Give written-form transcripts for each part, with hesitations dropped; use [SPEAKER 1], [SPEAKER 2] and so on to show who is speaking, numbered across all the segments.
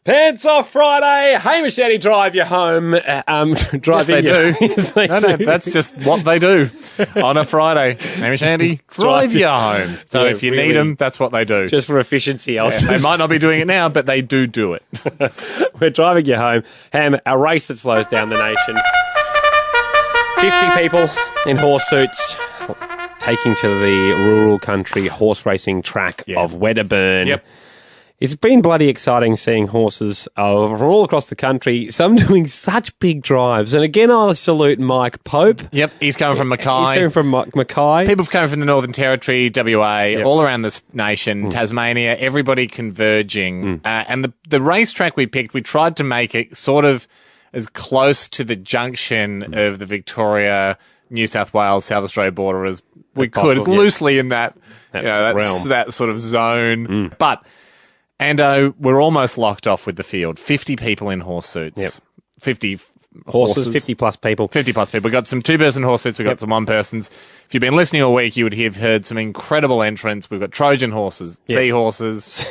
[SPEAKER 1] Pants off Friday. Hamish and Andy drive you home.
[SPEAKER 2] Yes, they do.
[SPEAKER 1] Yes, they
[SPEAKER 2] No,
[SPEAKER 1] do.
[SPEAKER 2] that's just what they do on a Friday. Hamish and Andy drive you home. So
[SPEAKER 1] Yeah,
[SPEAKER 2] if you
[SPEAKER 1] really.
[SPEAKER 2] need them, that's what they do.
[SPEAKER 1] Just for efficiency, I'll
[SPEAKER 2] They might not be doing it now, but they do it.
[SPEAKER 1] We're driving you home. Ham, a race that slows down the nation. 50 people in horse suits taking to the rural country horse racing track of Wedderburn.
[SPEAKER 2] Yep.
[SPEAKER 1] It's been bloody exciting seeing horses from all across the country, some doing such big drives. And again, I'll salute Mike Pope.
[SPEAKER 2] Yep, he's coming from Mackay.
[SPEAKER 1] He's coming from Mackay.
[SPEAKER 2] People coming from the Northern Territory, WA, all around this nation, Tasmania, everybody converging. And the racetrack we picked, we tried to make it sort of as close to the junction of the Victoria, New South Wales, South Australia border as we could,
[SPEAKER 1] possible,
[SPEAKER 2] loosely in that
[SPEAKER 1] realm.
[SPEAKER 2] that sort of zone. But Ando, we're almost locked off with the field. 50 people in horse suits.
[SPEAKER 1] Yep.
[SPEAKER 2] 50
[SPEAKER 1] Horses, 50 plus people.
[SPEAKER 2] 50 plus people. We've got some two-person horse suits. We've got some one-persons. If you've been listening all week, you would have heard some incredible entrants. We've got Trojan horses, seahorses,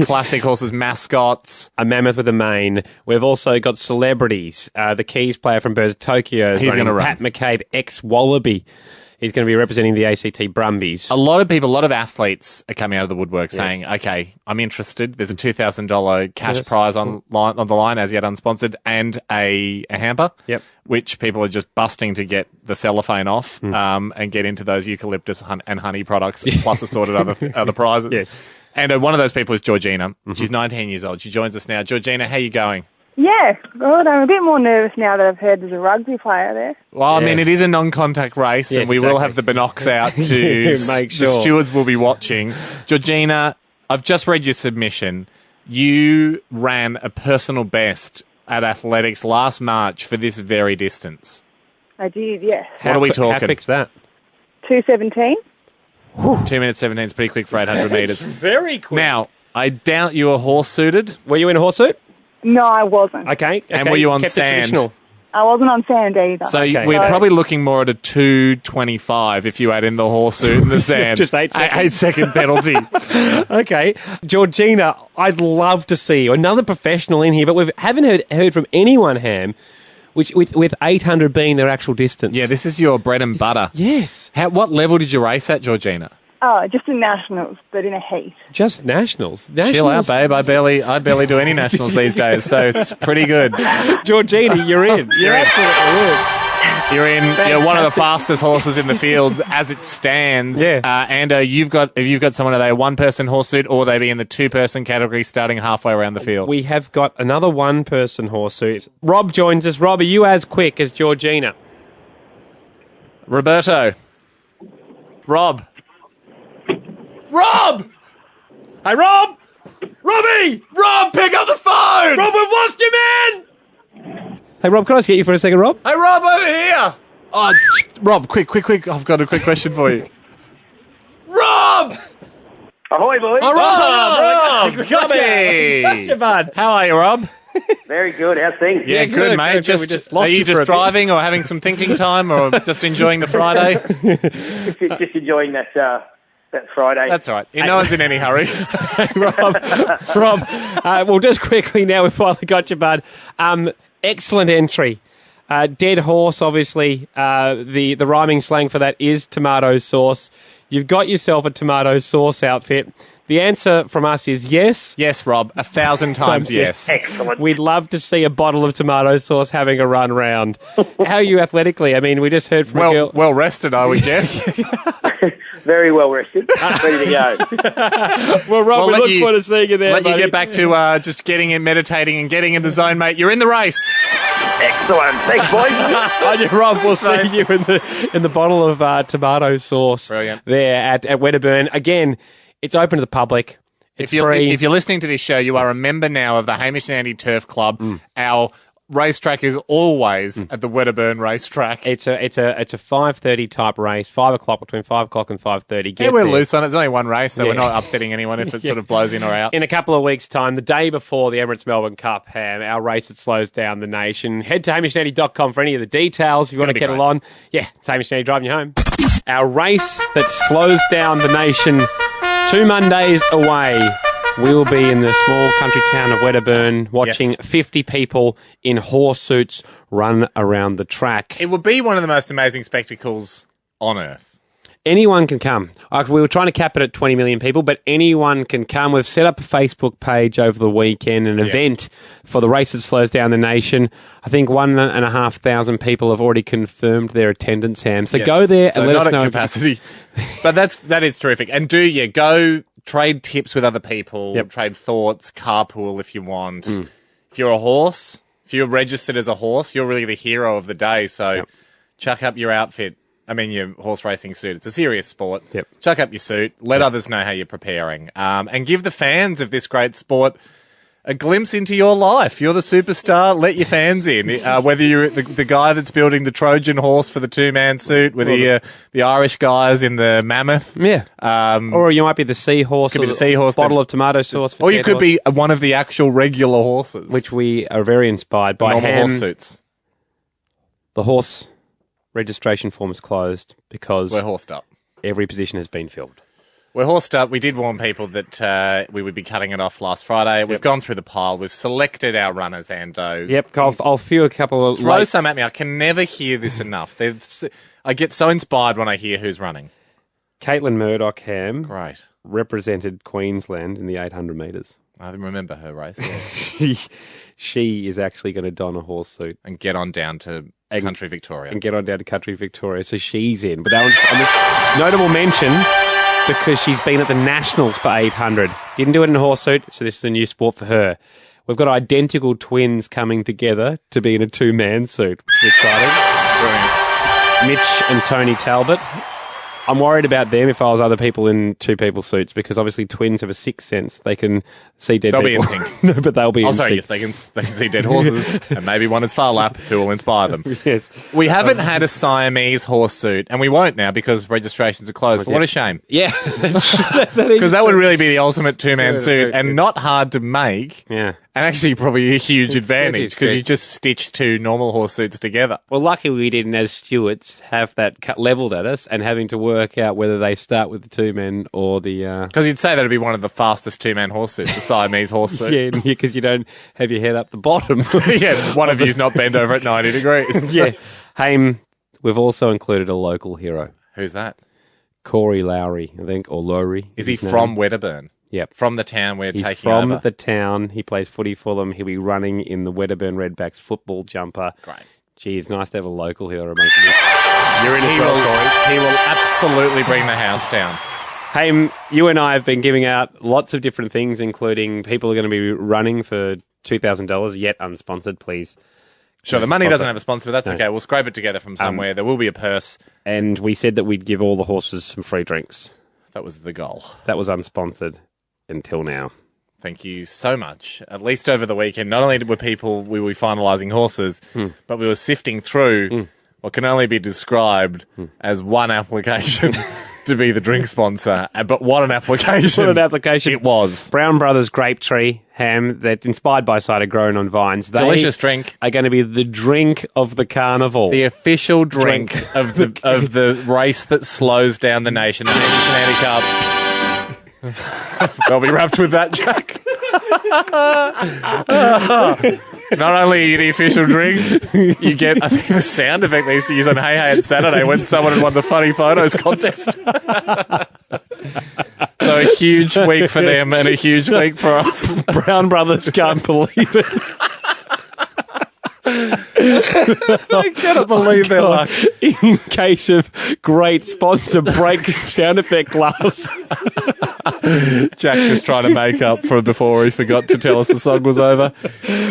[SPEAKER 2] classic horses, mascots.
[SPEAKER 1] A mammoth with a mane. We've also got celebrities. The Keys player from Birds of Tokyo is
[SPEAKER 2] He's
[SPEAKER 1] running.
[SPEAKER 2] gonna run.
[SPEAKER 1] Pat McCabe, ex-Wallaby. He's going to be representing the ACT Brumbies.
[SPEAKER 2] A lot of people, a lot of athletes are coming out of the woodwork saying, okay, I'm interested. There's a $2,000 cash prize on the line, as yet unsponsored, and a hamper, which people are just busting to get the cellophane off and get into those eucalyptus and honey products, plus assorted other prizes.
[SPEAKER 1] Yes.
[SPEAKER 2] And one of those people is Georgina. She's 19 years old. She joins us now. Georgina, how are you going?
[SPEAKER 3] Yeah, good. I'm a bit more nervous now that I've heard there's a rugby player there.
[SPEAKER 2] Well, I mean, it is a non-contact race, and we will have the binocs out to
[SPEAKER 1] make sure.
[SPEAKER 2] The stewards will be watching. Georgina, I've just read your submission. You ran a personal best at athletics last March for this very distance.
[SPEAKER 3] I did, yes.
[SPEAKER 2] What are we talking?
[SPEAKER 1] How quick's that?
[SPEAKER 3] 2:17.
[SPEAKER 2] 2 minutes 17 is pretty quick for 800 metres.
[SPEAKER 1] Very quick.
[SPEAKER 2] Now, I doubt you were horse-suited.
[SPEAKER 1] Were you in a horse suit?
[SPEAKER 3] No, I wasn't.
[SPEAKER 1] Okay.
[SPEAKER 2] And were you on
[SPEAKER 1] Kept it
[SPEAKER 2] sand?
[SPEAKER 1] traditional.
[SPEAKER 3] I wasn't on sand either.
[SPEAKER 2] So we're probably looking more at a 2:25 if you add in the horse suit and the sand.
[SPEAKER 1] Just 8 seconds.
[SPEAKER 2] 8-second penalty.
[SPEAKER 1] Okay. Georgina, I'd love to see you. Another professional in here, but we haven't heard from anyone, Ham, which with 800 being their actual distance.
[SPEAKER 2] Yeah, this is your bread and butter.
[SPEAKER 1] Yes.
[SPEAKER 2] What level did you race at, Georgina?
[SPEAKER 3] Oh, just in nationals, but in a heat.
[SPEAKER 1] Just nationals.
[SPEAKER 2] Chill out, babe. I barely do any nationals these days, so it's pretty good.
[SPEAKER 1] Georgina, you're in. You're absolutely in.
[SPEAKER 2] You're in. You're one of the fastest horses in the field as it stands.
[SPEAKER 1] Yeah.
[SPEAKER 2] And if you've got someone, are they a one-person horse suit, or they be in the two-person category starting halfway around the field?
[SPEAKER 1] We have got another one-person horse suit. Rob joins us. Rob, are you as quick as Georgina?
[SPEAKER 2] Roberto. Rob!
[SPEAKER 1] Hey, Rob! Robbie!
[SPEAKER 2] Rob, pick up the phone!
[SPEAKER 1] Rob, we've lost you, man! Hey, Rob, can I just get you for a second, Rob?
[SPEAKER 2] Hey, Rob, over here! Oh, Rob, quick. I've got a quick question for you. Rob!
[SPEAKER 4] Ahoy, boys.
[SPEAKER 2] Oh, Rob!
[SPEAKER 1] Gotcha, bud.
[SPEAKER 2] How are you, Rob?
[SPEAKER 4] Very good. How's things?
[SPEAKER 2] Yeah, good, mate.
[SPEAKER 1] We just
[SPEAKER 2] Are
[SPEAKER 1] lost
[SPEAKER 2] you
[SPEAKER 1] you for a
[SPEAKER 2] just
[SPEAKER 1] bit.
[SPEAKER 2] driving or having some thinking time or just enjoying the Friday?
[SPEAKER 4] Just enjoying that Friday.
[SPEAKER 2] That's all right. No one's in any hurry.
[SPEAKER 1] Rob, well, just quickly now, we've finally got you, bud. Excellent entry. Dead horse, obviously. The rhyming slang for that is tomato sauce. You've got yourself a tomato sauce outfit. The answer from us is yes.
[SPEAKER 2] Yes, Rob. 1,000 times yes.
[SPEAKER 4] Excellent.
[SPEAKER 1] We'd love to see a bottle of tomato sauce having a run round. How are you athletically? I mean, we just heard from a girl.
[SPEAKER 2] Well rested, I would guess.
[SPEAKER 4] Very well rested. Ready to go.
[SPEAKER 1] Well, Rob, we
[SPEAKER 2] let
[SPEAKER 1] look
[SPEAKER 2] you-
[SPEAKER 1] forward to seeing you there,
[SPEAKER 2] Let
[SPEAKER 1] buddy.
[SPEAKER 2] you get back to just getting in, meditating and getting in the zone, mate. You're in the race.
[SPEAKER 4] Excellent. Thanks, boys.
[SPEAKER 1] On you, Rob. We'll see you in the bottle of tomato sauce.
[SPEAKER 2] Brilliant.
[SPEAKER 1] There at Wedderburn. Again, it's open to the public. It's free.
[SPEAKER 2] If you're listening to this show, you are a member now of the Hamish and Andy Turf Club. Our racetrack is always at the Wedderburn racetrack.
[SPEAKER 1] It's a 5:30 type race, 5 o'clock, between 5 o'clock and 5:30.
[SPEAKER 2] Yeah, we're
[SPEAKER 1] there.
[SPEAKER 2] loose on it. It's only one race, so
[SPEAKER 1] Yeah.
[SPEAKER 2] we're not upsetting anyone if it sort of blows in or out.
[SPEAKER 1] In a couple of weeks' time, the day before the Emirates Melbourne Cup, our race that slows down the nation. Head to hamishandandy.com for any of the details if you want to
[SPEAKER 2] be
[SPEAKER 1] kettle
[SPEAKER 2] great.
[SPEAKER 1] on. Yeah, it's Hamish and Andy driving you home. Our race that slows down the nation 2 Mondays away. We will be in the small country town of Wedderburn watching 50 people in horse suits run around the track.
[SPEAKER 2] It will be one of the most amazing spectacles on earth.
[SPEAKER 1] Anyone can come. We were trying to cap it at 20 million people, but anyone can come. We've set up a Facebook page over the weekend, an event for the race that slows down the nation. I think 1,500 people have already confirmed their attendance, Ham. So go there and let us know.
[SPEAKER 2] Not at capacity. But that is terrific. And go trade tips with other people, trade thoughts, carpool if you want. If you're a horse, if you're registered as a horse, you're really the hero of the day. So chuck up your outfit. I mean, your horse racing suit. It's a serious sport. Chuck up your suit. Let others know how you're preparing. And give the fans of this great sport a glimpse into your life. You're the superstar. Let your fans in. Whether you're the guy that's building the Trojan horse for the two-man suit, whether the Irish guys in the mammoth.
[SPEAKER 1] Or you might be the seahorse.
[SPEAKER 2] Could be the seahorse.
[SPEAKER 1] Bottle of tomato sauce.
[SPEAKER 2] Or you could be one of the actual regular horses.
[SPEAKER 1] Which we are very inspired by.
[SPEAKER 2] Normal horse suits.
[SPEAKER 1] The horse registration form is closed because
[SPEAKER 2] we're horsed up.
[SPEAKER 1] Every position has been filled.
[SPEAKER 2] We're horsed up. We did warn people that we would be cutting it off last Friday. We've gone through the pile. We've selected our runners, Ando.
[SPEAKER 1] I'll few a couple of...
[SPEAKER 2] Throw some at me. I can never hear this enough. I get so inspired when I hear who's running.
[SPEAKER 1] Caitlin Murdoch, Ham.
[SPEAKER 2] Great.
[SPEAKER 1] Represented Queensland in the 800 metres.
[SPEAKER 2] I remember her race. Yeah.
[SPEAKER 1] She is actually going to don a horse suit.
[SPEAKER 2] And get on down to Country Victoria.
[SPEAKER 1] So she's in. But that was a notable mention because she's been at the Nationals for 800. Didn't do it in a horse suit, so this is a new sport for her. We've got identical twins coming together to be in a two-man suit, which is exciting.
[SPEAKER 2] Brilliant.
[SPEAKER 1] Mitch and Tony Talbot. I'm worried about them if I was other people in two-people suits because obviously twins have a sixth sense. They can see dead people.
[SPEAKER 2] They'll be in sync.
[SPEAKER 1] No, but they'll be in sync.
[SPEAKER 2] Yes, they can see dead horses and maybe one is Far Lap who will inspire them.
[SPEAKER 1] Yes.
[SPEAKER 2] We haven't had a Siamese horse suit and we won't now because registrations are closed. But what a shame.
[SPEAKER 1] Yeah.
[SPEAKER 2] Because that would really be the ultimate two-man suit and not hard to make.
[SPEAKER 1] Yeah.
[SPEAKER 2] And actually probably a huge advantage because you just stitch two normal horse suits together.
[SPEAKER 1] Well, lucky we didn't, as stewards, have that cut levelled at us and having to work out whether they start with the two men or the...
[SPEAKER 2] Because you'd say that'd be one of the fastest two-man horse suits, the Siamese horse suit.
[SPEAKER 1] Yeah, because you don't have your head up the bottom.
[SPEAKER 2] Yeah, one of you's not bent over at 90 degrees.
[SPEAKER 1] Yeah. Haim, we've also included a local hero.
[SPEAKER 2] Who's that?
[SPEAKER 1] Corey Lowry, I think, or Lowry.
[SPEAKER 2] Is he from Wedderburn?
[SPEAKER 1] Yep.
[SPEAKER 2] From the town we're
[SPEAKER 1] He's
[SPEAKER 2] taking over?
[SPEAKER 1] from the town. He plays footy for them. He'll be running in the Wedderburn Redbacks football jumper.
[SPEAKER 2] Great.
[SPEAKER 1] Gee, it's nice to have a local hero amongst us.
[SPEAKER 2] You're in as well, Corey. He will absolutely bring the house down.
[SPEAKER 1] Hey, you and I have been giving out lots of different things, including people are going to be running for $2,000, yet unsponsored, please.
[SPEAKER 2] Sure, the money doesn't have a sponsor, but that's okay. We'll scrape it together from somewhere. There will be a purse.
[SPEAKER 1] And we said that we'd give all the horses some free drinks.
[SPEAKER 2] That was the goal.
[SPEAKER 1] That was unsponsored until now.
[SPEAKER 2] Thank you so much. At least over the weekend, not only were we were finalising horses, but we were sifting through what can only be described as one application to be the drink sponsor. But what an application.
[SPEAKER 1] What an application.
[SPEAKER 2] It was.
[SPEAKER 1] Brown Brothers Grape Tree Ham, that's inspired by cider grown on vines. They
[SPEAKER 2] Delicious drink.
[SPEAKER 1] Are going to be the drink of the carnival.
[SPEAKER 2] The official drink of the race that slows down the nation, the Hamish and Andy Cup. They'll be wrapped with that, Jack. Not only are you the official drink, you get, I think, the sound effect they used to use on Hey Hey at Saturday when someone had won the funny photos contest. So a huge week for them and a huge week for us.
[SPEAKER 1] Brown Brothers can't believe it.
[SPEAKER 2] I cannot believe their luck.
[SPEAKER 1] In case of great sponsor break sound effect glass.
[SPEAKER 2] Jack was trying to make up for before he forgot to tell us the song was over.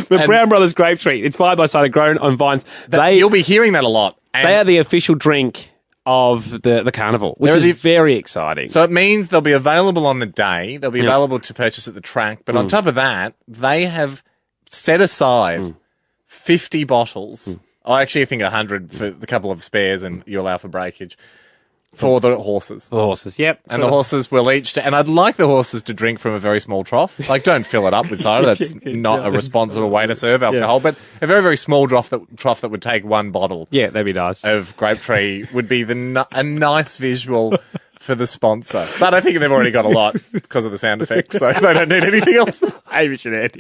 [SPEAKER 1] But Brown Brothers Grape Tree, inspired by cider grown on vines.
[SPEAKER 2] You'll be hearing that a lot.
[SPEAKER 1] They are the official drink of the carnival, which is very exciting.
[SPEAKER 2] So it means they'll be available on the day. They'll be available to purchase at the track. But on top of that, they have set aside 50 bottles. I actually think 100 for the couple of spares and you allow for breakage. For the horses.
[SPEAKER 1] The horses, yep.
[SPEAKER 2] And the horses will each... And I'd like the horses to drink from a very small trough. Like, don't fill it up with cider. That's not a responsible way to serve alcohol. But a very, very small trough that would take one bottle.
[SPEAKER 1] Yeah, that'd be nice.
[SPEAKER 2] Of Grape Tree would be a nice visual for the sponsor. But I think they've already got a lot because of the sound effects, so they don't need anything else.
[SPEAKER 1] Hamish and Andy.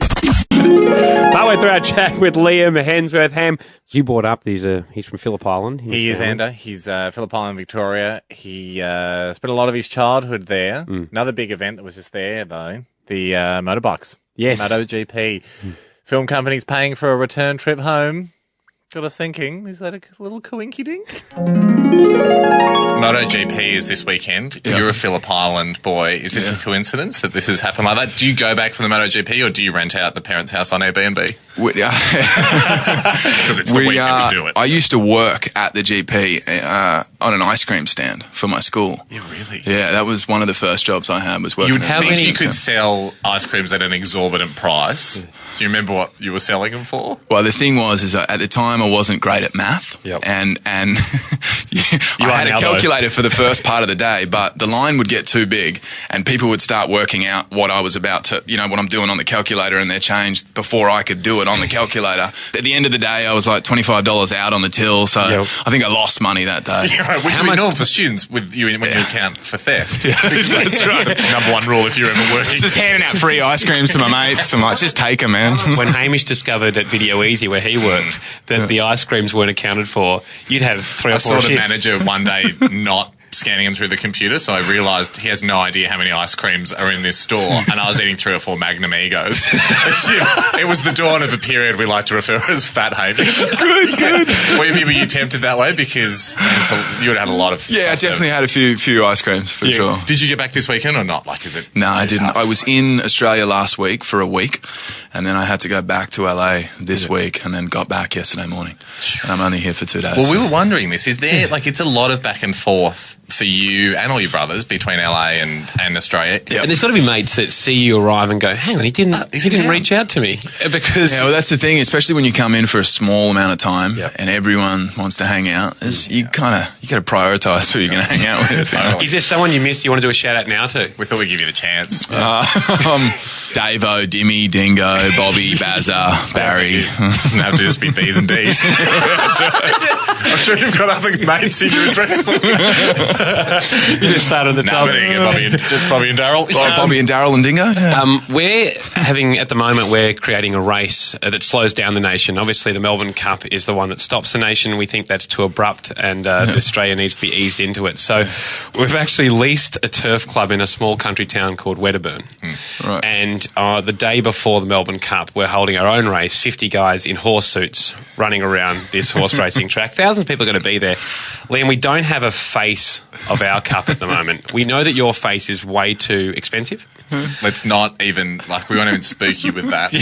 [SPEAKER 1] Partway through our chat with Liam Hemsworth. Ham, you brought up he's from Phillip Island.
[SPEAKER 2] He is, Ando. He's Phillip Island, Victoria. He spent a lot of his childhood there. Another big event that was just there, though, the motorbikes.
[SPEAKER 1] Yes.
[SPEAKER 2] MotoGP. Film companies paying for a return trip home. Got us thinking, is that a little coinky-dink? MotoGP is this weekend. Yeah. You're a Phillip Island boy. Is this a coincidence that this has happened like that? Do you go back for the MotoGP or do you rent out the parents' house on Airbnb? Because it's the weekend we do it.
[SPEAKER 5] I used to work at the GP on an ice cream stand for my school.
[SPEAKER 2] Yeah, really?
[SPEAKER 5] Yeah, that was one of the first jobs I had, was working at
[SPEAKER 2] How many you could sell ice creams at an exorbitant price? Do you remember what you were selling them for?
[SPEAKER 5] Well, the thing was, at the time I wasn't great at math, and I had a calculator for the first part of the day, but the line would get too big, and people would start working out what I was about to, what I'm doing on the calculator, and they're changed before I could do it on the calculator. At the end of the day, I was like $25 out on the till, so I think I lost money that day.
[SPEAKER 2] Yeah, right, which we know for students with you when you account for theft.
[SPEAKER 5] That's right.
[SPEAKER 2] Number one rule if you're ever working.
[SPEAKER 5] Just handing out free ice creams to my mates. I'm like, just take them, man.
[SPEAKER 1] When Hamish discovered at Video Easy, where he worked, that the ice creams weren't accounted for, you'd have 3 or 4
[SPEAKER 2] I saw the manager one day not scanning them through the computer, so I realised he has no idea how many ice creams are in this store, and I was eating 3 or 4 Magnum Egos. It was the dawn of a period we like to refer as Fat Hamish. Good. Were you tempted that way? Because you would have had a lot of...
[SPEAKER 5] Yeah, I definitely had a few ice creams, for sure.
[SPEAKER 2] Did you get back this weekend or not? Like, is it...
[SPEAKER 5] No, I didn't. I was in Australia last week for a week, and then I had to go back to LA this week, and then got back yesterday morning. And I'm only here for 2 days.
[SPEAKER 2] Well, we were wondering this. Is there... it's a lot of back and forth for you and all your brothers between LA and Australia.
[SPEAKER 1] Yep. And there's got to be mates that see you arrive and go, hang on, he didn't reach out to me. Because
[SPEAKER 5] well, that's the thing, especially when you come in for a small amount of time and everyone wants to hang out, you got to prioritise who you're going to hang out with.
[SPEAKER 1] Is there someone you missed you want to do a shout out now to?
[SPEAKER 2] We thought we'd give you the chance.
[SPEAKER 5] Davo, Dimmy, Dingo, Bobby, Bazza, Barry.
[SPEAKER 2] It doesn't have to just be B's and D's. That's right. I'm sure you've got other mates in your address book.
[SPEAKER 1] You just started the top.
[SPEAKER 2] Bobby and Daryl.
[SPEAKER 5] Bobby and Daryl and Dingo. Yeah.
[SPEAKER 1] We're creating a race that slows down the nation. Obviously, the Melbourne Cup is the one that stops the nation. We think that's too abrupt, and Australia needs to be eased into it. So we've actually leased a turf club in a small country town called Wedderburn.
[SPEAKER 5] Right.
[SPEAKER 1] And the day before the Melbourne Cup, we're holding our own race, 50 guys in horse suits running around this horse racing track. Thousands of people are going to be there. Liam, we don't have a face of our cup at the moment. We know that your face is way too expensive.
[SPEAKER 2] Let's not even, we won't even spook you with that.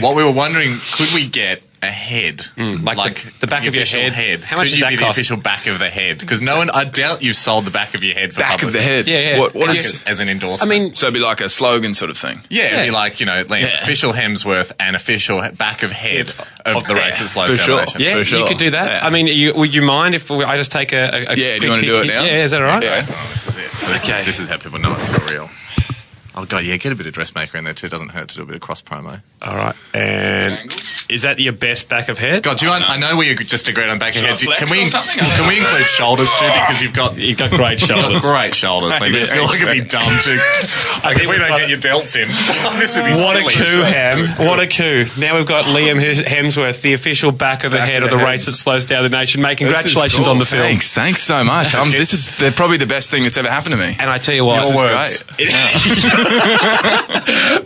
[SPEAKER 2] What we were wondering, could we get a head?
[SPEAKER 1] Like the back of your head?
[SPEAKER 2] How much does that cost? The official back of the head? Because I doubt you've sold the back of your head for
[SPEAKER 5] back
[SPEAKER 2] publicity.
[SPEAKER 5] Of the head?
[SPEAKER 2] Yeah. What is as an endorsement?
[SPEAKER 5] I mean, so it'd be like a slogan sort of thing.
[SPEAKER 2] Yeah, it'd be like, official Hemsworth and official back of head of the race that slows down the nation.
[SPEAKER 1] Yeah, you could do that. Yeah. I mean, would you mind if I just take a quick
[SPEAKER 5] do you want to do it now?
[SPEAKER 1] Yeah, is that all right?
[SPEAKER 2] Yeah. Oh, this is it. So this is how people know it's for real. Oh, God, get a bit of dressmaker in there, too. It doesn't hurt to do a bit of cross-promo.
[SPEAKER 1] All right. And is that your best back of head?
[SPEAKER 2] God, I know we just agreed on back of head. Can we include shoulders, too? Because you've got great shoulders. Great shoulders. I feel like it'd be dumb to... if we don't get your delts in, this would be silly.
[SPEAKER 1] What a coup, Ham. What a coup. Now we've got Liam Hemsworth, the official back of the head of the race that slows down the nation. Mate, congratulations on the film.
[SPEAKER 5] Thanks so much. This is probably the best thing that's ever happened to me.
[SPEAKER 1] And I tell you what...
[SPEAKER 2] Your words.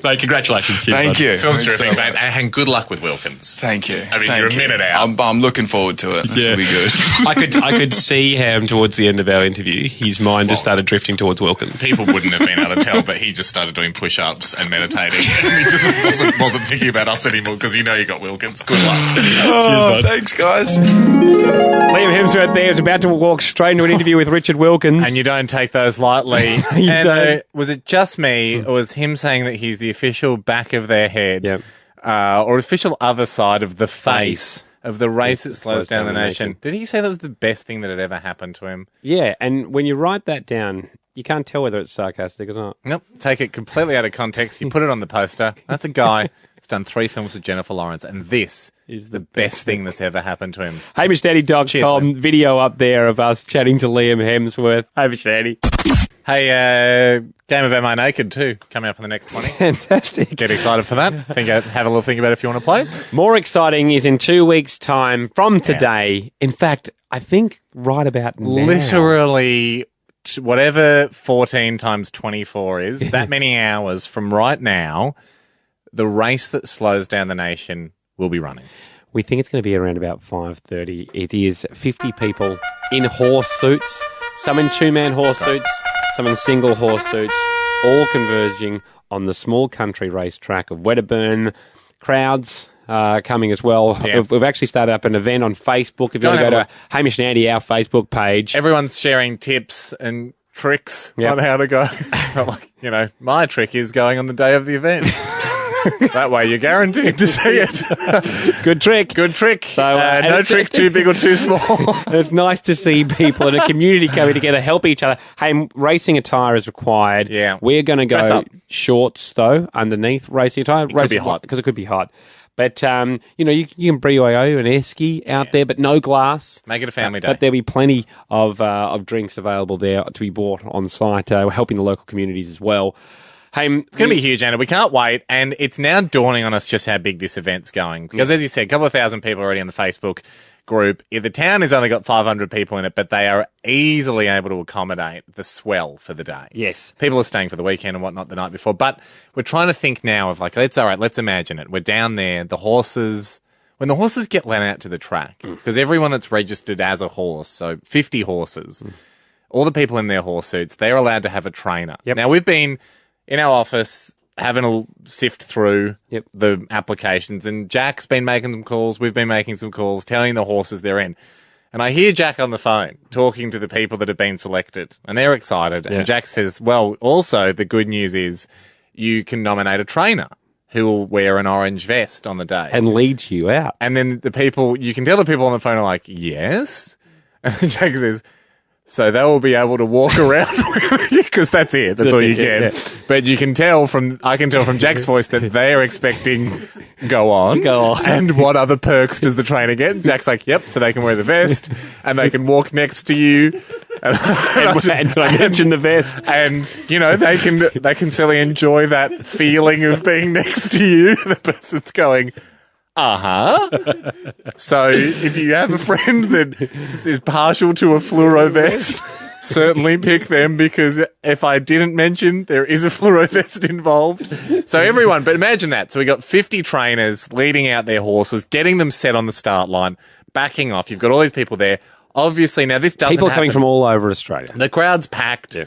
[SPEAKER 1] Mate, congratulations.
[SPEAKER 5] Thank you.
[SPEAKER 2] Film's terrific, mate. And good luck with Wilkins.
[SPEAKER 5] Thank you.
[SPEAKER 2] I mean, you're a minute out.
[SPEAKER 5] I'm looking forward to it. This will be good.
[SPEAKER 1] I could see Ham towards the end of our interview. His mind just started drifting towards Wilkins.
[SPEAKER 2] People wouldn't have been able to tell, but he just started doing push-ups and meditating. And he just wasn't thinking about us anymore because you got Wilkins. Good luck.
[SPEAKER 5] Cheers, thanks, guys.
[SPEAKER 1] Liam Hemsworth there is about to walk straight into an interview with Richard Wilkins.
[SPEAKER 2] And you don't take those lightly. Was it just me, or was him saying that he's the official back of their head, or official other side of the face of the race that slows down the nation? Did he say that was the best thing that had ever happened to him?
[SPEAKER 1] Yeah, and when you write that down, you can't tell whether it's sarcastic or not.
[SPEAKER 2] Nope, take it completely out of context. You put it on the poster. That's a guy that's done 3 films with Jennifer Lawrence, and this is the best thing that's ever happened to him.
[SPEAKER 1] HamishAndy.com video up there of us chatting to Liam Hemsworth. Hamish and Andy.
[SPEAKER 2] Hey, game of Am I Naked too, coming up in the next 20.
[SPEAKER 1] Fantastic.
[SPEAKER 2] Get excited for that. Have a little think about it if you want to play.
[SPEAKER 1] More exciting is in 2 weeks' time from today. In fact, I think right about now.
[SPEAKER 2] Literally, whatever 14 times 24 is, that many hours from right now, the race that slows down the nation will be running.
[SPEAKER 1] We think it's going to be around about 5:30. It is 50 people in horse suits, some in two-man horse suits, some in single horse suits, all converging on the small country racetrack of Wedderburn. Crowds coming as well.
[SPEAKER 2] Yeah.
[SPEAKER 1] We've actually started up an event on Facebook. If you want to go to Hamish and Andy, our Facebook page.
[SPEAKER 2] Everyone's sharing tips and tricks on how to go. My trick is going on the day of the event. That way you're guaranteed to see it.
[SPEAKER 1] Good trick.
[SPEAKER 2] Good trick.
[SPEAKER 1] So,
[SPEAKER 2] no trick too big or too small.
[SPEAKER 1] It's nice to see people in a community coming together, help each other. Hey, racing attire is required.
[SPEAKER 2] Yeah.
[SPEAKER 1] We're going to go shorts, though, underneath racing attire.
[SPEAKER 2] It could be hot.
[SPEAKER 1] Because it could be hot. But, you can BYO and esky out there, but no glass.
[SPEAKER 2] Make it a family day.
[SPEAKER 1] But there'll be plenty of drinks available there to be bought on site. We're helping the local communities as well. Hey,
[SPEAKER 2] it's going to be huge, Anna. We can't wait. And it's now dawning on us just how big this event's going. Because as you said, a couple of thousand people already on the Facebook group. The town has only got 500 people in it, but they are easily able to accommodate the swell for the day.
[SPEAKER 1] Yes.
[SPEAKER 2] People are staying for the weekend and whatnot the night before. But we're trying to think now of let's imagine it. We're down there, when the horses get let out to the track, because everyone that's registered as a horse, so 50 horses, all the people in their horse suits, they're allowed to have a trainer.
[SPEAKER 1] Yep.
[SPEAKER 2] Now, we've been in our office having a sift through the applications, and Jack's been making some calls, we've been making some calls, telling the horses they're in. And I hear Jack on the phone talking to the people that have been selected, and they're excited. Yeah. And Jack says, well, also the good news is you can nominate a trainer who will wear an orange vest on the day.
[SPEAKER 1] And lead you out.
[SPEAKER 2] And then you can tell the people on the phone are like, yes. And then Jack says, so they will be able to walk around with you, because that's it. That's all you get. Yeah. But I can tell from Jack's voice that they are expecting go on. And what other perks does the trainer get? And Jack's like, yep, so they can wear the vest and they can walk next to you.
[SPEAKER 1] And I mention the vest.
[SPEAKER 2] And, they can certainly enjoy that feeling of being next to you. The person's going, So if you have a friend that is partial to a fluoro vest, certainly pick them, because if I didn't mention, there is a fluoro vest involved. So everyone, but imagine that. So we got 50 trainers leading out their horses, getting them set on the start line, backing off. You've got all these people there. Obviously, now this doesn't happen.
[SPEAKER 1] People coming from all over Australia.
[SPEAKER 2] The crowd's packed. Yeah.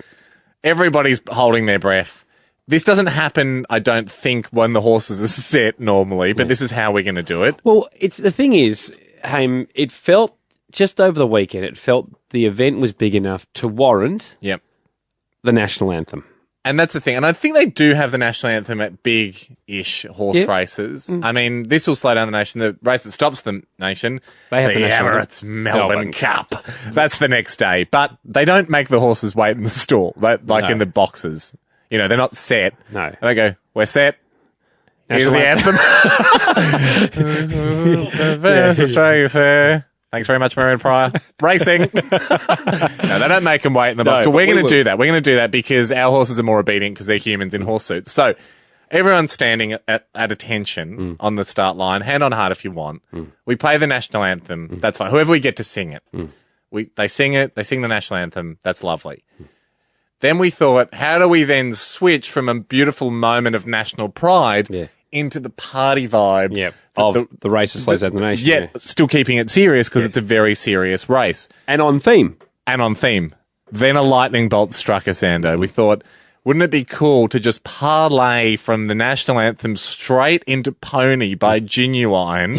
[SPEAKER 2] Everybody's holding their breath. This doesn't happen, I don't think, when the horses are set normally, but this is how we're going to do it.
[SPEAKER 1] Well, the thing is, Haim, it felt, just over the weekend, it felt the event was big enough to warrant the national anthem.
[SPEAKER 2] And that's the thing. And I think they do have the national anthem at big-ish horse races. I mean, this will slow down the nation. The race that stops the nation,
[SPEAKER 1] they have the
[SPEAKER 2] Emirates Melbourne Cup. That's the next day. But they don't make the horses wait in the stall, in the boxes. They're not set.
[SPEAKER 1] No.
[SPEAKER 2] And they go, we're set. Here's the anthem. Australia Fair. Thanks very much, Marion Pryor. Racing. No, they don't make them wait in the box. So we're going to do that. We're going to do that because our horses are more obedient because they're humans in horse suits. So everyone's standing at attention on the start line. Hand on heart if you want. We play the national anthem. That's fine. Whoever we get to sing it. They sing it. They sing the national anthem. That's lovely. Then we thought, how do we then switch from a beautiful moment of national pride into the party vibe
[SPEAKER 1] of the race that slows down the nation?
[SPEAKER 2] Yeah, still keeping it serious because it's a very serious race.
[SPEAKER 1] And on theme.
[SPEAKER 2] Then a lightning bolt struck us, Ando. We thought, wouldn't it be cool to just parlay from the national anthem straight into Pony by Genuine?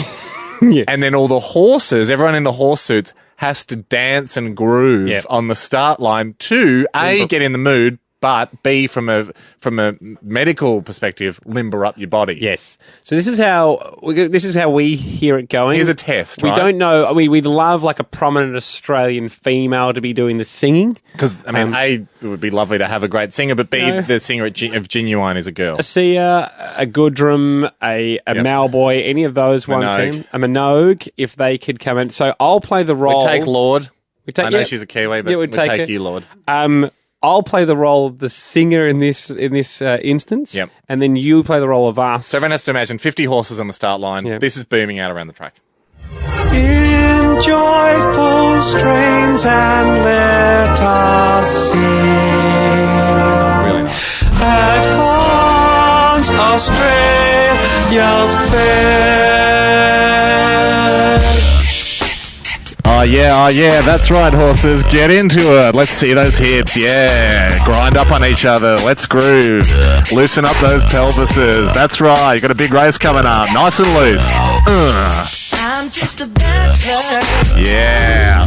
[SPEAKER 2] And then all the horses, everyone in the horse suits, has to dance and groove on the start line to A, get in the mood, but B, from a medical perspective, limber up your body.
[SPEAKER 1] Yes. So this is how we hear it going.
[SPEAKER 2] Here's a test.
[SPEAKER 1] We don't know. I mean, we'd love like a prominent Australian female to be doing the singing.
[SPEAKER 2] Because A, it would be lovely to have a great singer, but B, the singer of Genuine is a girl.
[SPEAKER 1] A Sia, a Goodrum, a Malboy, any of those ones. A Minogue, if they could come in. So I'll play the role.
[SPEAKER 2] We take Lord. I know she's a Kiwi, but we'll take you, Lord.
[SPEAKER 1] I'll play the role of the singer in this instance.
[SPEAKER 2] Yep.
[SPEAKER 1] And then you play the role of us.
[SPEAKER 2] So everyone has to imagine 50 horses on the start line.
[SPEAKER 1] Yep.
[SPEAKER 2] This is booming out around the track.
[SPEAKER 6] In joyful strains and let us sing.
[SPEAKER 2] Really nice.
[SPEAKER 6] Advance Australia fair.
[SPEAKER 2] Oh yeah, that's right, horses. Get into it. Let's see those hips. Yeah, grind up on each other. Let's groove. Loosen up those pelvises. That's right. You got a big race coming up. Nice and loose.
[SPEAKER 6] I'm just a bachelor.
[SPEAKER 2] Yeah.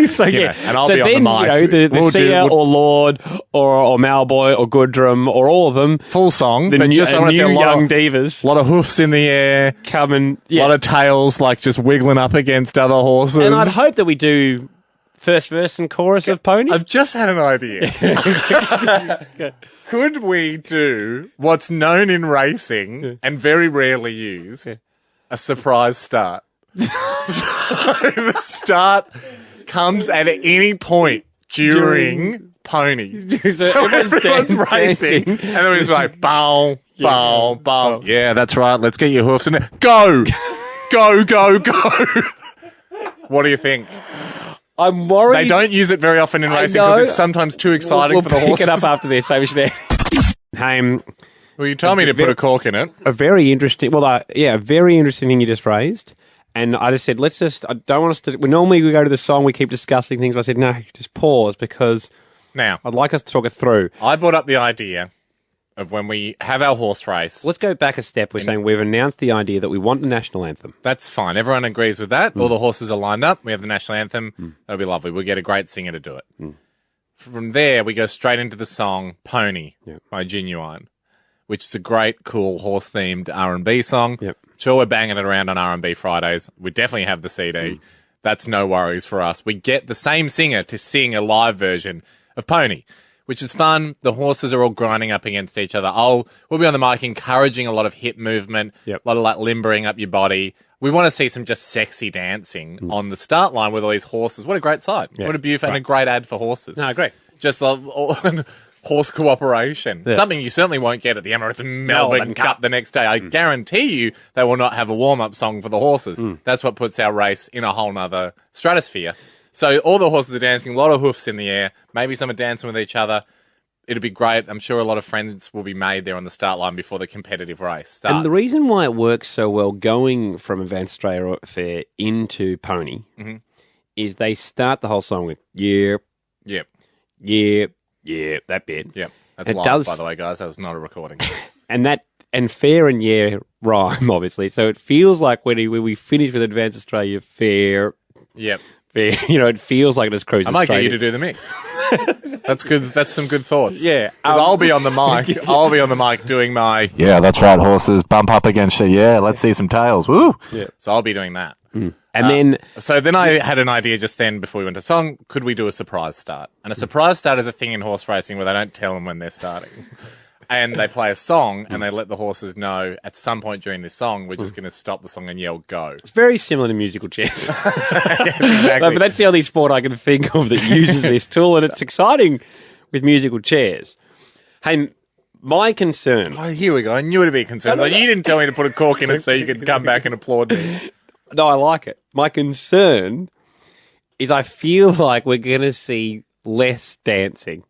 [SPEAKER 1] So yeah,
[SPEAKER 2] and I'll
[SPEAKER 1] so
[SPEAKER 2] be on the
[SPEAKER 1] then,
[SPEAKER 2] mic.
[SPEAKER 1] The Seer or Lord or Malboy or Goodrum or all of them.
[SPEAKER 2] Full song,
[SPEAKER 1] The
[SPEAKER 2] but
[SPEAKER 1] new,
[SPEAKER 2] just I want to see a
[SPEAKER 1] young
[SPEAKER 2] lot
[SPEAKER 1] divas.
[SPEAKER 2] a lot of hoofs in the air.
[SPEAKER 1] Coming.
[SPEAKER 2] A lot of tails like just wiggling up against other horses.
[SPEAKER 1] And I'd hope that we do first verse and chorus of Pony.
[SPEAKER 2] I've just had an idea. Could we do what's known in racing and very rarely used, a surprise start? So the start comes at any point during Pony. So everyone's racing. And then we're just like, bow, bow, bow. Yeah, that's right. Let's get your hoofs in there. Go! Go, go, go! What do you think?
[SPEAKER 1] I'm worried.
[SPEAKER 2] They don't use it very often in racing because it's sometimes too exciting
[SPEAKER 1] we'll
[SPEAKER 2] for the
[SPEAKER 1] pick
[SPEAKER 2] horses.
[SPEAKER 1] it up after this. Hamish and Andy.
[SPEAKER 2] Well, you told me to put a cork in it.
[SPEAKER 1] A very interesting, a very interesting thing you just raised. And I just said, I don't want us to, normally we go to the song, we keep discussing things. But I said, no, just pause because
[SPEAKER 2] Now,
[SPEAKER 1] I'd like us to talk it through.
[SPEAKER 2] I brought up the idea of when we have our horse race.
[SPEAKER 1] Let's go back a step. We're saying we've announced the idea that we want the national anthem.
[SPEAKER 2] That's fine. Everyone agrees with that. All the horses are lined up. We have the national anthem. That'll be lovely. We'll get a great singer to do it. From there, we go straight into the song Pony by Genuine, which is a great, cool, horse-themed R&B song.
[SPEAKER 1] Yep.
[SPEAKER 2] Sure, we're banging it around on R&B Fridays. We definitely have the CD. That's no worries for us. We get the same singer to sing a live version of Pony, which is fun. The horses are all grinding up against each other. We'll be on the mic encouraging a lot of hip movement, a lot of like limbering up your body. We want to see some just sexy dancing on the start line with all these horses. What a great sight.
[SPEAKER 1] Yeah.
[SPEAKER 2] What a beautiful and a great ad for horses.
[SPEAKER 1] No, great.
[SPEAKER 2] Just horse cooperation.
[SPEAKER 1] Yeah.
[SPEAKER 2] Something you certainly won't get at the Emirates Melbourne Cup the next day. I guarantee you they will not have a warm-up song for the horses. That's what puts our race in a whole nother stratosphere. So all the horses are dancing, a lot of hoofs in the air. Maybe some are dancing with each other. It'll be great. I'm sure a lot of friends will be made there on the start line before the competitive race starts.
[SPEAKER 1] And the reason why it works so well going from Advanced Australia Fair into Pony is they start the whole song with, yeah, that bit.
[SPEAKER 2] Yeah, that's live, by the way, guys. That was not a recording.
[SPEAKER 1] And fair and yeah rhyme, obviously. So it feels like when we finish with Advanced Australia Fair, it feels like it's cruising.
[SPEAKER 2] I might
[SPEAKER 1] straight
[SPEAKER 2] get you to do the mix. That's good. That's some good thoughts.
[SPEAKER 1] Yeah.
[SPEAKER 2] 'Cause I'll be on the mic. I'll be on the mic doing my, that's right, horses, bump up against you. Yeah, let's see some tails. Woo.
[SPEAKER 1] Yeah.
[SPEAKER 2] So I'll be doing that.
[SPEAKER 1] And then
[SPEAKER 2] I had an idea just then before we went to song. Could we do a surprise start? And a surprise start is a thing in horse racing where they don't tell them when they're starting. And they play a song and they let the horses know at some point during this song, we're just going to stop the song and yell, go.
[SPEAKER 1] it's very similar to musical chairs.
[SPEAKER 2] Exactly.
[SPEAKER 1] But that's the only sport I can think of that uses this tool, and it's exciting with musical chairs. Hey, my concern...
[SPEAKER 2] Oh, here we go. I knew it'd be a concern. Like, you didn't tell me to put a cork in it so you could come back and applaud me.
[SPEAKER 1] No, I like it. My concern is I feel like we're going to see less dancing.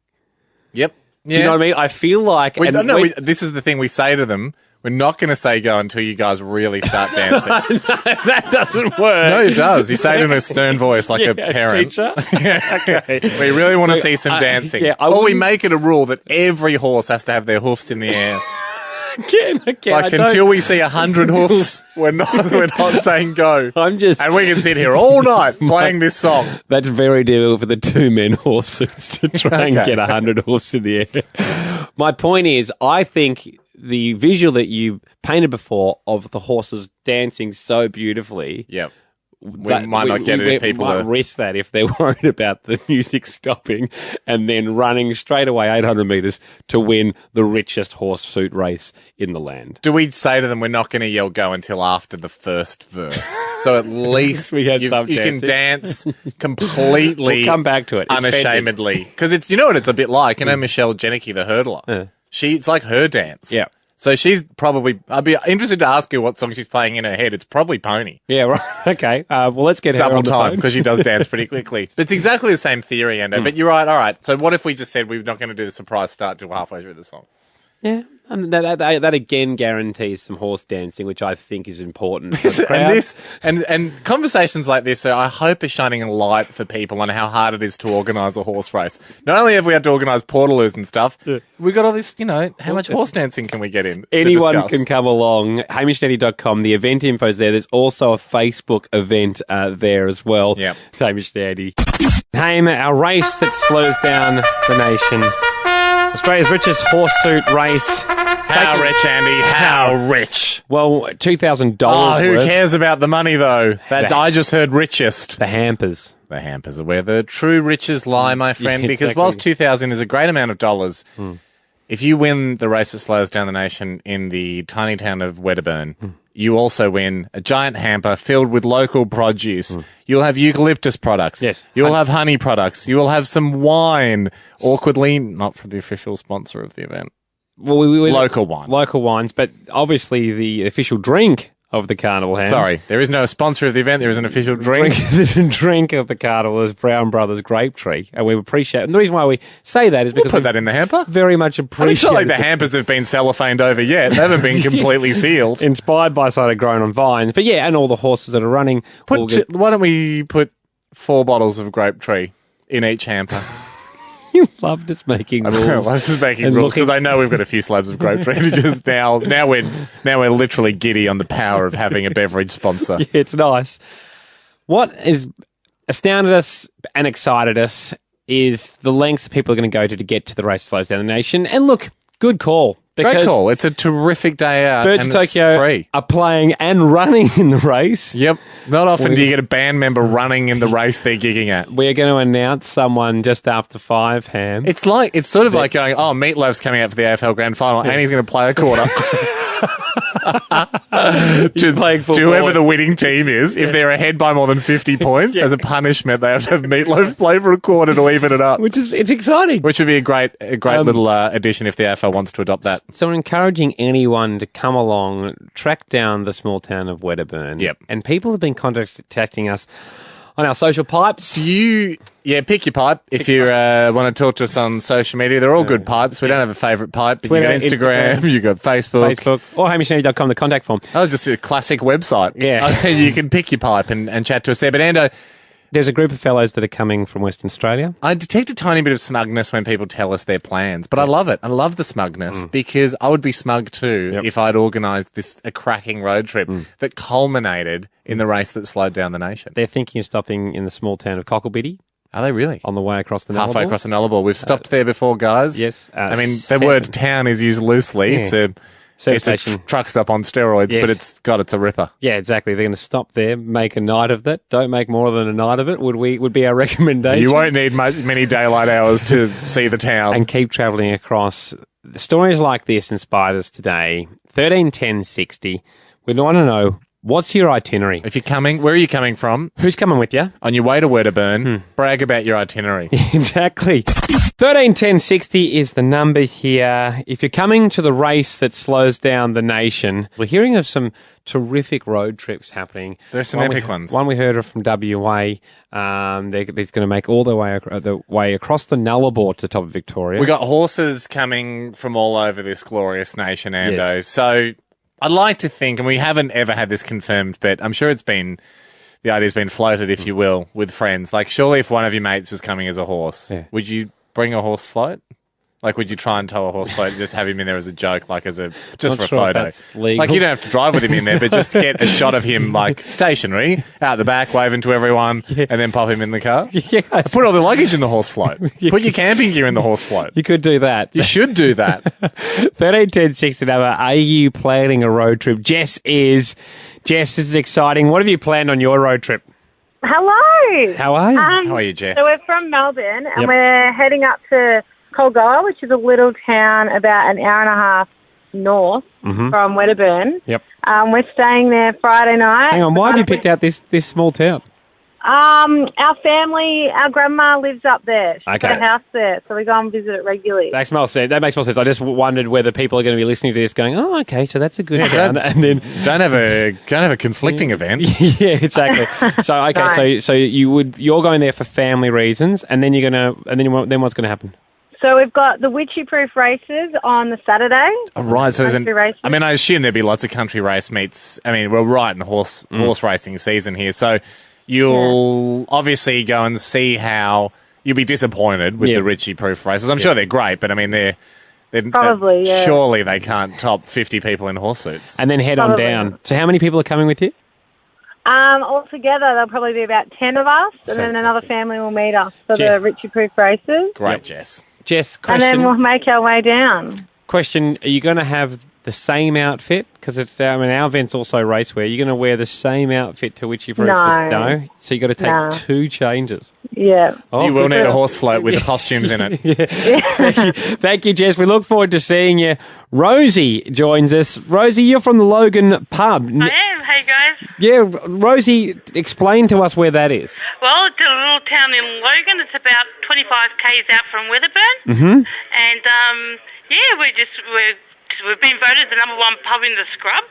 [SPEAKER 2] Yep.
[SPEAKER 1] Do you know what I mean? I feel like...
[SPEAKER 2] this is the thing we say to them. We're not going to say go until you guys really start dancing.
[SPEAKER 1] No, that doesn't work.
[SPEAKER 2] No, it does. You say it in a stern voice like a parent.
[SPEAKER 1] Teacher?
[SPEAKER 2] Okay. We really want to see some dancing. Or we make it a rule that every horse has to have their hoofs in the air. Until we see 100 hoofs, we're not saying go. And we can sit here all night playing this song.
[SPEAKER 1] That's very difficult for the 2 men horses to try and get 100 hoofs in the air. My point is, I think the visual that you painted before of the horses dancing so beautifully
[SPEAKER 2] might not get it if people
[SPEAKER 1] might risk that if they're worried about the music stopping and then running straight away 800 metres to win the richest horse suit race in the land.
[SPEAKER 2] Do we say to them we're not going to yell go until after the first verse? So at least you can dance completely
[SPEAKER 1] we'll come back to it.
[SPEAKER 2] Unashamedly. Because it's, you know what it's a bit like? You know Michelle Jenicky, the hurdler? It's like her dance.
[SPEAKER 1] Yeah.
[SPEAKER 2] So she's probably, I'd be interested to ask her what song she's playing in her head. It's probably Pony.
[SPEAKER 1] Yeah, right. Okay. Well, let's get her
[SPEAKER 2] double
[SPEAKER 1] on the
[SPEAKER 2] time
[SPEAKER 1] phone.
[SPEAKER 2] because she does dance pretty quickly. But it's exactly the same theory, Endo. But you're right. All right. So what if we just said we're not going to do the surprise start till halfway through the song?
[SPEAKER 1] Yeah. And that again guarantees some horse dancing, which I think is important for the crowd.
[SPEAKER 2] And conversations like this, I hope, are shining a light for people on how hard it is to organise a horse race. Not only have we had to organise portaloos and stuff, we've got all this, how much horse dancing can we get in?
[SPEAKER 1] Anyone can come along. HamishAndy.com. The event info's there. There's also a Facebook event there as well.
[SPEAKER 2] Yep.
[SPEAKER 1] Hamish and Andy. Haim, our race that slows down the nation. Australia's richest horse suit race.
[SPEAKER 2] How rich, Andy? How rich?
[SPEAKER 1] Well, $2,000
[SPEAKER 2] Oh, who
[SPEAKER 1] worth.
[SPEAKER 2] cares about the money, though? I just heard richest.
[SPEAKER 1] The hampers.
[SPEAKER 2] The hampers are where the true riches lie, my friend, because
[SPEAKER 1] exactly.
[SPEAKER 2] whilst 2,000 is a great amount of dollars, if you win the race that slows down the nation in the tiny town of Wedderburn, you also win a giant hamper filled with local produce. You'll have eucalyptus products.
[SPEAKER 1] Yes.
[SPEAKER 2] You'll have honey products. You will have some wine, awkwardly not from the official sponsor of the event.
[SPEAKER 1] Well,
[SPEAKER 2] local wine.
[SPEAKER 1] Local wines, but obviously the official drink of the carnival ham.
[SPEAKER 2] Sorry, there is no sponsor of the event. There is an official drink.
[SPEAKER 1] The drink of the carnival is Brown Brothers Grape Tree, and we appreciate it. And the reason why we say that is because
[SPEAKER 2] we'll put that in the hamper.
[SPEAKER 1] Very much appreciate
[SPEAKER 2] it's not like the hampers have been cellophaned over yet. They haven't been completely sealed.
[SPEAKER 1] Inspired by cider grown on vines. But yeah, and all the horses that are running.
[SPEAKER 2] Why don't we put 4 bottles of Grape Tree in each hamper?
[SPEAKER 1] You love just making rules.
[SPEAKER 2] I love just making rules because I know we've got a few slabs of Grape Tree. Just now we're literally giddy on the power of having a beverage sponsor.
[SPEAKER 1] Yeah, it's nice. What has astounded us and excited us is the lengths people are going to go to get to the race slows down the nation. And look, good call.
[SPEAKER 2] Great call. It's a terrific day out.
[SPEAKER 1] Birds
[SPEAKER 2] and
[SPEAKER 1] Tokyo
[SPEAKER 2] it's free.
[SPEAKER 1] are playing and running in the race.
[SPEAKER 2] Yep. Not often do you get a band member running in the race they're gigging at.
[SPEAKER 1] We're going to announce someone just after 5, Ham.
[SPEAKER 2] It's sort of like going, Meatloaf's coming out for the AFL Grand Final and he's going to play a quarter. to whoever the winning team is, if they're ahead by more than 50 points, as a punishment, they have to have Meatloaf play for a quarter to even it up.
[SPEAKER 1] It's exciting.
[SPEAKER 2] Which would be a great little addition if the AFL wants to adopt that.
[SPEAKER 1] So we're encouraging anyone to come along, track down the small town of Wedderburn.
[SPEAKER 2] Yep.
[SPEAKER 1] And people have been contacting us on our social pipes.
[SPEAKER 2] Pick your pipe if you want to talk to us on social media. They're all good pipes. We don't have a favourite pipe. But
[SPEAKER 1] Twitter,
[SPEAKER 2] you got Instagram, you got Facebook.
[SPEAKER 1] Or HamishAndy.com, the contact form.
[SPEAKER 2] That was just a classic website.
[SPEAKER 1] Yeah.
[SPEAKER 2] You can pick your pipe and chat to us there. But Ando,
[SPEAKER 1] there's a group of fellows that are coming from Western Australia.
[SPEAKER 2] I detect a tiny bit of smugness when people tell us their plans, but I love it. I love the smugness because I would be smug too if I'd organised a cracking road trip that culminated in the race that slowed down the nation.
[SPEAKER 1] They're thinking of stopping in the small town of Cocklebiddy.
[SPEAKER 2] Are they really?
[SPEAKER 1] On the way across the Nullarbor.
[SPEAKER 2] Halfway across the Nullarbor. We've stopped there before, guys.
[SPEAKER 1] Yes.
[SPEAKER 2] I mean, the word town is used loosely.
[SPEAKER 1] Yeah.
[SPEAKER 2] It's a truck stop on steroids, but it's a ripper.
[SPEAKER 1] Yeah, exactly. They're going to stop there, make a night of that. Don't make more than a night of it. Would be our recommendation.
[SPEAKER 2] You won't need many daylight hours to see the town.
[SPEAKER 1] And keep travelling across. Stories like this inspired us today. 131060. We want to know, what's your itinerary?
[SPEAKER 2] If you're coming, where are you coming from?
[SPEAKER 1] Who's coming with you?
[SPEAKER 2] On your way to Wedderburn, brag about your itinerary.
[SPEAKER 1] Exactly. 131060 is the number here. If you're coming to the race that slows down the nation, we're hearing of some terrific road trips happening.
[SPEAKER 2] There's some epic ones.
[SPEAKER 1] One we heard of from WA. They're going to make all the way across the Nullarbor to the top of Victoria.
[SPEAKER 2] We got horses coming from all over this glorious nation, Ando.
[SPEAKER 1] Yes.
[SPEAKER 2] So I'd like to think, and we haven't ever had this confirmed, but I'm sure the idea's been floated, if you will, with friends. Like, surely if one of your mates was coming as a horse, would you bring a horse float? Like, would you try and tow a horse float and just have him in there as a joke, like just
[SPEAKER 1] Not
[SPEAKER 2] for a
[SPEAKER 1] sure if
[SPEAKER 2] photo?
[SPEAKER 1] that's legal.
[SPEAKER 2] Like, you don't have to drive with him in there, but just get a shot of him, like, stationary, out the back, waving to everyone, and then pop him in the car.
[SPEAKER 1] Yeah.
[SPEAKER 2] Put all the luggage in the horse float. Put your camping gear in the horse float.
[SPEAKER 1] You could do that.
[SPEAKER 2] You should do that.
[SPEAKER 1] 13, 10, 60 number. Are you planning a road trip? Jess is. Jess, this is exciting. What have you planned on your road trip?
[SPEAKER 3] Hello.
[SPEAKER 1] How are you?
[SPEAKER 2] How are you, Jess?
[SPEAKER 3] So we're from Melbourne, and we're heading up to Colgoa, which is a little town about an hour and a half north from Wedderburn.
[SPEAKER 1] Yep.
[SPEAKER 3] We're staying there Friday night.
[SPEAKER 1] Hang on, why have you picked out this small town?
[SPEAKER 3] Our family, our grandma lives up there. She's
[SPEAKER 1] Okay.
[SPEAKER 3] got a house there, so we go and visit it regularly.
[SPEAKER 1] That makes more sense. I just wondered whether people are going to be listening to this going, oh, okay, so that's a good town. And then
[SPEAKER 2] Don't have a conflicting event.
[SPEAKER 1] yeah, exactly. So okay,
[SPEAKER 3] No.
[SPEAKER 1] so you're going there for family reasons, and then then what's going to happen?
[SPEAKER 3] So we've got the Witchy Proof races on the Saturday.
[SPEAKER 2] Oh, right, so
[SPEAKER 3] Country races.
[SPEAKER 2] I mean, I assume there'd be lots of country race meets. I mean, we're right in horse racing season here, so you'll obviously go and see how you'll be disappointed with the Richie Proof races. I'm sure they're great, but I mean, they're
[SPEAKER 3] Probably, yeah.
[SPEAKER 2] surely they can't top 50 people in horse suits.
[SPEAKER 1] And then head on
[SPEAKER 3] Probably.
[SPEAKER 1] down. So how many people are coming with you?
[SPEAKER 3] Altogether, there'll probably be about 10 of us, and then another family will meet us for the Richie Proof races.
[SPEAKER 2] Great, Jess.
[SPEAKER 1] Jess,
[SPEAKER 3] And then we'll make our way down.
[SPEAKER 1] question, are you going to have the same outfit? Because our event's also racewear. You're going to wear the same outfit to Witchy Proof?
[SPEAKER 3] No.
[SPEAKER 1] So you got to take
[SPEAKER 3] No.
[SPEAKER 1] 2 changes.
[SPEAKER 3] Yeah.
[SPEAKER 1] Oh,
[SPEAKER 2] You will
[SPEAKER 1] good
[SPEAKER 2] need a
[SPEAKER 1] job.
[SPEAKER 2] horse float with the costumes in it.
[SPEAKER 1] Thank you, Jess. We look forward to seeing you. Rosie joins us. Rosie, you're from the Logan pub.
[SPEAKER 7] I am. Hey, guys.
[SPEAKER 1] Yeah, Rosie, explain to us where that is.
[SPEAKER 7] Well, it's a little town in Logan. It's about 25 k's out from Weatherburn. Mm-hmm. And, we've been voted the number 1 pub in the scrub.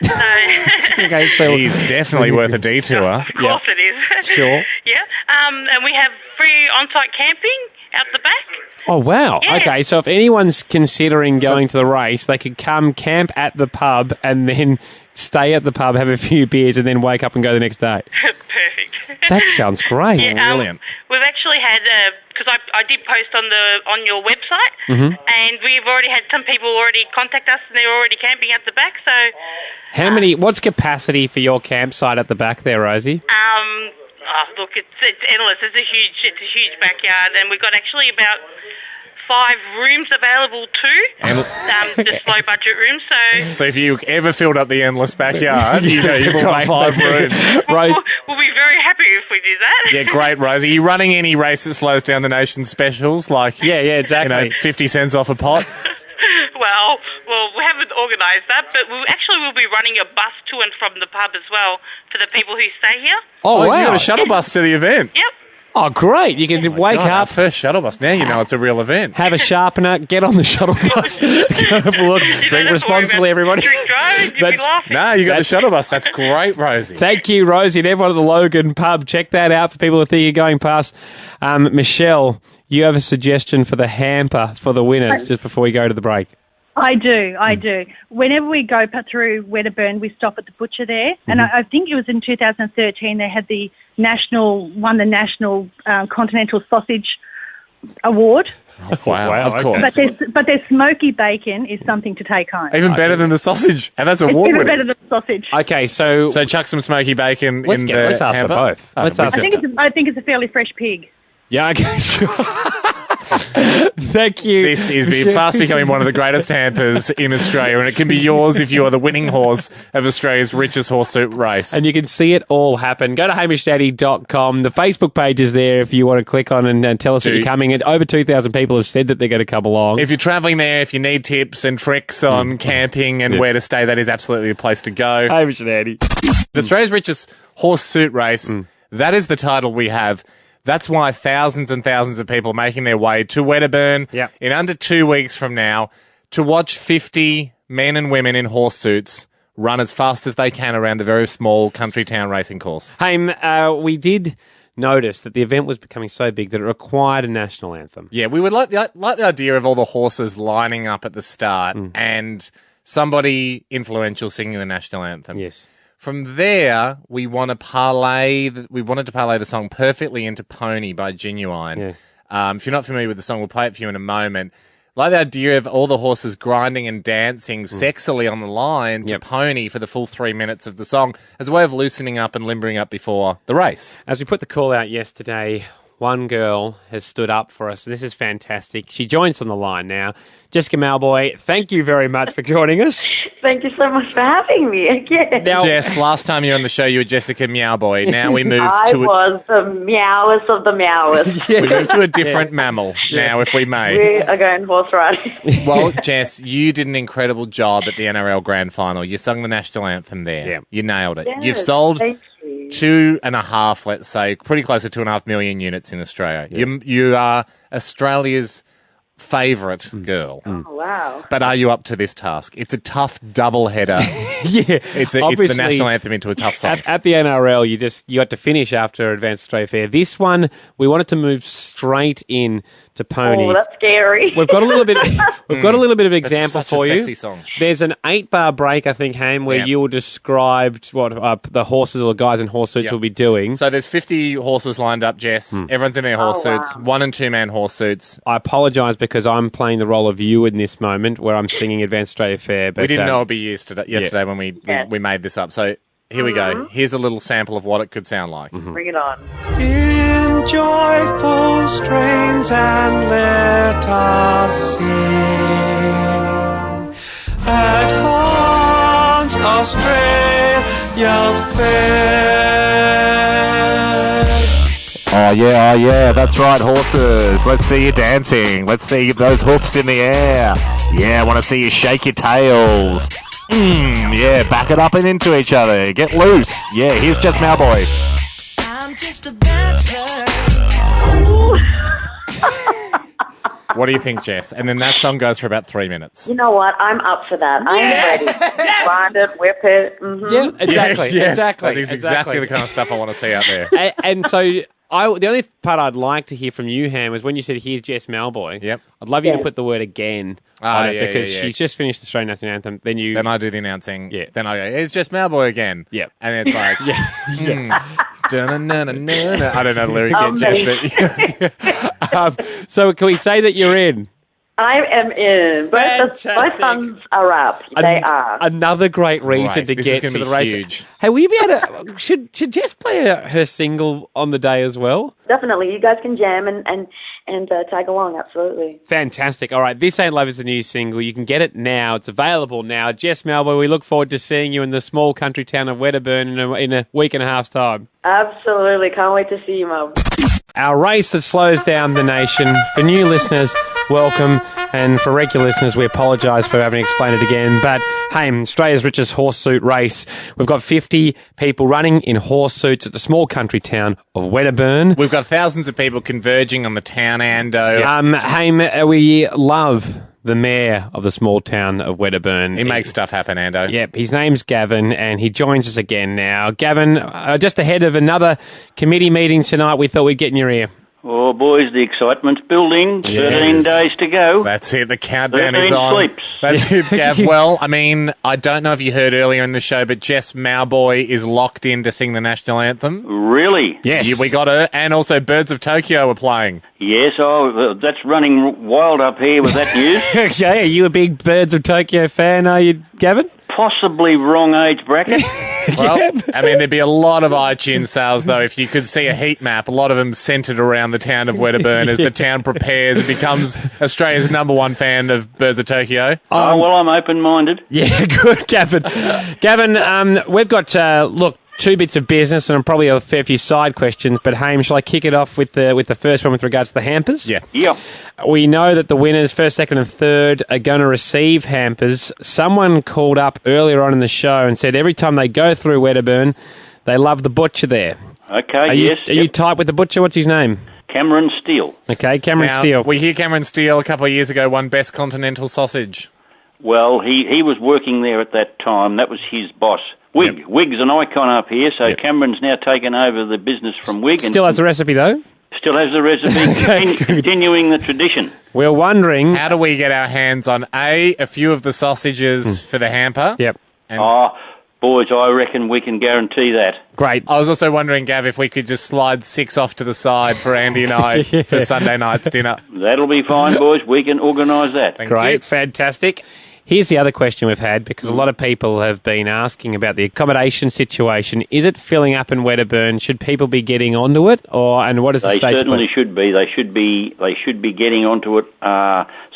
[SPEAKER 7] So,
[SPEAKER 1] Okay, so
[SPEAKER 2] He's definitely worth a detour.
[SPEAKER 7] of course it is.
[SPEAKER 1] Sure.
[SPEAKER 7] Yeah. And we have free on-site camping out the back.
[SPEAKER 1] Oh, wow.
[SPEAKER 7] Yeah.
[SPEAKER 1] Okay, so if anyone's considering going to the race, they could come camp at the pub and then stay at the pub, have a few beers, and then wake up and go the next day.
[SPEAKER 7] Perfect.
[SPEAKER 1] That sounds great.
[SPEAKER 7] Yeah,
[SPEAKER 2] Brilliant.
[SPEAKER 7] We've actually had because I did post on your website, and we've already had some people already contact us, and they're already camping at the back. So,
[SPEAKER 1] What's capacity for your campsite at the back there, Rosie?
[SPEAKER 7] look, it's endless. It's a huge backyard, and we've got actually about 5 rooms available too. Just low budget rooms.
[SPEAKER 2] So if you ever filled up the endless backyard, you know you've got 5 rooms.
[SPEAKER 1] Rose,
[SPEAKER 7] we'll be very happy if we do that.
[SPEAKER 2] Yeah, great, Rosie. Are you running any race that slows down the nation specials? Like,
[SPEAKER 1] yeah, exactly.
[SPEAKER 2] 50 cents off a pot?
[SPEAKER 7] Well, we haven't organised that, but we'll be running a bus to and from the pub as well for the people who stay here.
[SPEAKER 1] Oh, wow.
[SPEAKER 2] You got a shuttle bus to the event.
[SPEAKER 7] Yep.
[SPEAKER 1] Oh, great. You can wake
[SPEAKER 2] God, our
[SPEAKER 1] up,
[SPEAKER 2] first shuttle bus. Now you know it's a real event.
[SPEAKER 1] have a sharpener, get on the shuttle bus, go have a look,
[SPEAKER 7] You don't
[SPEAKER 1] drink
[SPEAKER 7] have to worry
[SPEAKER 1] responsibly,
[SPEAKER 7] about
[SPEAKER 1] everybody.
[SPEAKER 7] Drink driving, you'll be
[SPEAKER 1] That's-
[SPEAKER 7] laughing.
[SPEAKER 2] No, you got the
[SPEAKER 1] That's-
[SPEAKER 2] shuttle bus. That's great, Rosie.
[SPEAKER 1] Thank you, Rosie, and everyone at the Logan pub. Check that out for people who think you're going past. Michelle, you have a suggestion for the hamper for the winners just before we go to the break.
[SPEAKER 8] I do. Whenever we go through Wedderburn, we stop at the butcher there. And I think it was in 2013 they had the national continental sausage award.
[SPEAKER 2] Wow, of course.
[SPEAKER 8] But their smoky bacon is something to take home.
[SPEAKER 2] Even better than the sausage. And that's
[SPEAKER 8] It's
[SPEAKER 2] award
[SPEAKER 8] even better
[SPEAKER 2] winning.
[SPEAKER 8] than sausage.
[SPEAKER 1] Okay, so
[SPEAKER 2] So chuck some smoky bacon
[SPEAKER 1] let's
[SPEAKER 2] in
[SPEAKER 1] get-
[SPEAKER 2] the
[SPEAKER 1] let's ask for
[SPEAKER 2] hamper.
[SPEAKER 1] both.
[SPEAKER 2] Oh,
[SPEAKER 1] Let's
[SPEAKER 2] we
[SPEAKER 1] ask-
[SPEAKER 2] just-
[SPEAKER 8] I think it's a fairly fresh pig.
[SPEAKER 1] yeah, okay, sure. Thank you.
[SPEAKER 2] This is fast becoming one of the greatest hampers in Australia, and it can be yours if you are the winning horse of Australia's richest horse suit race.
[SPEAKER 1] And you can see it all happen. Go to HamishDaddy.com. The Facebook page is there if you want to click on and tell us that you're coming. And over 2,000 people have said that they're going to come along.
[SPEAKER 2] If you're travelling there, if you need tips and tricks on camping and where to stay, that is absolutely the place to go.
[SPEAKER 1] Hamish and Andy.
[SPEAKER 2] Australia's richest horse suit race, that is the title we have. That's why thousands and thousands of people are making their way to Wedderburn in under 2 weeks from now to watch 50 men and women in horse suits run as fast as they can around the very small country town racing course.
[SPEAKER 1] Haim, we did notice that the event was becoming so big that it required a national anthem.
[SPEAKER 2] Yeah, we would like the idea of all the horses lining up at the start and somebody influential singing the national anthem.
[SPEAKER 1] Yes.
[SPEAKER 2] From there, we wanted to parlay the song perfectly into Pony by Genuine.
[SPEAKER 1] Yeah.
[SPEAKER 2] If you're not familiar with the song, we'll play it for you in a moment. Like the idea of all the horses grinding and dancing sexily on the line to pony for the full 3 minutes of the song as a way of loosening up and limbering up before the race.
[SPEAKER 1] As we put the call out yesterday, one girl has stood up for us. This is fantastic. She joins on the line now. Jessica Malboy, thank you very much for joining us.
[SPEAKER 9] Thank you so much for having me again.
[SPEAKER 2] Now, Jess, last time you were on the show, you were Jessica Meowboy. Now we move
[SPEAKER 9] I was the meowest of the meowest.
[SPEAKER 2] We move to a different mammal now, if we may.
[SPEAKER 9] We are going horse riding.
[SPEAKER 2] Well, Jess, you did an incredible job at the NRL Grand Final. You sung the national anthem there.
[SPEAKER 1] Yeah.
[SPEAKER 2] You nailed it.
[SPEAKER 9] Yes,
[SPEAKER 2] You've sold
[SPEAKER 9] thank you.
[SPEAKER 2] 2.5, let's say, pretty close to 2.5 million units in Australia. Yeah. You are Australia's favourite girl.
[SPEAKER 9] Oh, wow.
[SPEAKER 2] But are you up to this task? It's a tough double header. It's the national anthem into a tough song.
[SPEAKER 1] At the NRL, you had to finish after Advanced Australia Fair. This one, we wanted to move straight in to pony.
[SPEAKER 9] Oh, that's scary.
[SPEAKER 1] We've got a little bit. We've got a little bit of example
[SPEAKER 2] That's such
[SPEAKER 1] for
[SPEAKER 2] a
[SPEAKER 1] you.
[SPEAKER 2] sexy song.
[SPEAKER 1] There's an 8-bar break, I think, Ham, where you will describe what the horses or the guys in horse suits will be doing.
[SPEAKER 2] So there's 50 horses lined up, Jess. Everyone's in their horse suits, 1- and 2-man horse suits.
[SPEAKER 1] I apologise because I'm playing the role of you in this moment where I'm singing Advanced Australia Fair. But
[SPEAKER 2] we didn't know it'd be yesterday when we made this up. So here we go. Here's a little sample of what it could sound like.
[SPEAKER 9] Bring it on.
[SPEAKER 6] In joyful strains and let us sing. Advance Australia Fair.
[SPEAKER 2] Oh yeah, that's right, horses. Let's see you dancing. Let's see those hoofs in the air. Yeah, I want to see you shake your tails. Yeah, back it up and into each other. Get loose. Yeah, here's Jess Malboy.
[SPEAKER 6] I'm just a dancer.
[SPEAKER 2] What do you think, Jess? And then that song goes for about 3 minutes.
[SPEAKER 9] You know what? I'm up for that. I'm ready. Find it, whip it. Mm-hmm.
[SPEAKER 1] Yeah, exactly.
[SPEAKER 2] Yes.
[SPEAKER 1] Exactly.
[SPEAKER 2] That is exactly the kind of stuff I want to see out there.
[SPEAKER 1] And so the only part I'd like to hear from you, Ham, was when you said, here's Jess Malboy.
[SPEAKER 2] Yep.
[SPEAKER 1] I'd love you to put the word again on it because
[SPEAKER 2] yeah.
[SPEAKER 1] she's just finished the Australian National Anthem.
[SPEAKER 2] Then I do the announcing.
[SPEAKER 1] Yeah.
[SPEAKER 2] Then I go, it's Jess Malboy again.
[SPEAKER 1] Yeah.
[SPEAKER 2] And it's like, dun-na-na-na-na. I don't know the lyrics yet, Jess, but...
[SPEAKER 1] So can we say that you're in?
[SPEAKER 9] I am in. Both thumbs are up. They are.
[SPEAKER 1] Another great reason to get to the race.
[SPEAKER 2] Huge.
[SPEAKER 1] Hey, will you be able to... Should Jess play her single on the day as well?
[SPEAKER 9] Definitely. You guys can jam and tag along. Absolutely.
[SPEAKER 1] Fantastic. All right. This Ain't Love is the new single. You can get it now. It's available now. Jess Malboy, we look forward to seeing you in the small country town of Wedderburn in a week and a half's time.
[SPEAKER 9] Absolutely. Can't wait to see you, Mum.
[SPEAKER 1] Our race that slows down the nation. For new listeners, welcome. And for regular listeners, we apologise for having to explain it again. But, hey, Australia's richest horse suit race. We've got 50 people running in horse suits at the small country town of Wedderburn.
[SPEAKER 2] We've got thousands of people converging on the town, Ando.
[SPEAKER 1] Hey, we love the mayor of the small town of Wedderburn.
[SPEAKER 2] He makes stuff happen, Ando.
[SPEAKER 1] Yep, his name's Gavin, and he joins us again now. Gavin, just ahead of another committee meeting tonight, we thought we'd get in your ear.
[SPEAKER 10] Oh, boys, the excitement's building. 13 days to go.
[SPEAKER 2] That's it. The countdown is
[SPEAKER 10] 13
[SPEAKER 2] on.
[SPEAKER 10] sleeps.
[SPEAKER 2] That's it, Gav. Well, I mean, I don't know if you heard earlier in the show, but Jess Malboy is locked in to sing the national anthem.
[SPEAKER 10] Really?
[SPEAKER 1] Yes.
[SPEAKER 2] We got her. And also Birds of Tokyo are playing.
[SPEAKER 10] Yes, that's running wild up here with that news.
[SPEAKER 1] Okay, are you a big Birds of Tokyo fan, are you, Gavin?
[SPEAKER 10] Possibly wrong age bracket.
[SPEAKER 2] Well, I mean, there'd be a lot of iTunes sales, though, if you could see a heat map, a lot of them centred around the town of Wedderburn as the town prepares and becomes Australia's #1 fan of Birds of Tokyo.
[SPEAKER 10] Oh, well, I'm open-minded.
[SPEAKER 1] Yeah, good, Gavin. Gavin, we've got, look, 2 bits of business and probably a fair few side questions, but Hamish, shall I kick it off with the first one with regards to the hampers?
[SPEAKER 2] Yeah.
[SPEAKER 10] Yeah.
[SPEAKER 1] We know that the winners, first, second and third, are going to receive hampers. Someone called up earlier on in the show and said every time they go through Wedderburn, they love the butcher there.
[SPEAKER 10] Okay,
[SPEAKER 1] Are you tight with the butcher? What's his name?
[SPEAKER 10] Cameron Steele.
[SPEAKER 1] Okay, Cameron
[SPEAKER 2] Now,
[SPEAKER 1] Steele.
[SPEAKER 2] we hear Cameron Steele a couple of years ago won Best Continental Sausage.
[SPEAKER 10] Well, he was working there at that time. That was his boss. Wig. Yep. Wig's an icon up here, so Cameron's now taken over the business from Wig.
[SPEAKER 1] Still has the recipe, though?
[SPEAKER 10] Still has the recipe, continuing the tradition.
[SPEAKER 1] We're wondering...
[SPEAKER 2] How do we get our hands on, a few of the sausages for the hamper?
[SPEAKER 1] Yep.
[SPEAKER 2] And
[SPEAKER 10] Boys, I reckon we can guarantee that.
[SPEAKER 1] Great.
[SPEAKER 2] I was also wondering, Gav, if we could just slide 6 off to the side for Andy and I for Sunday night's dinner.
[SPEAKER 10] That'll be fine, boys. We can organise that.
[SPEAKER 1] Great, fantastic. Here's the other question we've had, because a lot of people have been asking about the accommodation situation. Is it filling up in Wedderburn? Should people be getting onto it, and what is the state?
[SPEAKER 10] They certainly should be. They should be getting onto it.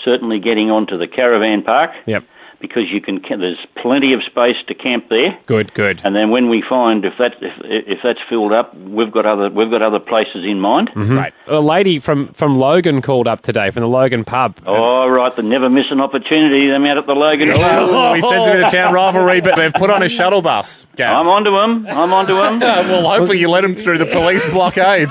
[SPEAKER 10] Certainly getting onto the caravan park.
[SPEAKER 1] Yep.
[SPEAKER 10] Because there's plenty of space to camp there.
[SPEAKER 1] Good.
[SPEAKER 10] And then when we find if that's filled up, we've got other places in mind.
[SPEAKER 1] Mm-hmm. Right. A lady from Logan called up today from the Logan pub.
[SPEAKER 10] Oh, right. They never miss an opportunity. Them out at the Logan pub.
[SPEAKER 2] We sense a bit of town rivalry, but they've put on a shuttle bus. Gav.
[SPEAKER 10] I'm onto them.
[SPEAKER 2] Well, hopefully you let them through the police blockade.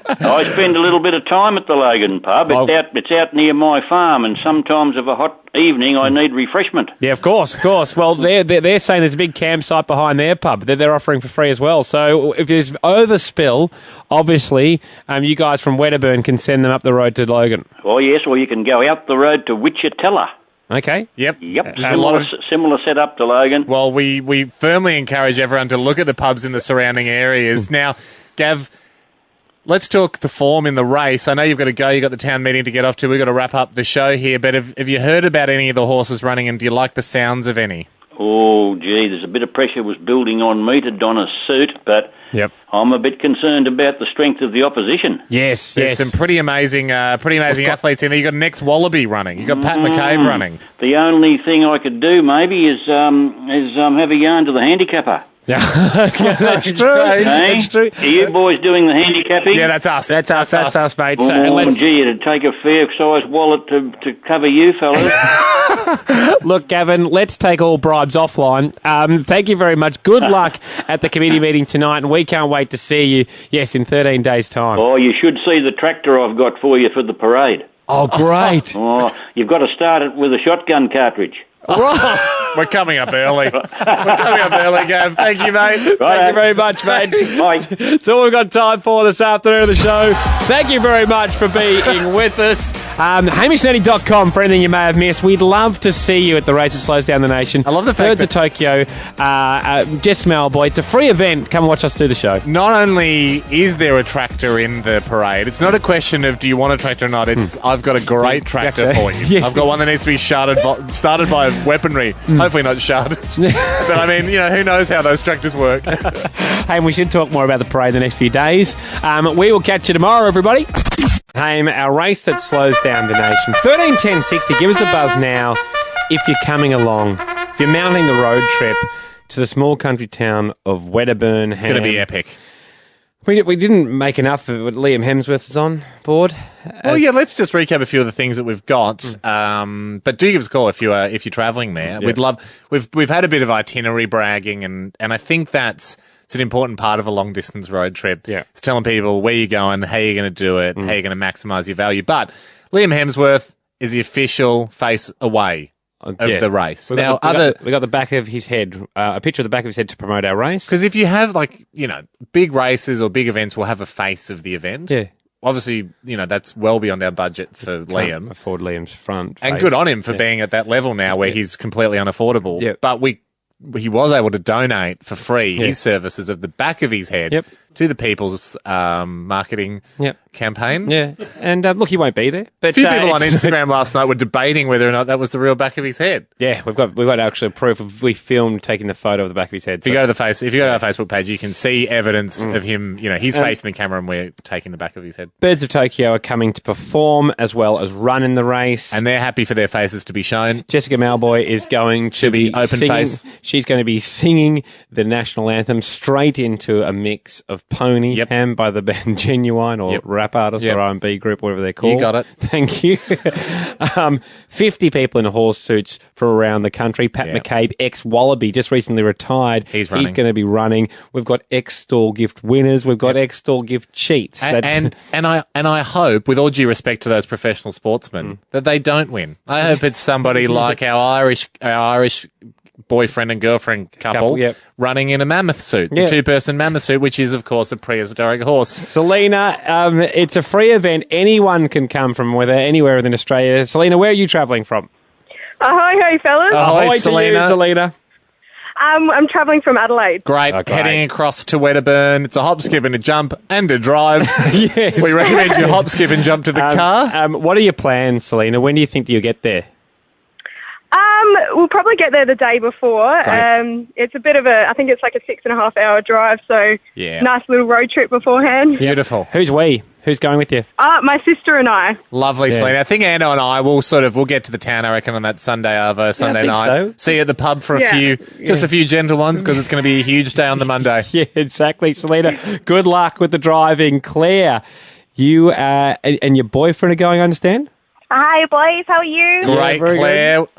[SPEAKER 10] I spend a little bit of time at the Logan pub. It's out near my farm, and sometimes of a hot evening I need refreshment.
[SPEAKER 1] Yeah, of course. Well, they're saying there's a big campsite behind their pub that they're offering for free as well. So if there's overspill, obviously, you guys from Wedderburn can send them up the road to Logan.
[SPEAKER 10] Oh yes, or you can go out the road to Wichitella.
[SPEAKER 1] Okay.
[SPEAKER 2] Yep.
[SPEAKER 10] Similar setup to Logan.
[SPEAKER 2] Well, we firmly encourage everyone to look at the pubs in the surrounding areas. Now, Gav, let's talk the form in the race. I know you've got to go. You've got the town meeting to get off to. We've got to wrap up the show here. But have you heard about any of the horses running, and do you like the sounds of any?
[SPEAKER 10] Oh, gee, there's a bit of pressure was building on me to don a suit, but I'm a bit concerned about the strength of the opposition.
[SPEAKER 1] Yes.
[SPEAKER 2] There's some pretty amazing athletes in there. You've got an ex-Wallaby running. You've got Pat McCabe running.
[SPEAKER 10] The only thing I could do maybe is have a yarn to the handicapper.
[SPEAKER 1] Yeah, that's true. That's true.
[SPEAKER 10] Are you boys doing the handicapping?
[SPEAKER 2] Yeah, that's us.
[SPEAKER 1] That's us, mate.
[SPEAKER 10] Oh, gee, it'd take a fair-sized wallet to cover you, fellas.
[SPEAKER 1] Look, Gavin, let's take all bribes offline. Thank you very much. Good luck at the committee meeting tonight, and we can't wait to see you, in 13 days' time.
[SPEAKER 10] Oh, you should see the tractor I've got for you for the parade.
[SPEAKER 1] Oh, great.
[SPEAKER 10] Oh, you've got to start it with a shotgun cartridge.
[SPEAKER 2] We're coming up early. Gav. Thank you, mate.
[SPEAKER 1] Thank you very much, mate.
[SPEAKER 10] Bye.
[SPEAKER 1] That's all we've got time for this afternoon of the show. Thank you very much for being with us. HamishandAndy.com for anything you may have missed. We'd love to see you at the race that slows down the nation.
[SPEAKER 2] I love the fact
[SPEAKER 1] Birds of Tokyo, Jess Malboy. It's a free event. Come watch us do the show.
[SPEAKER 2] Not only is there a tractor in the parade, it's not a question of do you want a tractor or not. It's I've got a great tractor for you.
[SPEAKER 1] Yeah.
[SPEAKER 2] I've got one that needs to be started by weaponry. Hopefully not sharded. But I mean, who knows how those tractors work.
[SPEAKER 1] Hey, and we should talk more about the parade the next few days. We will catch you tomorrow, everybody. Hey, our race that slows down the nation. 13 10 60. Give us a buzz now if you're coming along. If you're mounting the road trip to the small country town of Wedderburn.
[SPEAKER 2] It's going to be epic.
[SPEAKER 1] We didn't make enough of it. Liam Hemsworth's on board.
[SPEAKER 2] Well, let's just recap a few of the things that we've got. But do give us a call if you're travelling there. We'd love. We've had a bit of itinerary bragging, and I think it's an important part of a long distance road trip. Yeah, it's telling people where you're going, how you're going to do it, how you're going to maximise your value. But Liam Hemsworth is the official face away of the race.
[SPEAKER 1] We got the back of his head, a picture of the back of his head to promote our race.
[SPEAKER 2] Because if you have big races or big events, will have a face of the event. Yeah. Obviously, that's well beyond our budget for Liam.
[SPEAKER 1] Afford Liam's front face.
[SPEAKER 2] And good on him for being at that level now where he's completely unaffordable. Yeah. But he was able to donate for free his services of the back of his head to the People's marketing campaign.
[SPEAKER 1] Yeah, and look, he won't be there. But
[SPEAKER 2] a few people on Instagram last night were debating whether or not that was the real back of his head.
[SPEAKER 1] Yeah, we've got actually proof of we filmed taking the photo of the back of his head.
[SPEAKER 2] If you go to our Facebook page, you can see evidence of him. He's facing the camera and we're taking the back of his head.
[SPEAKER 1] Birds of Tokyo are coming to perform as well as run in the race,
[SPEAKER 2] and they're happy for their faces to be shown.
[SPEAKER 1] Jessica Malboy is going to be
[SPEAKER 2] open
[SPEAKER 1] singing,
[SPEAKER 2] face.
[SPEAKER 1] She's going to be singing the national anthem straight into a mix of Pony, Ham by the band Genuine, or rap artist or R&B group, whatever they're called.
[SPEAKER 2] You got it.
[SPEAKER 1] Thank you. 50 people in horse suits from around the country. Pat McCabe, ex-Wallaby, just recently retired.
[SPEAKER 2] He's running.
[SPEAKER 1] He's going to be running. We've got ex-stall gift winners. We've got ex-stall gift cheats.
[SPEAKER 2] And I hope, with all due respect to those professional sportsmen, that they don't win. I hope it's somebody like our Irish boyfriend and girlfriend couple running in a mammoth suit, a two-person mammoth suit, which is, of course, a prehistoric horse.
[SPEAKER 1] Selena, it's a free event. Anyone can come from anywhere within Australia. Selena, where are you travelling from?
[SPEAKER 11] Ahoy, fellas.
[SPEAKER 1] Ahoy, Selena.
[SPEAKER 3] I'm travelling from Adelaide.
[SPEAKER 2] Great.
[SPEAKER 1] Okay.
[SPEAKER 2] Heading across to Wedderburn. It's a hop, skip and a jump and a drive.
[SPEAKER 1] Yes.
[SPEAKER 2] We recommend you hop, skip and jump to the car.
[SPEAKER 1] What are your plans, Selena? When do you think you'll get there?
[SPEAKER 3] We'll probably get there the day before. It's a bit of I think it's like a 6.5 hour drive, so nice little road trip beforehand.
[SPEAKER 2] Beautiful.
[SPEAKER 1] Who's we? Who's going with you?
[SPEAKER 3] My sister and I.
[SPEAKER 2] Lovely, Selena. I think Anna and I will we'll get to the town, I reckon, on that Sunday Sunday night.
[SPEAKER 1] So.
[SPEAKER 2] See you at the pub for a few gentle ones, because it's going to be a huge day on the Monday.
[SPEAKER 1] Yeah, exactly. Selena, good luck with the driving. Claire, you and your boyfriend are going, I understand?
[SPEAKER 11] Hi, boys. How are you?
[SPEAKER 2] Great, Claire.
[SPEAKER 1] Good.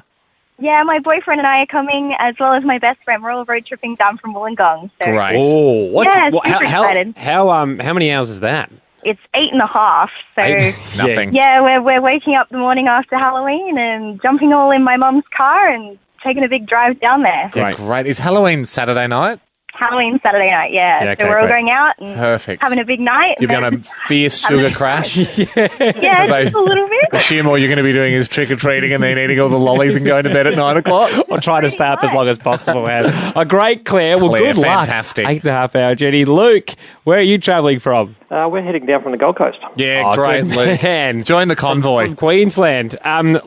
[SPEAKER 11] Yeah, my boyfriend and I are coming, as well as my best friend. We're all road tripping down from Wollongong. So.
[SPEAKER 2] Great.
[SPEAKER 1] Oh,
[SPEAKER 11] super excited.
[SPEAKER 1] How many hours is that?
[SPEAKER 11] It's 8.5. So
[SPEAKER 2] nothing.
[SPEAKER 11] Yeah, we're waking up the morning after Halloween and jumping all in my mum's car and taking a big drive down there.
[SPEAKER 2] Yeah, great. Is Halloween Saturday night?
[SPEAKER 11] Halloween Saturday night,
[SPEAKER 1] okay,
[SPEAKER 11] so we're all going out and having a big night.
[SPEAKER 2] You'll be on a fierce sugar crash.
[SPEAKER 11] Yeah, just a little bit.
[SPEAKER 2] Assume all you're going to be doing is trick-or-treating and then eating all the lollies and going to bed at 9 o'clock.
[SPEAKER 1] Or trying to stay up as long as possible. A great Claire. Well,
[SPEAKER 2] Claire,
[SPEAKER 1] good luck.
[SPEAKER 2] fantastic.
[SPEAKER 1] 8.5 hour journey. Luke, where are you travelling from?
[SPEAKER 4] We're heading down from the Gold Coast.
[SPEAKER 2] Yeah, great,
[SPEAKER 1] good
[SPEAKER 2] Luke.
[SPEAKER 1] man.
[SPEAKER 2] Join the convoy.
[SPEAKER 1] From Queensland.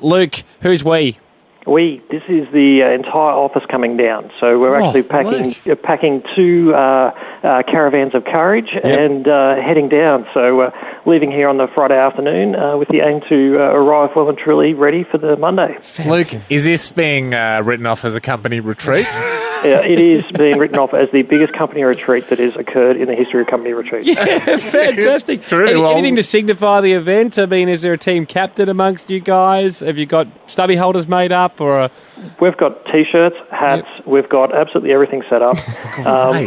[SPEAKER 1] Luke, who's we?
[SPEAKER 4] This is the entire office coming down. So we're actually packing two caravans of courage and heading down. So leaving here on the Friday afternoon with the aim to arrive well and truly ready for the Monday.
[SPEAKER 2] Luke, is this being written off as a company retreat?
[SPEAKER 4] It is being written off as the biggest company retreat that has occurred in the history of company retreats.
[SPEAKER 1] Yeah, fantastic. Anything to signify the event? I mean, is there a team captain amongst you guys? Have you got stubby holders made up?
[SPEAKER 4] We've got T-shirts, hats, we've got absolutely everything set up.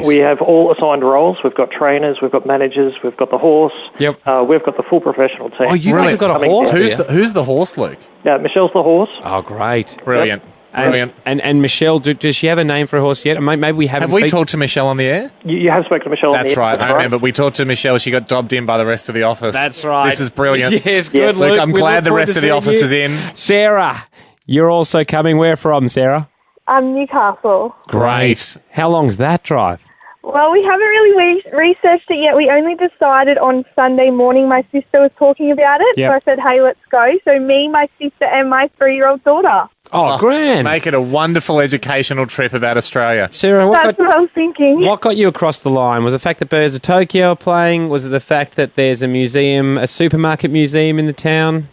[SPEAKER 4] We have all assigned roles. We've got trainers, we've got managers, we've got the horse.
[SPEAKER 1] Yep.
[SPEAKER 4] We've got the full professional team.
[SPEAKER 1] Oh, you guys have got a horse?
[SPEAKER 2] Who's the horse, Luke?
[SPEAKER 4] Michelle's the horse.
[SPEAKER 1] Oh, great.
[SPEAKER 2] Brilliant.
[SPEAKER 4] Yep.
[SPEAKER 2] Brilliant.
[SPEAKER 1] And Michelle, does she have a name for a horse yet? Maybe we haven't.
[SPEAKER 2] Have we talked to Michelle on the air?
[SPEAKER 4] You have spoken to Michelle on the air.
[SPEAKER 2] That's right. I remember we talked to Michelle. She got dobbed in by the rest of the office.
[SPEAKER 1] That's right.
[SPEAKER 2] This is brilliant.
[SPEAKER 1] Yes, good.
[SPEAKER 2] Luke, I'm glad the rest of the office is in.
[SPEAKER 1] Sarah, you're also coming. Where from, Sarah?
[SPEAKER 3] Newcastle.
[SPEAKER 1] Great. How long's that drive?
[SPEAKER 3] Well, we haven't really researched it yet. We only decided on Sunday morning. My sister was talking about it, so I said, hey, let's go. So me, my sister, and my 3-year-old daughter.
[SPEAKER 1] Oh, grand.
[SPEAKER 2] Make it a wonderful educational trip about Australia.
[SPEAKER 1] Sarah,
[SPEAKER 3] That's what I was thinking.
[SPEAKER 1] What got you across the line? Was it the fact that Birds of Tokyo are playing? Was it the fact that there's a museum, a supermarket museum in the town?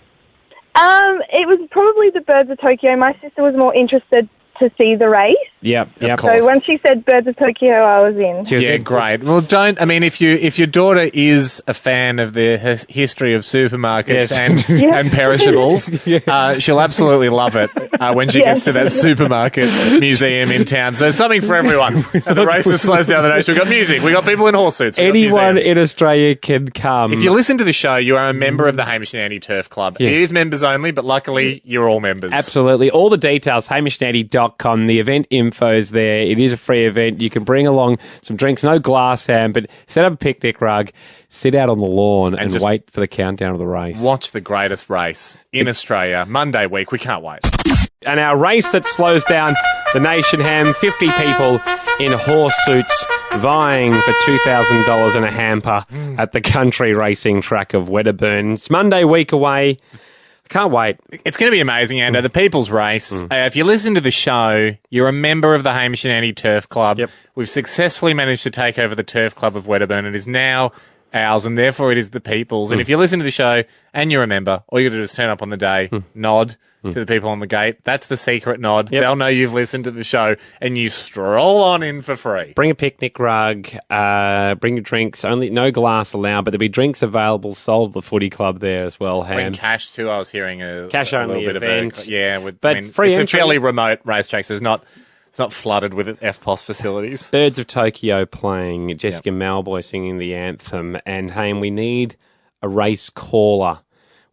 [SPEAKER 3] It was probably the Birds of Tokyo. My sister was more interested to see the race.
[SPEAKER 1] Yep.
[SPEAKER 2] Of course.
[SPEAKER 3] So when she said Birds of Tokyo, I was in.
[SPEAKER 2] Yeah, great. Well, if your daughter is a fan of the history of supermarkets and perishables, she'll absolutely love it when she gets to that supermarket museum in town. So something for everyone. And the race slows down the nation. We've got music. We've got people in horse suits.
[SPEAKER 1] Anyone in Australia can come.
[SPEAKER 2] If you listen to the show, you are a member of the Hamish and Andy Turf Club. Yeah. It is members only, but luckily you're all members.
[SPEAKER 1] Absolutely. All the details, hamishandandy.com. The event info's there. It is a free event. You can bring along some drinks, no glass hand, but set up a picnic rug, sit out on the lawn and wait for the countdown of the race.
[SPEAKER 2] Watch the greatest race in Australia, Monday week. We can't wait.
[SPEAKER 1] And our race that slows down the nation, Ham, 50 people in horse suits vying for $2,000 and a hamper at the country racing track of Wedderburn. It's Monday week away. Can't wait.
[SPEAKER 2] It's going to be amazing, Ando. The People's Race. If you listen to the show, you're a member of the Hamish and Andy Turf Club.
[SPEAKER 1] Yep.
[SPEAKER 2] We've successfully managed to take over the Turf Club of Wedderburn. It is now ours, and therefore it is the People's. And if you listen to the show and you're a member, all you got to do is turn up on the day, nod to the people on the gate. That's the secret nod. Yep. They'll know you've listened to the show, and you stroll on in for free.
[SPEAKER 1] Bring a picnic rug, bring your drinks, only no glass allowed, but there'll be drinks available, sold at the footy club there as well, Ham.
[SPEAKER 2] Bring cash too. I was hearing a
[SPEAKER 1] cash-only
[SPEAKER 2] little bit
[SPEAKER 1] event.
[SPEAKER 2] Free it's entry. A fairly remote racetrack, so it's not flooded with FPOS facilities.
[SPEAKER 1] Birds of Tokyo playing, Jessica Malboy singing the anthem, and Ham, we need a race caller.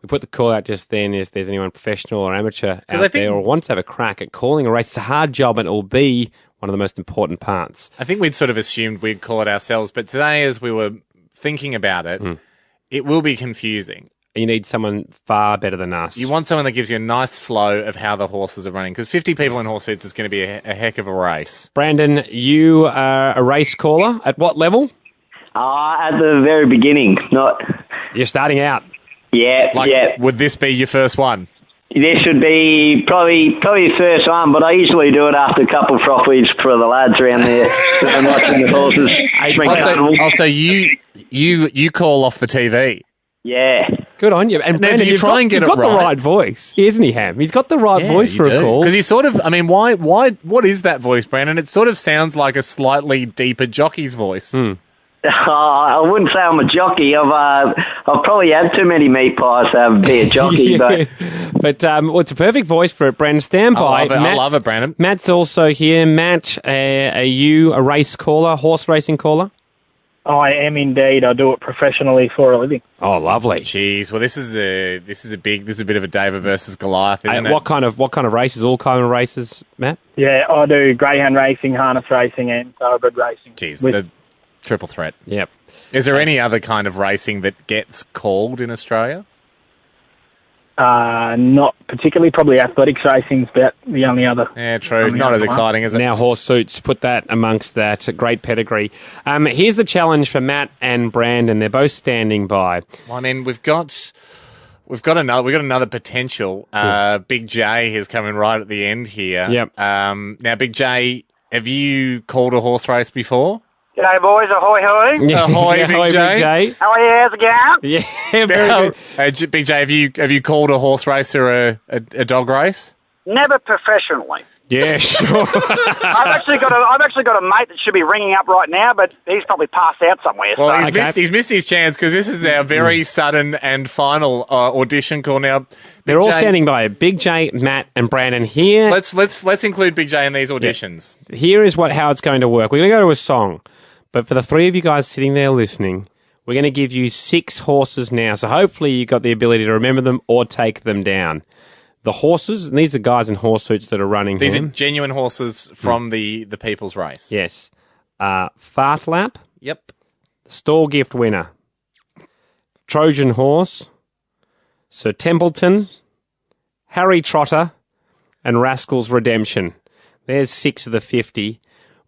[SPEAKER 1] We put the call out just then if there's anyone professional or amateur out there or wants to have a crack at calling a race. It's a hard job and it will be one of the most important parts.
[SPEAKER 2] I think we'd sort of assumed we'd call it ourselves, but today as we were thinking about it, it will be confusing.
[SPEAKER 1] you need someone far better than us.
[SPEAKER 2] You want someone that gives you a nice flow of how the horses are running, because 50 people in horse suits is going to be a heck of a race.
[SPEAKER 1] Brandon, you are a race caller. At what level?
[SPEAKER 12] At the very beginning.
[SPEAKER 1] You're starting out.
[SPEAKER 12] Yeah,
[SPEAKER 2] Would this be your first one?
[SPEAKER 12] This should be probably the first one, but I usually do it after a couple of frothies for the lads around there. I'm watching the horses.
[SPEAKER 2] Also, you call off the TV.
[SPEAKER 12] Yeah.
[SPEAKER 1] Good on you. And
[SPEAKER 2] now,
[SPEAKER 1] Brandon,
[SPEAKER 2] do you try and get it
[SPEAKER 1] got
[SPEAKER 2] right?
[SPEAKER 1] the right voice, isn't he, Ham? He's got the right voice for a call.
[SPEAKER 2] Because he sort of, I mean, why, what is that voice, Brandon? It sort of sounds like a slightly deeper jockey's voice.
[SPEAKER 12] I wouldn't say I'm a jockey. I've probably had too many meat pies to be a jockey.
[SPEAKER 1] But it's a perfect voice for it, Brandon. Stand by.
[SPEAKER 2] I love it, Brandon.
[SPEAKER 1] Matt's also here. Matt, are you a race caller, horse racing caller?
[SPEAKER 13] I am indeed. I do it professionally for a living.
[SPEAKER 1] Oh, lovely.
[SPEAKER 2] Jeez. Well, this is a bit of a David versus Goliath, isn't it?
[SPEAKER 1] What kind of races? All kind of races, Matt?
[SPEAKER 13] Yeah, I do greyhound racing, harness racing, and thoroughbred racing.
[SPEAKER 2] Jeez, the triple threat.
[SPEAKER 1] Yep.
[SPEAKER 2] Is there any other kind of racing that gets called in Australia?
[SPEAKER 13] Not particularly. Probably athletics racing's about the only other.
[SPEAKER 2] Yeah, true. Not as exciting, is it?
[SPEAKER 1] Now horse suits, put that amongst that. Great pedigree. Here's the challenge for Matt and Brandon. They're both standing by.
[SPEAKER 2] Well, I mean, we've got another potential. Big J is coming right at the end here.
[SPEAKER 1] Yep.
[SPEAKER 2] Now, Big J, have you called a horse race before?
[SPEAKER 14] G'day, boys. Ahoy, hoy.
[SPEAKER 2] Ahoy, Big J.
[SPEAKER 14] How are you? How's it going?
[SPEAKER 1] Yeah, very
[SPEAKER 2] good. Big J, have you called a horse race or a dog race?
[SPEAKER 14] Never professionally.
[SPEAKER 1] Yeah, sure.
[SPEAKER 14] I've actually got a mate that should be ringing up right now, but he's probably passed out somewhere.
[SPEAKER 2] Well, he's missed his chance because this is our very sudden and final audition call. Now,
[SPEAKER 1] they're all standing by. Big J, Matt, and Brandon here.
[SPEAKER 2] Let's include Big J in these auditions.
[SPEAKER 1] Yeah. Here is how it's going to work. We're going to go to a song, but for the three of you guys sitting there listening, we're going to give you 6 horses now. So hopefully you got the ability to remember them or take them down. The horses, and these are guys in horse suits that are running.
[SPEAKER 2] These are genuine horses from the People's Race.
[SPEAKER 1] Yes. Fart Lap.
[SPEAKER 2] Yep.
[SPEAKER 1] Stall Gift Winner. Trojan Horse. Sir Templeton. Harry Trotter. And Rascal's Redemption. There's 6 of the 50.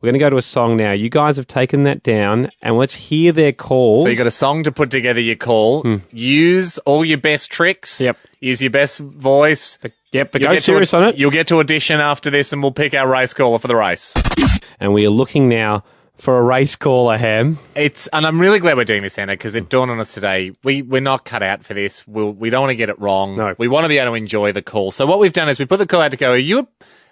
[SPEAKER 1] We're going to go to a song now. You guys have taken that down, and let's hear their calls.
[SPEAKER 2] So you got a song to put together your call. Use all your best tricks.
[SPEAKER 1] Yep.
[SPEAKER 2] Use your best voice.
[SPEAKER 1] But go serious on it.
[SPEAKER 2] You'll get to audition after this, and we'll pick our race caller for the race.
[SPEAKER 1] And we are looking now for a race caller, Ham.
[SPEAKER 2] And I'm really glad we're doing this, Anna, because it dawned on us today. We're not cut out for this. We don't want to get it wrong.
[SPEAKER 1] No.
[SPEAKER 2] We want to be able to enjoy the call. So what we've done is we put the call out to go, are you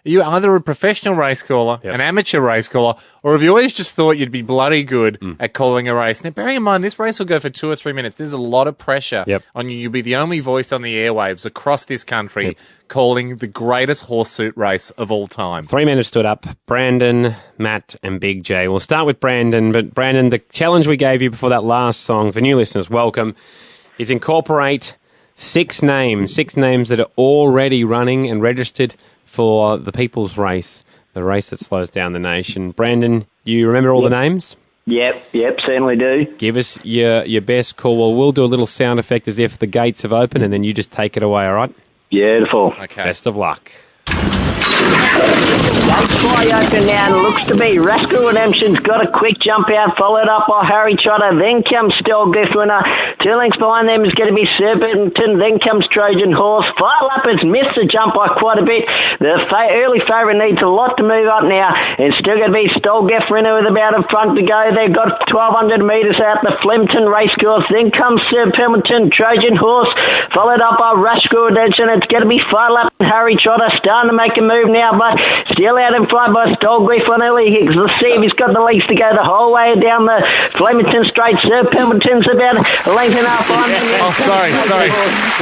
[SPEAKER 2] either a professional race caller, an amateur race caller, or have you always just thought you'd be bloody good at calling a race? Now, bearing in mind, this race will go for 2 or 3 minutes. There's a lot of pressure on you. You'll be the only voice on the airwaves across this country calling the greatest horseshoe race of all time.
[SPEAKER 1] 3 men have stood up. Brandon, Matt, and Big J. We'll start with Brandon. But Brandon, the challenge we gave you before that last song, for new listeners, welcome, is incorporate 6 names that are already running and registered for the People's Race, the race that slows down the nation. Brandon, you remember all the names?
[SPEAKER 12] Yep, certainly do.
[SPEAKER 1] Give us your best call. Well, we'll do a little sound effect as if the gates have opened, and then you just take it away, all right?
[SPEAKER 12] Beautiful.
[SPEAKER 2] Okay.
[SPEAKER 1] Best of luck.
[SPEAKER 12] Gates fly open now and looks to be Rascal Redemption's got a quick jump out, followed up by Harry Trotter, then comes Stall Gift Winner. 2 lengths behind them is going to be Serpenton, then comes Trojan Horse. Fire Lap has missed the jump by quite a bit. The early favourite needs a lot to move up now. It's still going to be Stall Gift Winner with about in front to go. They've got 1,200 metres out the Flemington Racecourse. Then comes Serpenton, Trojan Horse, followed up by Rascal Redemption. It's going to be Fire Lap and Harry Trotter starting to make a move now, but still out in front by Stall Gift Winner. Let's see if he's got the legs to go the whole way down the Flemington Straight. Serpenton's about a length and a half on.
[SPEAKER 2] Oh, sorry.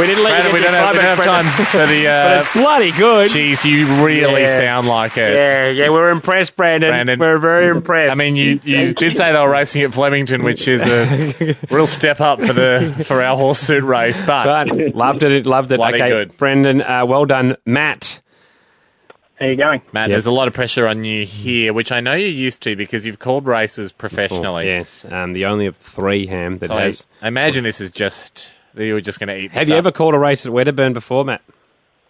[SPEAKER 1] We didn't let you
[SPEAKER 2] we don't have time for the...
[SPEAKER 1] but it's bloody good.
[SPEAKER 2] Jeez, you really sound like it.
[SPEAKER 1] Yeah, we're impressed, Brandon. We're very impressed.
[SPEAKER 2] I mean, you did say they were racing at Flemington, which is a real step up for our horse suit race, but
[SPEAKER 1] loved it.
[SPEAKER 2] Bloody good.
[SPEAKER 1] Brendan, well done. Matt.
[SPEAKER 13] How you going?
[SPEAKER 2] Matt, there's a lot of pressure on you here, which I know you're used to because you've called races professionally.
[SPEAKER 1] Yes, the only of 3, Ham, that has...
[SPEAKER 2] I imagine this is just You were just going to eat.
[SPEAKER 1] Have you ever called a race at Wedderburn before, Matt?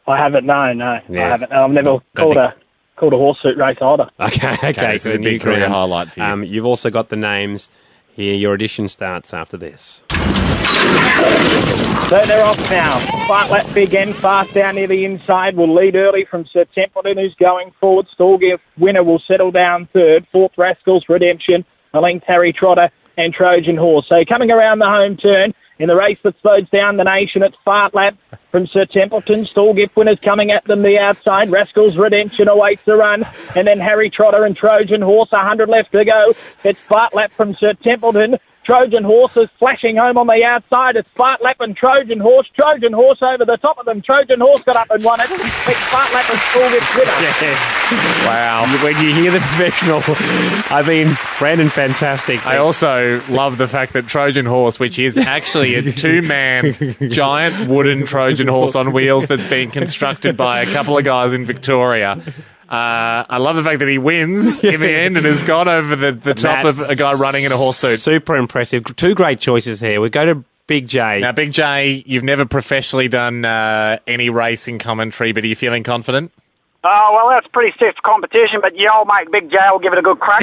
[SPEAKER 13] I haven't. No,
[SPEAKER 1] Yeah.
[SPEAKER 13] I haven't. I've never called a horseshoe race either.
[SPEAKER 1] Okay.
[SPEAKER 2] This is a big career highlight for you.
[SPEAKER 1] You've also got the names here. Your audition starts after this.
[SPEAKER 13] So they're off now. Fight lap begin, fast down near the inside. Will lead early from Sir Templeton, who's going forward. Stallgift winner will settle down third. Fourth, Rascals Redemption. Linked Harry Trotter and Trojan Horse. So coming around the home turn in the race that slows down the nation, it's Fart Lap from Sir Templeton. Stallgift winners coming at them the outside. Rascals Redemption awaits the run. And then Harry Trotter and Trojan Horse, 100 left to go. It's Fart Lap from Sir Templeton. Trojan Horse is flashing home on the outside. It's Fart Lap and Trojan Horse. Trojan Horse over the top of them. Trojan Horse got up and won it. It's Fart Lap and Stallgift winner.
[SPEAKER 1] Yes. Wow. When you hear the professional, I mean, Brandon, fantastic.
[SPEAKER 2] I also love the fact that Trojan Horse, which is actually a two-man giant wooden Trojan Horse on wheels that's being constructed by a couple of guys in Victoria. I love the fact that he wins in the end and has gone over the top of a guy running in a horse suit.
[SPEAKER 1] Super impressive. Two great choices here. We go to Big J.
[SPEAKER 2] Now, Big J, you've never professionally done any racing commentary, but are you feeling confident?
[SPEAKER 14] Oh, well, that's pretty stiff competition, but your old mate Big J will give it a good crack.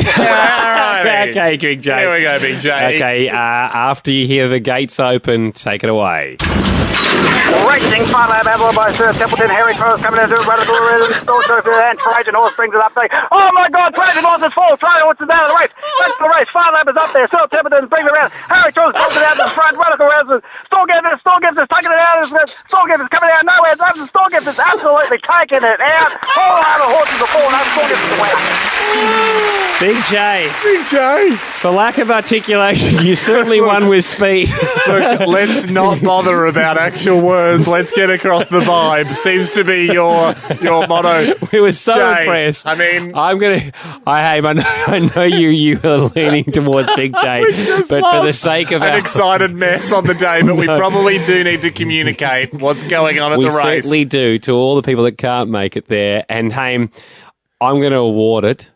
[SPEAKER 1] Okay, Big J.
[SPEAKER 2] Here we go, Big J.
[SPEAKER 1] Okay, after you hear the gates open, take it away.
[SPEAKER 14] Racing, Fart Lap, Adelaide by Sir Templeton, Harry Trotter coming into Radical Rhythm, and Trojan Horse brings it up there. Oh my God, Trojan Horse is full, Trojan Horse is out of the race, that's the race, Fart Lap is up there, Sir Templeton brings it around, Harry Trotter pulls it out to the front, Radical Rhythm, Stallgift is taking it out, Stallgift is coming out nowhere, Stallgift is absolutely taking it out, all other horses are falling over, Stallgift is the winner.
[SPEAKER 1] Big J.
[SPEAKER 2] Big J.
[SPEAKER 1] For lack of articulation, you certainly won with speed.
[SPEAKER 2] Look, let's not bother about actual words. Let's get across the vibe. Seems to be your motto.
[SPEAKER 1] We were so
[SPEAKER 2] Jay,
[SPEAKER 1] impressed.
[SPEAKER 2] I mean,
[SPEAKER 1] I know you are leaning towards Big J, but for the sake of
[SPEAKER 2] an excited mess on the day, but we probably do need to communicate what's going on at the race.
[SPEAKER 1] We certainly do to all the people that can't make it there. And Haim, I'm going to award it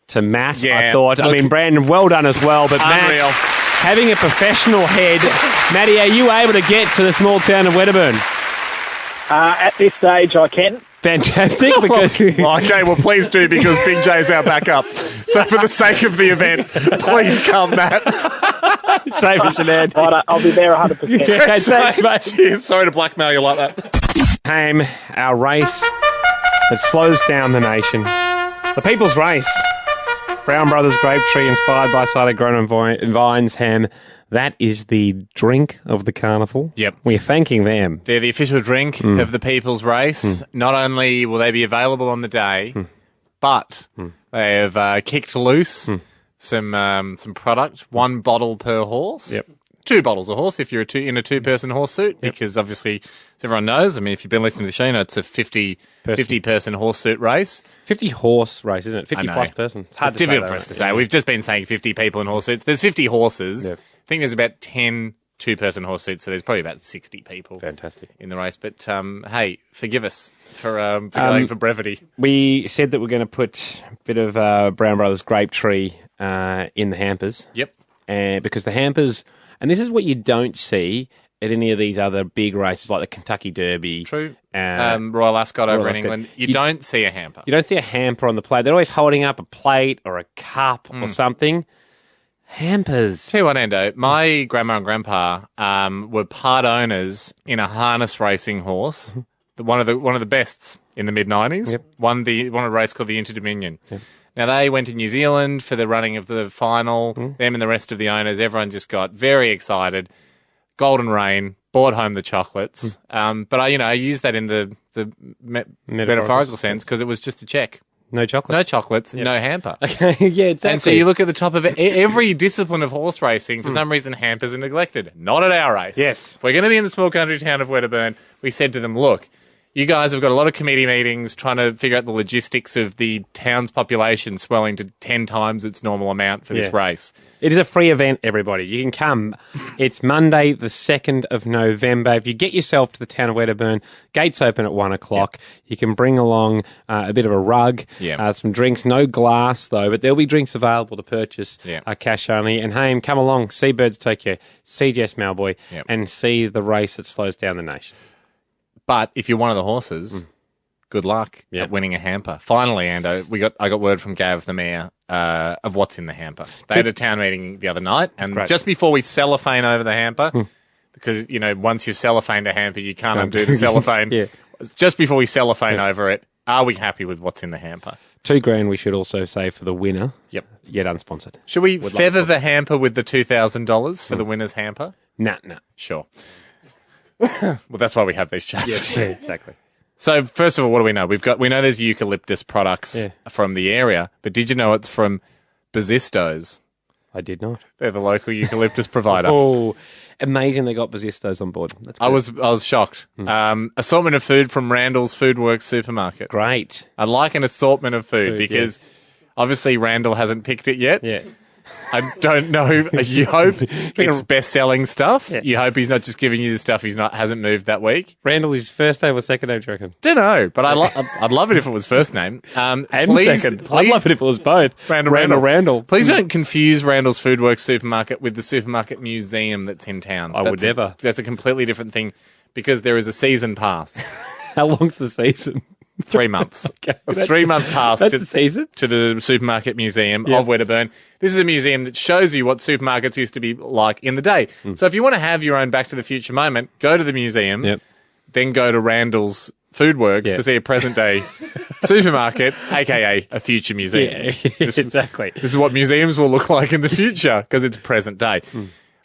[SPEAKER 1] to Matt.
[SPEAKER 2] Yeah,
[SPEAKER 1] I mean, Brandon, well done as well, but
[SPEAKER 2] unreal.
[SPEAKER 1] Matt, having a professional head, Matty, are you able to get to the small town of Wedderburn?
[SPEAKER 13] At this stage, I can.
[SPEAKER 1] Fantastic. Because
[SPEAKER 2] okay, well, please do, because Big J's our backup. So for the sake of the event, please come, Matt.
[SPEAKER 1] Hamish and Andy.
[SPEAKER 13] I'll be there 100%.
[SPEAKER 1] Yeah, thanks, mate.
[SPEAKER 2] Cheers. Sorry to blackmail you like that.
[SPEAKER 1] Haim, our race that slows down the nation. The People's Race. Brown Brothers Grape Tree, inspired by cider grown on vines, Ham. That is the drink of the carnival.
[SPEAKER 2] Yep.
[SPEAKER 1] We're thanking them.
[SPEAKER 2] They're the official drink of the People's Race. Not only will they be available on the day, but they have kicked loose some product. 1 bottle per horse.
[SPEAKER 1] Yep.
[SPEAKER 2] 2 bottles a horse if you're in a two-person horse suit, because obviously, as everyone knows, I mean, if you've been listening to the show, you know it's a 50-person horse suit race.
[SPEAKER 1] 50 horse race, isn't it? 50 plus person.
[SPEAKER 2] It's difficult for us to say. We've just been saying 50 people in horse suits. There's 50 horses. Yep. I think there's about 10 two-person horse suits, so there's probably about 60 people.
[SPEAKER 1] Fantastic.
[SPEAKER 2] In the race. But, hey, forgive us for going for brevity.
[SPEAKER 1] We said that we're going to put a bit of Brown Brothers Grape Tree in the hampers.
[SPEAKER 2] Yep.
[SPEAKER 1] Because the hampers... And this is what you don't see at any of these other big races like the Kentucky Derby.
[SPEAKER 2] True. Royal Ascot over in England. You don't see a hamper.
[SPEAKER 1] You don't see a hamper on the plate. They're always holding up a plate or a cup or something. Hampers.
[SPEAKER 2] Tell you what, Endo, my grandma and grandpa were part owners in a harness racing horse, one of the bests in the mid-90s.
[SPEAKER 1] Yep.
[SPEAKER 2] Won a race called the Inter-Dominion. Yep. Now, they went to New Zealand for the running of the final. Them and the rest of the owners, everyone just got very excited. Golden Rain, brought home the chocolates. But I used that in the metaphorical sense because it was just a check.
[SPEAKER 1] No chocolates.
[SPEAKER 2] No chocolates, no hamper.
[SPEAKER 1] Okay, yeah, exactly.
[SPEAKER 2] And so you look at the top of it, every discipline of horse racing, for some reason, hampers are neglected. Not at our race.
[SPEAKER 1] Yes.
[SPEAKER 2] If we're going to be in the small country town of Wedderburn, we said to them, look, You guys have got a lot of committee meetings trying to figure out the logistics of the town's population swelling to 10 times its normal amount for this race.
[SPEAKER 1] It is a free event, everybody. You can come. It's Monday, the 2nd of November. If you get yourself to the town of Wedderburn, gates open at 1 o'clock. You can bring along a bit of a rug, some drinks, no glass though, but there'll be drinks available to purchase, cash only. And hey, come along, see Birds Tokyo, see Jess Malboy, and see the race that slows down the nation.
[SPEAKER 2] But if you're one of the horses, good luck at winning a hamper. Finally, Ando, I got word from Gav, the mayor, of what's in the hamper. They had a town meeting the other night, and just before we cellophane over the hamper, because, once you've cellophaned a hamper, you can't undo the cellophane. Just before we cellophane over it, are we happy with what's in the hamper?
[SPEAKER 1] $2,000 we should also say for the winner. Yet unsponsored.
[SPEAKER 2] Should we feather the hamper with the $2,000 for the winner's hamper?
[SPEAKER 1] Nah.
[SPEAKER 2] Sure. Well, that's why we have these chats.
[SPEAKER 1] Yeah, exactly.
[SPEAKER 2] So, first of all, what do we know? We know there's eucalyptus products from the area, but did you know it's from Bazistos?
[SPEAKER 1] I did not.
[SPEAKER 2] They're the local eucalyptus provider.
[SPEAKER 1] Oh, amazing! They got Bazistos on board. That's
[SPEAKER 2] I was shocked. Assortment of food from Randall's Foodworks supermarket.
[SPEAKER 1] Great.
[SPEAKER 2] I like an assortment of food because obviously Randall hasn't picked it yet.
[SPEAKER 1] Yeah.
[SPEAKER 2] I don't know. You hope it's best-selling stuff. Yeah. You hope he's not just giving you the stuff hasn't moved that week.
[SPEAKER 1] Randall is first name or second name, do you reckon?
[SPEAKER 2] Don't know, but I'd love it if it was first name.
[SPEAKER 1] And second. I'd love it if it was both. Randall.
[SPEAKER 2] Please don't confuse Randall's Foodworks supermarket with the supermarket museum that's in town.
[SPEAKER 1] I would never.
[SPEAKER 2] That's a completely different thing because there is a season pass.
[SPEAKER 1] How long's the season?
[SPEAKER 2] 3 months. Okay. A 3-month pass
[SPEAKER 1] to
[SPEAKER 2] the Supermarket Museum of Wedderburn. This is a museum that shows you what supermarkets used to be like in the day. So if you want to have your own Back to the Future moment, go to the museum, then go to Randall's Foodworks to see a present-day supermarket, a.k.a. a future museum.
[SPEAKER 1] Exactly.
[SPEAKER 2] This is what museums will look like in the future because it's present day.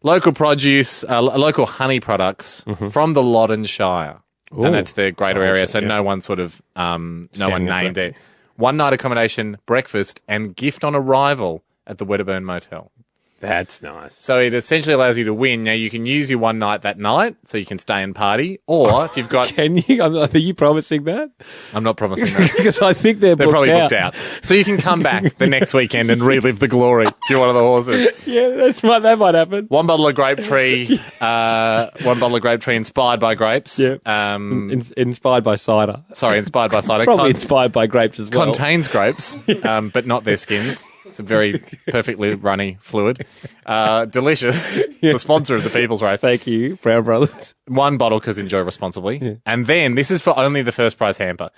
[SPEAKER 2] Local produce, local honey products from the Loddon Shire. Ooh. And that's the greater area, so no one sort of, no one named it. 1 night accommodation, breakfast, and gift on arrival at the Wedderburn Motel.
[SPEAKER 1] That's nice.
[SPEAKER 2] So it essentially allows you to win. Now, you can use your 1 night that night, so you can stay and party, or if you've got...
[SPEAKER 1] Can you? Are you promising that?
[SPEAKER 2] I'm not promising that.
[SPEAKER 1] Because I think they're
[SPEAKER 2] probably booked out. So you can come back the next weekend and relive the glory if you're one of the horses.
[SPEAKER 1] Yeah, that might happen.
[SPEAKER 2] 1 bottle of grape tree, 1 bottle of grape tree inspired by grapes.
[SPEAKER 1] Yeah. Inspired by cider.
[SPEAKER 2] Sorry, inspired by cider.
[SPEAKER 1] Probably inspired by grapes as well.
[SPEAKER 2] Contains grapes, but not their skins. It's a very perfectly runny fluid. Delicious. The sponsor of the People's Race.
[SPEAKER 1] Thank you, Brown Brothers.
[SPEAKER 2] 1 bottle because enjoy responsibly. Yeah. And then, this is for only the first prize hamper.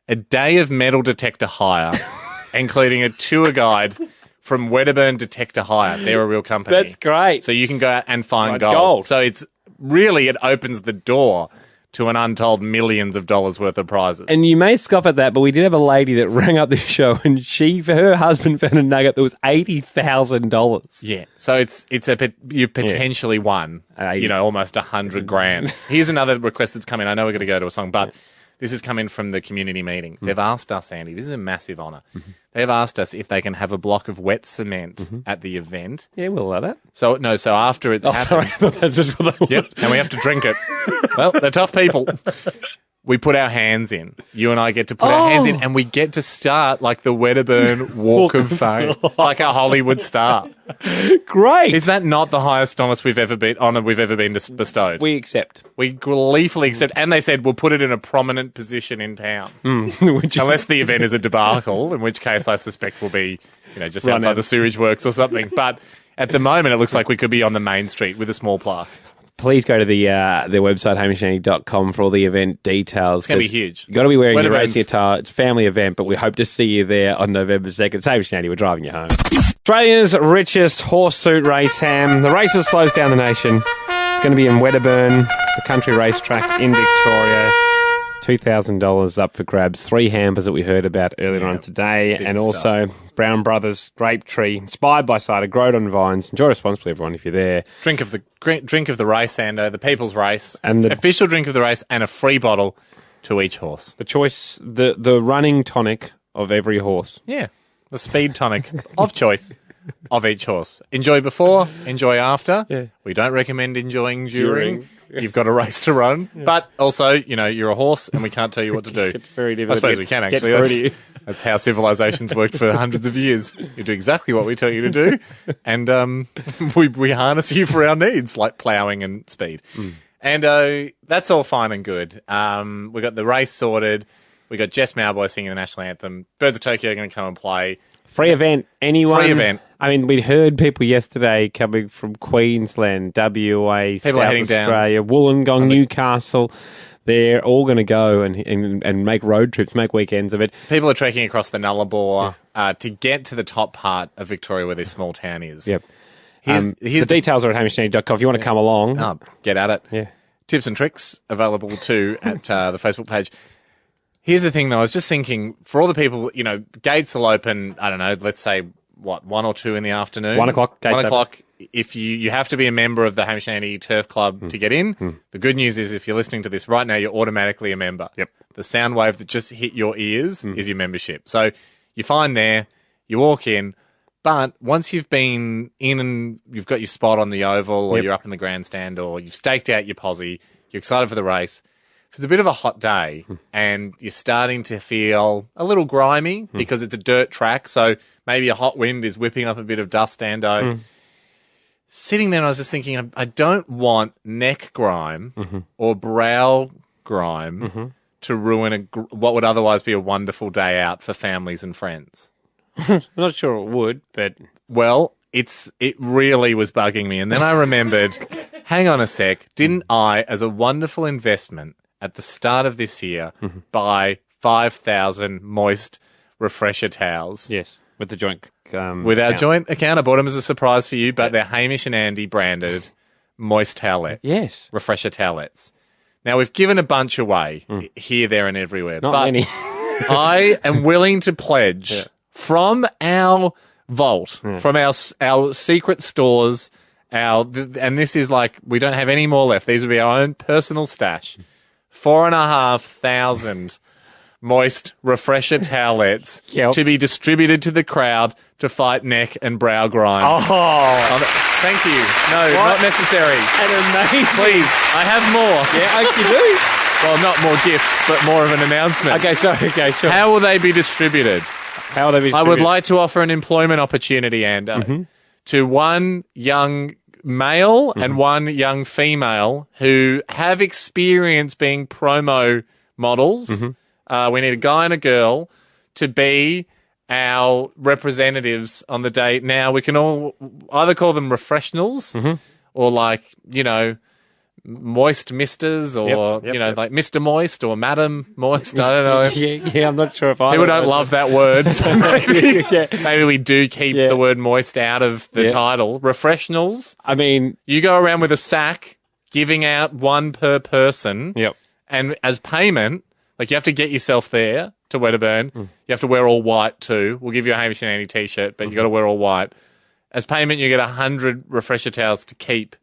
[SPEAKER 2] A day of metal detector hire, including a tour guide from Wedderburn Detector Hire. They're a real company.
[SPEAKER 1] That's great.
[SPEAKER 2] So you can go out and find gold. So it opens the door to an untold millions of dollars worth of prizes.
[SPEAKER 1] And you may scoff at that, but we did have a lady that rang up this show and for her husband found a nugget that was $80,000.
[SPEAKER 2] Yeah. So you've potentially won, almost $100,000. Here's another request that's come in. I know we're going to go to a song, but this has come in from the community meeting. They've asked us, Andy, this is a massive honour. They've asked us if they can have a block of wet cement at the event.
[SPEAKER 1] Yeah, we'll allow that.
[SPEAKER 2] So after it happens...
[SPEAKER 1] Sorry, I thought that's just what they
[SPEAKER 2] Yep, and we have to drink it. Well, they're tough people. We put our hands in. You and I get to put our hands in, and we get to start like the Wedderburn Walk of Fame. It's like a Hollywood star.
[SPEAKER 1] Great.
[SPEAKER 2] Is that not the highest honour we've ever been bestowed?
[SPEAKER 1] We accept.
[SPEAKER 2] We gleefully accept. And they said we'll put it in a prominent position in town. Unless the event is a debacle, in which case I suspect we'll be, just outside the sewage works or something. But at the moment, it looks like we could be on the main street with a small plaque.
[SPEAKER 1] Please go to their website, hamishandandy.com, for all the event details.
[SPEAKER 2] It's going to be huge.
[SPEAKER 1] You've got to be wearing your racing attire. It's a family event, but we hope to see you there on November 2nd. It's Hamish and Andy. We're driving you home. Australia's richest horse suit race, Ham. The race that slows down the nation. It's going to be in Wedderburn, the country racetrack in Victoria. $2,000 up for grabs. 3 hampers that we heard about earlier on today. And also Brown Brothers Grape Tree, inspired by cider, growed on vines. Enjoy responsibly, everyone, if you're there.
[SPEAKER 2] Drink of the race, Ando, the People's Race. And the official drink of the race and a free bottle to each horse.
[SPEAKER 1] The choice, the running tonic of every horse.
[SPEAKER 2] Yeah, the speed tonic of choice. of each horse. Enjoy before, enjoy after. Yeah. We don't recommend enjoying during. You've got a race to run. Yeah. But also, you're a horse and we can't tell you what to do.
[SPEAKER 1] It's very difficult.
[SPEAKER 2] I suppose we can, actually. That's how civilizations worked for hundreds of years. You do exactly what we tell you to do, and we harness you for our needs, like ploughing and speed. And that's all fine and good. We got the race sorted. We got Jess Mauboy singing the national anthem. Birds of Tokyo are going to come and play.
[SPEAKER 1] Free event. Anyone?
[SPEAKER 2] Free event.
[SPEAKER 1] I mean, we heard people yesterday coming from Queensland, WA, people South heading Australia, down. Wollongong, Newcastle. They're all going to go and make road trips, make weekends of it.
[SPEAKER 2] People are trekking across the Nullarbor to get to the top part of Victoria where this small town is.
[SPEAKER 1] Yep. Here's the details are at hamishandandy.com. If you want to come along.
[SPEAKER 2] Get at it.
[SPEAKER 1] Yeah.
[SPEAKER 2] Tips and tricks available too at the Facebook page. Here's the thing, though. I was just thinking, for all the people, gates will open, I don't know, let's say, 1 or 2 in the afternoon?
[SPEAKER 1] 1 o'clock.
[SPEAKER 2] 1 o'clock. If you have to be a member of the Hamish and Andy Turf Club to get in. The good news is if you're listening to this right now, you're automatically a member.
[SPEAKER 1] Yep.
[SPEAKER 2] The sound wave that just hit your ears is your membership. So you find there, you walk in, but once you've been in and you've got your spot on the oval or you're up in the grandstand or you've staked out your posse, you're excited for the race, if it's a bit of a hot day and you're starting to feel a little grimy because it's a dirt track, so maybe a hot wind is whipping up a bit of dust, sitting there, I was just thinking, I don't want neck grime or brow grime to ruin what would otherwise be a wonderful day out for families and friends.
[SPEAKER 1] I'm not sure it would, but...
[SPEAKER 2] Well, it really was bugging me. And then I remembered, hang on a sec, didn't I, as a wonderful investment at the start of this year, buy 5,000 moist refresher towels?
[SPEAKER 1] Yes, with the joint
[SPEAKER 2] with our joint account. I bought them as a surprise for you, but they're Hamish and Andy branded moist towelettes.
[SPEAKER 1] Yes.
[SPEAKER 2] Refresher towelettes. Now, we've given a bunch away here, there, and everywhere.
[SPEAKER 1] Not many.
[SPEAKER 2] I am willing to pledge from our vault, from our secret stores, and this is like, we don't have any more left. These will be our own personal stash. 4,500 moist refresher towelettes to be distributed to the crowd to fight neck and brow grime. Thank you. No, not necessary.
[SPEAKER 1] And amazing.
[SPEAKER 2] Please, I have more.
[SPEAKER 1] Yeah, you do.
[SPEAKER 2] Well, not more gifts, but more of an announcement.
[SPEAKER 1] Okay, sure.
[SPEAKER 2] How will they be distributed? I would like to offer an employment opportunity, Ando, to one young male and one young female who have experience being promo models. We need a guy and a girl to be our representatives on the day. Now, we can all either call them refressionals or moist misters or, like Mr. Moist or Madam Moist. I don't know.
[SPEAKER 1] Yeah, I'm not sure if
[SPEAKER 2] People don't love that word. So maybe we do keep the word moist out of the title. Refressionals.
[SPEAKER 1] I mean,
[SPEAKER 2] you go around with a sack giving out one per person.
[SPEAKER 1] Yep.
[SPEAKER 2] And as payment, like you have to get yourself there to Wedderburn. You have to wear all white too. We'll give you a Hamish and Andy t-shirt, but you got to wear all white. As payment, you get 100 refresher towels to keep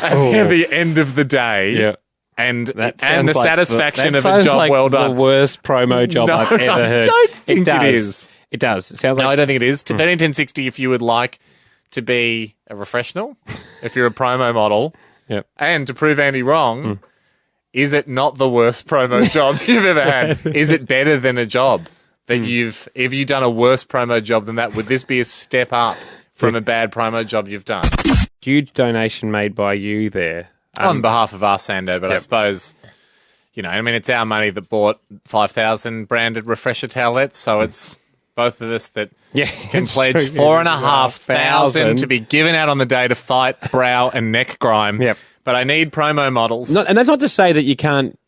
[SPEAKER 2] at the end of the day.
[SPEAKER 1] Yeah.
[SPEAKER 2] And the satisfaction of a job well done.
[SPEAKER 1] The worst promo job I've ever heard.
[SPEAKER 2] I don't think it is.
[SPEAKER 1] It does. It sounds like...
[SPEAKER 2] No, I don't think it is. To 131060, if you would like to be a refressional, if you're a promo model, and to prove Andy wrong, is it not the worst promo job you've ever had? Is it better than a job that have you done a worse promo job than that? Would this be a step up from a bad promo job you've done?
[SPEAKER 1] Huge donation made by you there.
[SPEAKER 2] On behalf of us, Sando, but I suppose, it's our money that bought 5,000 branded refresher towelettes, so it's both of us that can pledge 4,500 to be given out on the day to fight brow and neck grime.
[SPEAKER 1] Yep.
[SPEAKER 2] But I need promo models.
[SPEAKER 1] And that's not to say that you can't.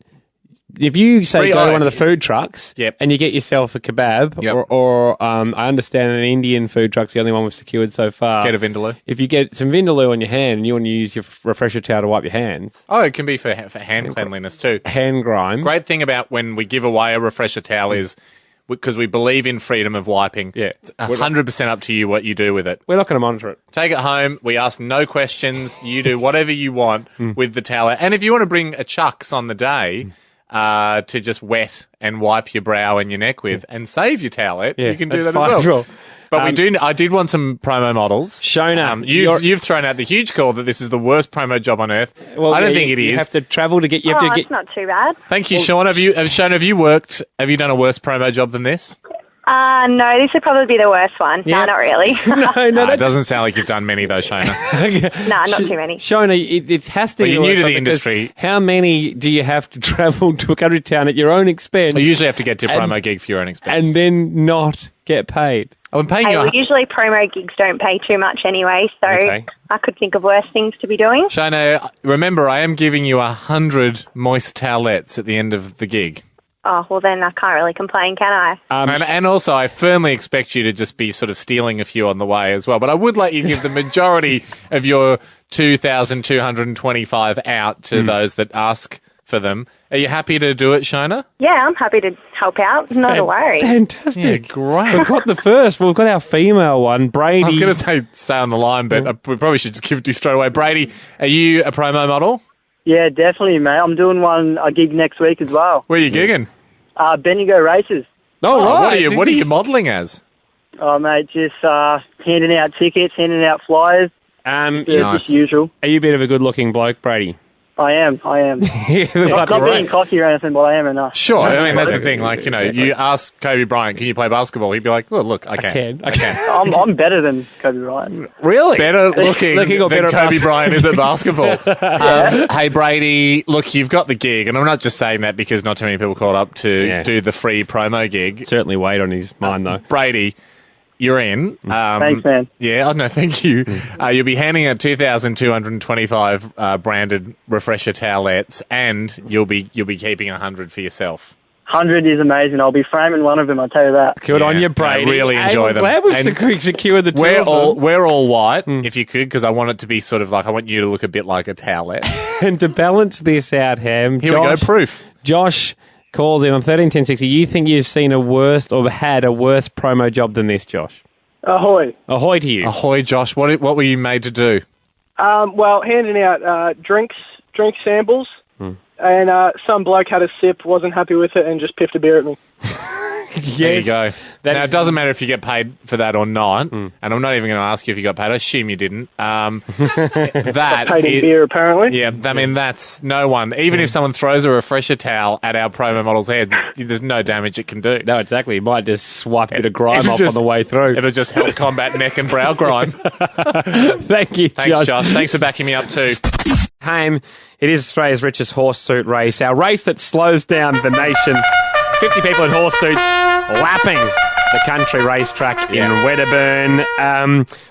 [SPEAKER 1] If you say go to one of the food trucks and you get yourself a kebab, or I understand an Indian food truck's the only one we've secured so far.
[SPEAKER 2] Get a Vindaloo.
[SPEAKER 1] If you get some Vindaloo on your hand and you want to use your refresher towel to wipe your hands.
[SPEAKER 2] Oh, it can be for hand cleanliness too.
[SPEAKER 1] Hand grime.
[SPEAKER 2] Great thing about when we give away a refresher towel is because we believe in freedom of wiping.
[SPEAKER 1] Yeah.
[SPEAKER 2] It's 100% up to you what you do with it.
[SPEAKER 1] We're not going to monitor it.
[SPEAKER 2] Take it home. We ask no questions. You do whatever you want with the towel. And if you want to bring a Chucks on the day... to just wet and wipe your brow and your neck with and save your towelette, you can do that as well. But I did want some promo models.
[SPEAKER 1] Shona,
[SPEAKER 2] you've thrown out the huge call that this is the worst promo job on earth.
[SPEAKER 1] Well,
[SPEAKER 2] I don't think it is.
[SPEAKER 1] You have to travel to get. You have to get.
[SPEAKER 11] It's not too bad.
[SPEAKER 2] Thank you, Sean. Have you done a worse promo job than this?
[SPEAKER 11] No, this would probably be the worst one. No, not really.
[SPEAKER 1] no,
[SPEAKER 2] it doesn't sound like you've done many though, Shona.
[SPEAKER 11] No, not too many.
[SPEAKER 1] Shona, it has to be.
[SPEAKER 2] You're new to the industry.
[SPEAKER 1] How many do you have to travel to a country town at your own expense?
[SPEAKER 2] You usually have to get to a promo gig for your own expense.
[SPEAKER 1] And then not get paid.
[SPEAKER 2] I'm paying you.
[SPEAKER 11] Usually promo gigs don't pay too much anyway, so I could think of worse things to be doing.
[SPEAKER 2] Shona, remember, I am giving you 100 moist towelettes at the end of the gig.
[SPEAKER 11] Oh, well then I can't really complain, can I?
[SPEAKER 2] And also, I firmly expect you to just be sort of stealing a few on the way as well. But I would let you give the majority of your 2,225 out to those that ask for them. Are you happy to do it, Shona?
[SPEAKER 11] Yeah, I'm happy to help out. Not a worry.
[SPEAKER 1] Fantastic.
[SPEAKER 2] Yeah, great.
[SPEAKER 1] We've got the first. We've got our female one, Brady.
[SPEAKER 2] I was going to say stay on the line, but we probably should just give it to you straight away. Brady, are you a promo model?
[SPEAKER 15] Yeah, definitely, mate. I'm doing a gig next week as well.
[SPEAKER 2] Where are you gigging?
[SPEAKER 15] Bendigo Races.
[SPEAKER 2] Oh, right. What are you modelling as?
[SPEAKER 15] Oh, mate, just handing out tickets, handing out flyers. Just usual.
[SPEAKER 1] Are you a bit of a good-looking bloke, Brady?
[SPEAKER 15] I am. Not being cocky or anything, but I am enough.
[SPEAKER 2] Sure, I mean, that's the thing. Like, you ask Kobe Bryant, can you play basketball? He'd be like, well, look, I can.
[SPEAKER 15] I'm better than Kobe Bryant.
[SPEAKER 2] Really? Better looking than Kobe Bryant is at basketball. Hey, Brady, look, you've got the gig, and I'm not just saying that because not too many people called up to do the free promo gig.
[SPEAKER 1] Certainly weighed on his mind, though.
[SPEAKER 2] Brady, you're in.
[SPEAKER 15] Thanks, man.
[SPEAKER 2] Yeah, no, thank you. You'll be handing out 2,225 branded refresher towelettes, and you'll be keeping 100 for yourself.
[SPEAKER 15] 100 is amazing. I'll be framing one of them, I'll tell you that.
[SPEAKER 1] Good on you, Brady.
[SPEAKER 2] I really enjoy them.
[SPEAKER 1] Glad we've secured the two of them.
[SPEAKER 2] We're all white, if you could, because I want it to be sort of like, I want you to look a bit like a towelette.
[SPEAKER 1] And to balance this out, Ham,
[SPEAKER 2] here we go, proof.
[SPEAKER 1] Josh calls in on 131060. You think you've seen a worse or had a worse promo job than this, Josh?
[SPEAKER 15] Ahoy.
[SPEAKER 1] Ahoy to you.
[SPEAKER 2] Ahoy, Josh. What were you made to do?
[SPEAKER 16] Well, handing out drink samples, and some bloke had a sip, wasn't happy with it, and just piffed a beer at me.
[SPEAKER 2] Yes. There you go. Now, it doesn't matter if you get paid for that or not, and I'm not even going to ask you if you got paid. I assume you didn't. That
[SPEAKER 16] paid in beer, apparently.
[SPEAKER 2] Yeah, I mean, that's no one. Even if someone throws a refresher towel at our promo models' heads, there's no damage it can do.
[SPEAKER 1] No, exactly. It might just swipe a bit of grime off on the way through.
[SPEAKER 2] It'll just help combat neck and brow grime.
[SPEAKER 1] Thank you,
[SPEAKER 2] Thanks, Josh. Thanks for backing me up, too.
[SPEAKER 1] Ham, it is Australia's richest horse suit race, our race that slows down the nation. 50 people in horse suits lapping the country racetrack in Wedderburn.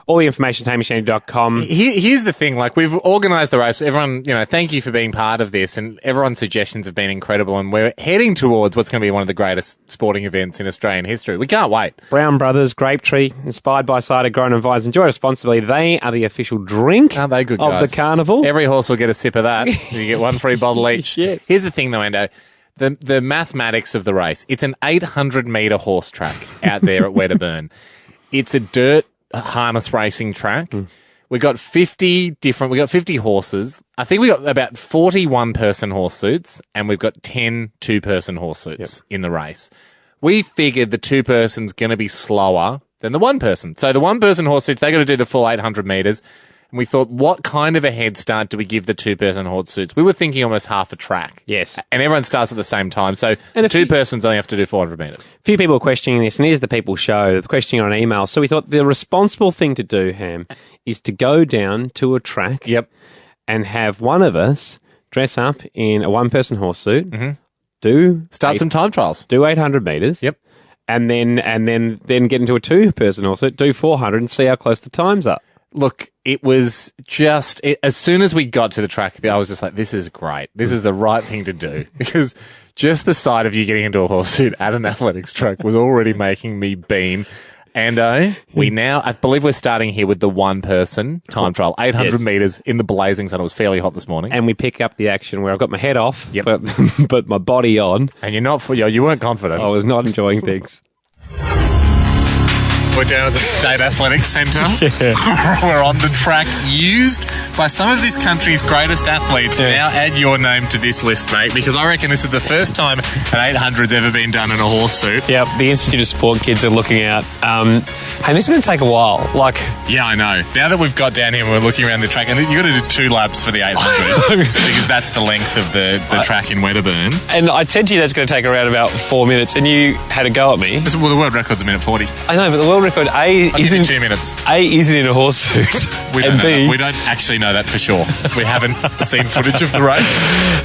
[SPEAKER 1] All the information at hamishandandy.com.
[SPEAKER 2] Here's the thing, like, we've organised the race. Everyone, thank you for being part of this, and everyone's suggestions have been incredible, and we're heading towards what's going to be one of the greatest sporting events in Australian history. We can't wait.
[SPEAKER 1] Brown Brothers Grape Tree, inspired by cider grown and vines. Enjoy responsibly. They are the official drink
[SPEAKER 2] Aren't they good,
[SPEAKER 1] of
[SPEAKER 2] guys?
[SPEAKER 1] the carnival.
[SPEAKER 2] Every horse will get a sip of that. You get one free bottle each.
[SPEAKER 1] Yes.
[SPEAKER 2] Here's the thing, though, Endo. The mathematics of the race. It's an 800-metre horse track out there at Wedderburn. It's a dirt harness racing track. We got 50 horses. I think we got about 40 one-person horse suits, and we've got 10 two-person horse suits in the race. We figured the two-person's going to be slower than the one-person. So the one-person horse suits, they got to do the full 800 metres. And we thought, what kind of a head start do we give the two-person horse suits? We were thinking almost half a track.
[SPEAKER 1] Yes.
[SPEAKER 2] And everyone starts at the same time. So two-persons only have to do 400 metres.
[SPEAKER 1] A few people are questioning this, and here's the people show, questioning on email. So we thought the responsible thing to do, Ham, is to go down to a track and have one of us dress up in a one-person horse suit,
[SPEAKER 2] start some time trials.
[SPEAKER 1] Do 800 metres.
[SPEAKER 2] Yep.
[SPEAKER 1] And then get into a two-person horse suit, do 400 and see how close the times are.
[SPEAKER 2] Look, it was just, as soon as we got to the track, I was just like, this is great. This is the right thing to do. Because just the sight of you getting into a horse suit at an athletics track was already making me beam. And I believe we're starting here with the one-person time trial, 800 metres in the blazing sun. It was fairly hot this morning.
[SPEAKER 1] And we pick up the action where I've got my head off, but my body on.
[SPEAKER 2] And you weren't confident.
[SPEAKER 1] I was not enjoying things.
[SPEAKER 2] We're down at the State Athletics Centre. We're on the track used by some of this country's greatest athletes. Now add your name to this list, mate, because I reckon this is the first time an 800's ever been done in a horse suit.
[SPEAKER 1] Yep, the Institute of Sport kids are looking out. Hey, this is going to take a while.
[SPEAKER 2] Yeah, I know. Now that we've got down here and we're looking around the track, and you've got to do 2 laps for the 800 because that's the length of the track in Wedderburn.
[SPEAKER 1] And I said to you that's going to take around about 4 minutes, and you had a go at me.
[SPEAKER 2] Well, the world record's a minute 40.
[SPEAKER 1] I know, but the world record isn't
[SPEAKER 2] 2 minutes.
[SPEAKER 1] Isn't in a horse suit.
[SPEAKER 2] We don't know that. We don't actually know that for sure. We haven't seen footage of the race.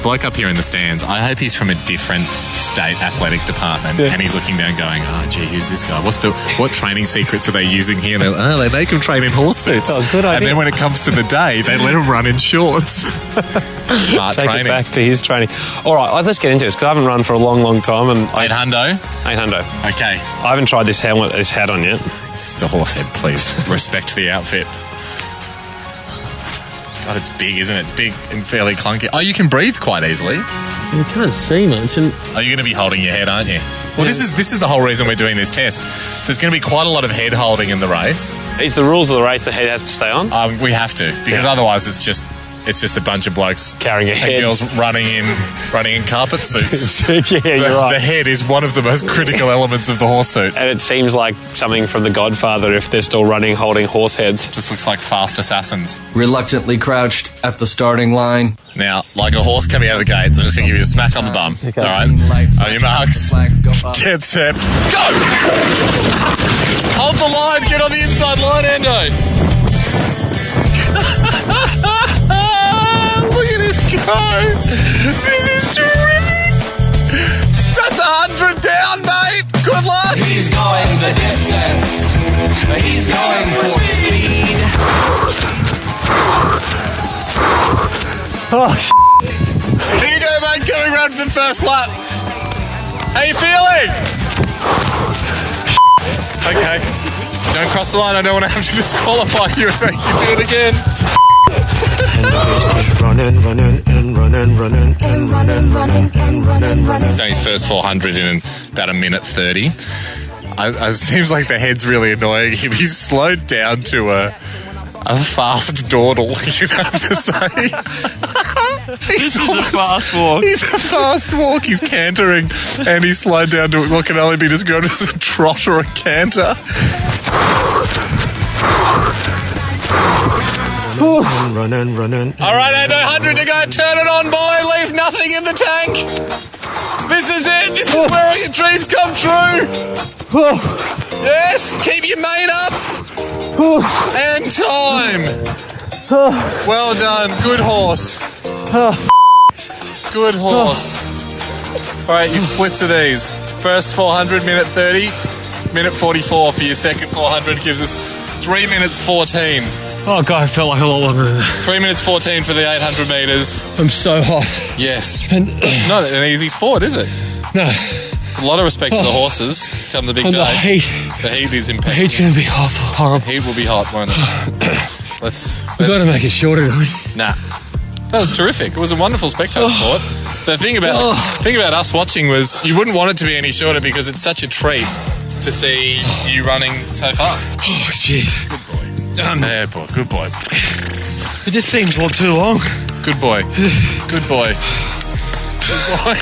[SPEAKER 2] Bloke up here in the stands, I hope he's from a different state athletic department, and he's looking down going, oh, gee, who's this guy? What training secrets are they using here? And they make him train in horse suits.
[SPEAKER 1] Oh, good idea.
[SPEAKER 2] And then when it comes to the day, they let him run in shorts. Smart
[SPEAKER 1] Take
[SPEAKER 2] training.
[SPEAKER 1] it back to his training. All right, let's get into this because I haven't run for a long, long time. And
[SPEAKER 2] 800?
[SPEAKER 1] 800.
[SPEAKER 2] Okay.
[SPEAKER 1] I haven't tried this hat on yet.
[SPEAKER 2] It's a horse head, please. Respect the outfit. God, it's big, isn't it? It's big and fairly clunky. Oh, you can breathe quite easily.
[SPEAKER 1] You can't see much. And
[SPEAKER 2] you're going to be holding your head, aren't you? Well, this is the whole reason we're doing this test. So there's going to be quite a lot of head holding in the race.
[SPEAKER 1] Is the rules of the race the head has to stay on?
[SPEAKER 2] We have to, because otherwise it's just a bunch of blokes
[SPEAKER 1] carrying a head,
[SPEAKER 2] and girls running in carpet suits.
[SPEAKER 1] You're right.
[SPEAKER 2] The head is one of the most critical elements of the horse suit.
[SPEAKER 1] And it seems like something from The Godfather if they're still running holding horse heads.
[SPEAKER 2] Just looks like fast assassins.
[SPEAKER 17] Reluctantly crouched at the starting line.
[SPEAKER 2] Now, like a horse coming out of the gates, I'm just going to give you a smack on the bum. Okay. All right? On your marks. Get set. Go! Hold the line. Get on the inside line, Ando. Look at him go. This is terrific. That's 100 down, mate. Good luck.
[SPEAKER 6] He's going the distance. He's going for speed.
[SPEAKER 2] Oh, here you go, mate. Going round for the first lap. How you feeling? Okay. Don't cross the line. I don't want to have to disqualify you and make you do it again.
[SPEAKER 6] Running.
[SPEAKER 2] He's done his first 400 in about a minute 30. It seems like the head's really annoying him. He's slowed down to a fast dawdle, you'd have to say.
[SPEAKER 6] This is a fast walk.
[SPEAKER 2] He's a fast walk. He's cantering, and he's slowed down to what can only be described as a trot or a canter.
[SPEAKER 6] Running.
[SPEAKER 2] All right, Ando, 100 to go. Turn it on, boy. Leave nothing in the tank. This is it. This is where all your dreams come true. Yes, keep your mate up. And time. Well done. Good horse. Good horse. All right, your splits are these. First 400, minute 30. Minute 44 for your second 400 gives us 3 minutes 14.
[SPEAKER 1] Oh, God, I felt like a lot longer than that.
[SPEAKER 2] 3 minutes 14 for the 800 metres.
[SPEAKER 1] I'm so hot.
[SPEAKER 2] Yes. And it's not an easy sport, is it?
[SPEAKER 1] No.
[SPEAKER 2] A lot of respect to the horses come the big day.
[SPEAKER 1] The heat.
[SPEAKER 2] The heat is impactful.
[SPEAKER 1] The heat's going to be hot. Horrible.
[SPEAKER 2] The heat will be hot, won't it?
[SPEAKER 1] We've got to make it shorter, don't we?
[SPEAKER 2] Nah. That was terrific. It was a wonderful spectator sport. The thing about us watching was you wouldn't want it to be any shorter because it's such a treat to see you running so far.
[SPEAKER 1] Oh, jeez.
[SPEAKER 2] Good boy. Yeah, boy. Good boy.
[SPEAKER 1] It just seems a lot too long.
[SPEAKER 2] Good boy. Good boy. Good boy.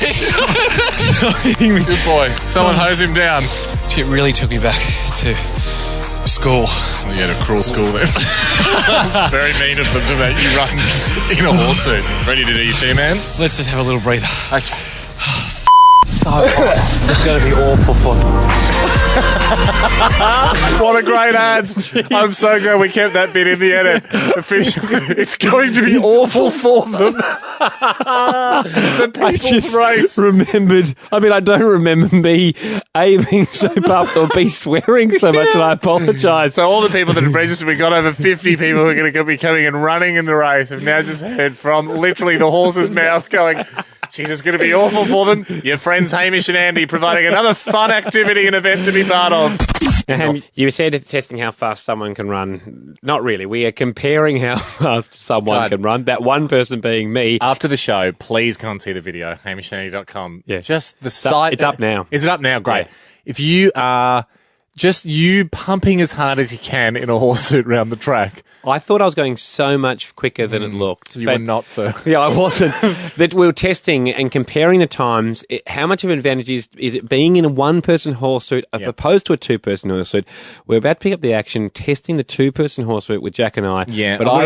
[SPEAKER 2] Good boy. Someone hose him down.
[SPEAKER 1] It really took me back to school.
[SPEAKER 2] Well, you had a cruel school then. That's very mean of them to make you run in a horse suit. Ready to do your two-man?
[SPEAKER 1] Let's just have a little breather.
[SPEAKER 2] Okay.
[SPEAKER 1] So hot. It's going to be awful for
[SPEAKER 2] What a great ad. I'm so glad we kept that bit in the edit. It's going to be awful for them. The people's race.
[SPEAKER 1] Remembered. I mean, I don't remember me being so puffed or be swearing so much, and I apologise.
[SPEAKER 2] So all the people that have registered, we got over 50 people who are going to be coming and running in the race. Have now just heard from literally the horse's mouth going, "Jeez, it's going to be awful for them." Your friends Hamish and Andy providing another fun activity and event to be part of.
[SPEAKER 1] Now, you said testing how fast someone can run. Not really. We are comparing how fast someone can run. That one person being me.
[SPEAKER 2] After the show, please go and see the video, hamishandandy.com.
[SPEAKER 1] Yeah.
[SPEAKER 2] Just the site.
[SPEAKER 1] It's up now.
[SPEAKER 2] Is it up now? Great.
[SPEAKER 1] Yeah.
[SPEAKER 2] If you are just you pumping as hard as you can in a horse suit around the track.
[SPEAKER 1] I thought I was going so much quicker than it looked.
[SPEAKER 2] You were not, sir.
[SPEAKER 1] Yeah, I wasn't. That we were testing and comparing the times. How much of an advantage is it being in a one-person horse suit as opposed to a two-person horse suit? We're about to pick up the action, testing the two-person horse suit with Jack and I.
[SPEAKER 2] Yeah, but I would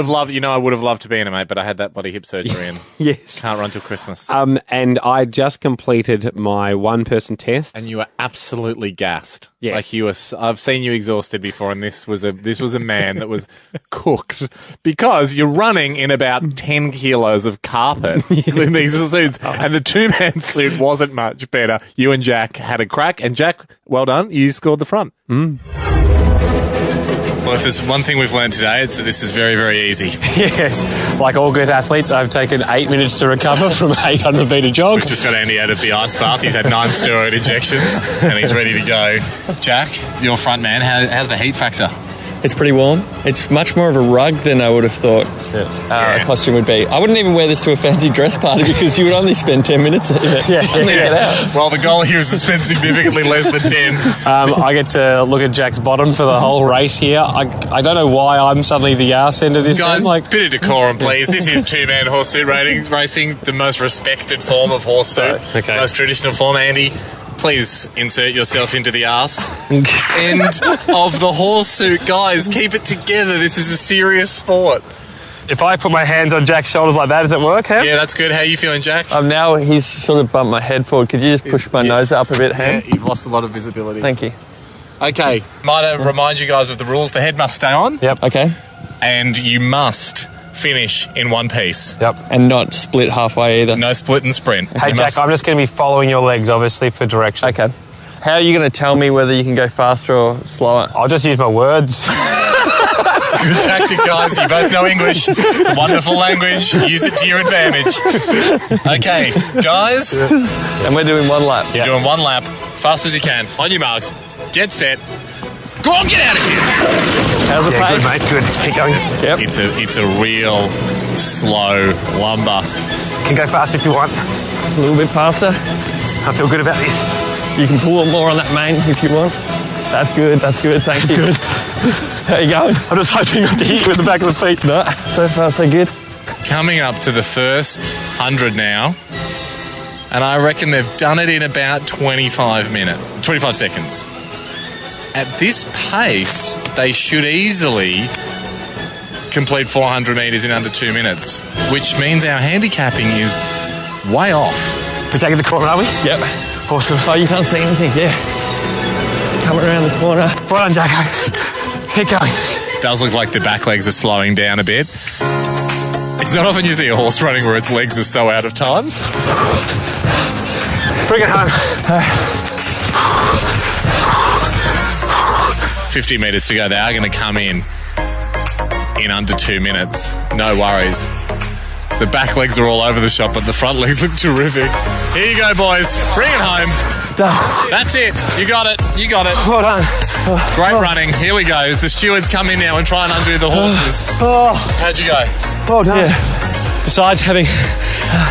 [SPEAKER 2] have loved to be in it, mate, but I had that bloody hip surgery and
[SPEAKER 1] yes,
[SPEAKER 2] can't run till Christmas.
[SPEAKER 1] And I just completed my one-person test.
[SPEAKER 2] And you were absolutely gassed.
[SPEAKER 1] Yes.
[SPEAKER 2] Like you were, I've seen you exhausted before, and this was a man that was cooked because you're running in about 10 kilos of carpet in these suits, and the two-man suit wasn't much better. You and Jack had a crack, and Jack, well done, you scored the front.
[SPEAKER 18] Well, if there's one thing we've learned today, it's that this is very, very easy.
[SPEAKER 1] Yes. Like all good athletes, I've taken 8 minutes to recover from 800 metre jog.
[SPEAKER 18] We've just got Andy out of the ice bath. He's had 9 steroid injections and he's ready to go. Jack, your front man, how's the heat factor?
[SPEAKER 19] It's pretty warm. It's much more of a rug than I would have thought a costume would be. I wouldn't even wear this to a fancy dress party because you would only spend 10 minutes in it. Get out.
[SPEAKER 18] Well, the goal here is to spend significantly less than 10.
[SPEAKER 1] I get to look at Jack's bottom for the whole race here. I don't know why I'm suddenly the arse end of this.
[SPEAKER 18] Guys, bit of decorum, please. This is two-man horse suit racing, the most respected form of horse suit, most traditional form. Andy, please insert yourself into the arse end of the horse suit. Guys, keep it together. This is a serious sport.
[SPEAKER 1] If I put my hands on Jack's shoulders like that, does it work, Ham?
[SPEAKER 18] Yeah, that's good. How are you feeling, Jack?
[SPEAKER 19] Now he's sort of bumped my head forward. Could you just push my nose up a bit, Ham?
[SPEAKER 18] Yeah, you've lost a lot of visibility.
[SPEAKER 19] Thank you.
[SPEAKER 18] Okay, might I remind you guys of the rules. The head must stay on.
[SPEAKER 19] Yep. Okay.
[SPEAKER 18] And you must finish in one piece.
[SPEAKER 1] Yep.
[SPEAKER 19] And not split halfway either.
[SPEAKER 18] No split and sprint.
[SPEAKER 1] Hey, Jack, I'm just going to be following your legs, obviously, for direction.
[SPEAKER 19] Okay. How are you going to tell me whether you can go faster or slower?
[SPEAKER 1] I'll just use my words.
[SPEAKER 18] It's a good tactic, guys. You both know English. It's a wonderful language. Use it to your advantage. Okay, guys.
[SPEAKER 19] And we're doing one lap.
[SPEAKER 18] You're doing one lap. Fast as you can. On your marks. Get set. Go on, get out of here.
[SPEAKER 19] How's the pace?
[SPEAKER 1] Good, mate. Good. Keep going.
[SPEAKER 19] Yep.
[SPEAKER 18] It's a real slow lumber.
[SPEAKER 1] Can go fast if you want.
[SPEAKER 19] A little bit faster.
[SPEAKER 1] I feel good about this.
[SPEAKER 19] You can pull more on that mane if you want. That's good. Thank you.
[SPEAKER 1] Good.
[SPEAKER 19] How you going?
[SPEAKER 1] I'm just hoping not to hit you in the back of the feet.
[SPEAKER 19] No, so far so good.
[SPEAKER 18] Coming up to the first 100 now, and I reckon they've done it in about 25 seconds. At this pace, they should easily complete 400 metres in under 2 minutes, which means our handicapping is way off.
[SPEAKER 1] We're taking the corner, are we?
[SPEAKER 19] Yep.
[SPEAKER 1] Awesome.
[SPEAKER 19] Oh, you can't see anything, Coming around the corner.
[SPEAKER 1] Well done, Jacko. Keep going.
[SPEAKER 18] Does look like the back legs are slowing down a bit. It's not often you see a horse running where its legs are so out of time.
[SPEAKER 1] Bring it home.
[SPEAKER 18] 50 metres to go. They are going to come in under 2 minutes. No worries. The back legs are all over the shop, but the front legs look terrific. Here you go, boys. Bring it home.
[SPEAKER 1] Done.
[SPEAKER 18] That's it. You got it.
[SPEAKER 1] Well done.
[SPEAKER 18] Great running. Here we go. As the stewards come in now and try and undo the horses. How'd you go?
[SPEAKER 1] Well done. Yeah. Besides having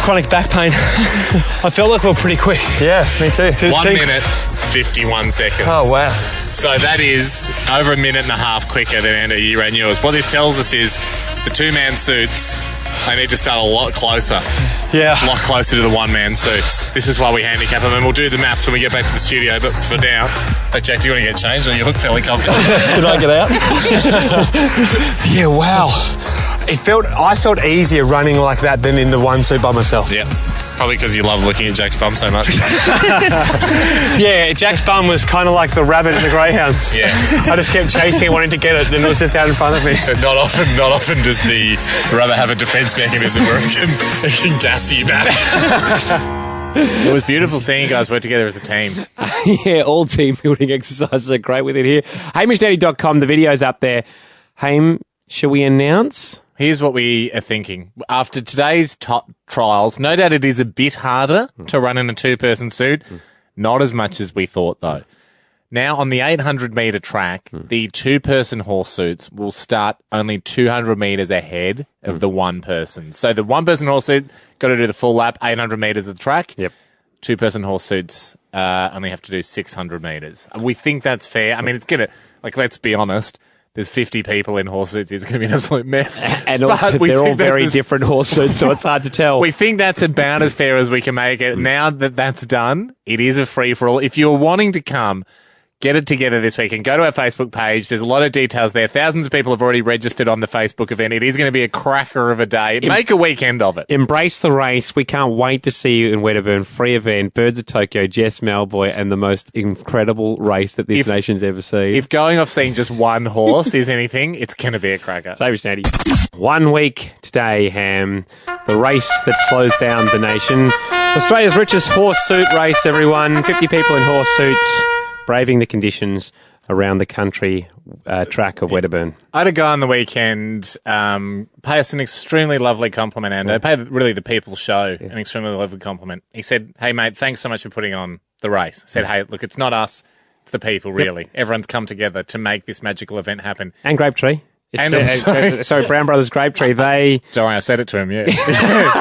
[SPEAKER 1] chronic back pain, I felt like we were pretty quick.
[SPEAKER 19] Yeah, me too.
[SPEAKER 18] 1 minute, 51 seconds.
[SPEAKER 19] Oh, wow.
[SPEAKER 18] So that is over a minute and a half quicker than Andy, you ran yours. What this tells us is the two-man suits, they need to start a lot closer.
[SPEAKER 1] Yeah.
[SPEAKER 18] A lot closer to the one-man suits. This is why we handicap them, and we'll do the maths when we get back to the studio. But for now, hey, Jack, do you want to get changed, or you look fairly confident?
[SPEAKER 19] Can I get out?
[SPEAKER 1] Yeah, wow. I felt easier running like that than in the one suit by myself.
[SPEAKER 18] Yeah. Probably because you love looking at Jack's bum so much.
[SPEAKER 1] Yeah, Jack's bum was kind of like the rabbit in the greyhounds.
[SPEAKER 18] Yeah.
[SPEAKER 1] I just kept chasing, wanting to get it, and it was just out in front of me.
[SPEAKER 18] So not often does the rabbit have a defence mechanism where it can gas you back.
[SPEAKER 2] It was beautiful seeing you guys work together as a team.
[SPEAKER 1] Yeah, all team building exercises are great with it here. HamishAndy.com, the video's up there. Haim, shall we announce?
[SPEAKER 2] Here's what we are thinking. After today's top trials, no doubt it is a bit harder to run in a two-person suit. Not as much as we thought, though. Now, on the 800-metre track, the two-person horse suits will start only 200 metres ahead of the one-person. So the one-person horse suit got to do the full lap, 800 metres of the track.
[SPEAKER 1] Yep.
[SPEAKER 2] two-person horse suits only have to do 600 metres. We think that's fair. I mean, it's going to, let's be honest, there's 50 people in horse suits. It's going to be an absolute mess.
[SPEAKER 1] And also, they're all very different horse suits, so it's hard to tell.
[SPEAKER 2] We think that's about as fair as we can make it. Now that that's done, it is a free-for-all. If you're wanting to come, get it together this week and go to our Facebook page. There's a lot of details there. Thousands of people have already registered on the Facebook event. It is going to be a cracker of a day. Make a weekend of it.
[SPEAKER 1] Embrace the race. We can't wait to see you in Wedderburn. Free event, Birds of Tokyo, Jess Malboy, and the most incredible race that this nation's ever seen.
[SPEAKER 2] If going off seeing just one horse is anything, it's going to be a cracker.
[SPEAKER 1] Hamish and Andy. 1 week today, Ham. The race that slows down the nation. Australia's richest horse suit race, everyone. 50 people in horse suits, braving the conditions around the country track of Wedderburn.
[SPEAKER 2] I had a guy on the weekend pay us an extremely lovely compliment, and I paid really the People's Show an extremely lovely compliment. He said, "Hey, mate, thanks so much for putting on the race." I said, "Hey, look, it's not us, it's the people, really. Yep. Everyone's come together to make this magical event happen."
[SPEAKER 1] And Grape Tree. Brown Brothers Grape Tree.
[SPEAKER 2] Don't worry, I said it to him, yeah.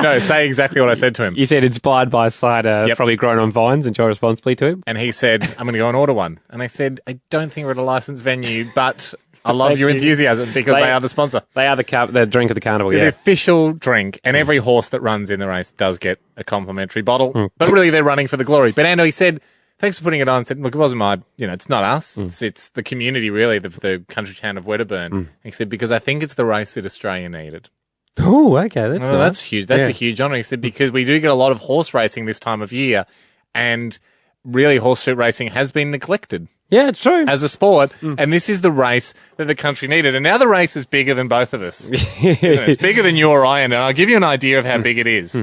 [SPEAKER 2] No, say exactly what I said to him.
[SPEAKER 1] You said inspired by cider, probably grown on vines. Enjoy responsibly to him.
[SPEAKER 2] And he said, "I'm going to go and order one." And I said, "I don't think we're at a licensed venue, but I love your enthusiasm because they are the sponsor."
[SPEAKER 1] They are the drink of the carnival,
[SPEAKER 2] the official drink. And every horse that runs in the race does get a complimentary bottle. But really, they're running for the glory. But Ando, he said, thanks for putting it on. Said, look, it wasn't my, it's not us. It's the community, really, the country town of Wedderburn. He said, because I think it's the race that Australia needed.
[SPEAKER 1] Oh, okay.
[SPEAKER 2] That's huge. That's a huge honour. He said, because we do get a lot of horse racing this time of year, and really horse suit racing has been neglected.
[SPEAKER 1] Yeah, it's true.
[SPEAKER 2] As a sport, and this is the race that the country needed. And now the race is bigger than both of us. It's bigger than you or I, and I'll give you an idea of how big it is.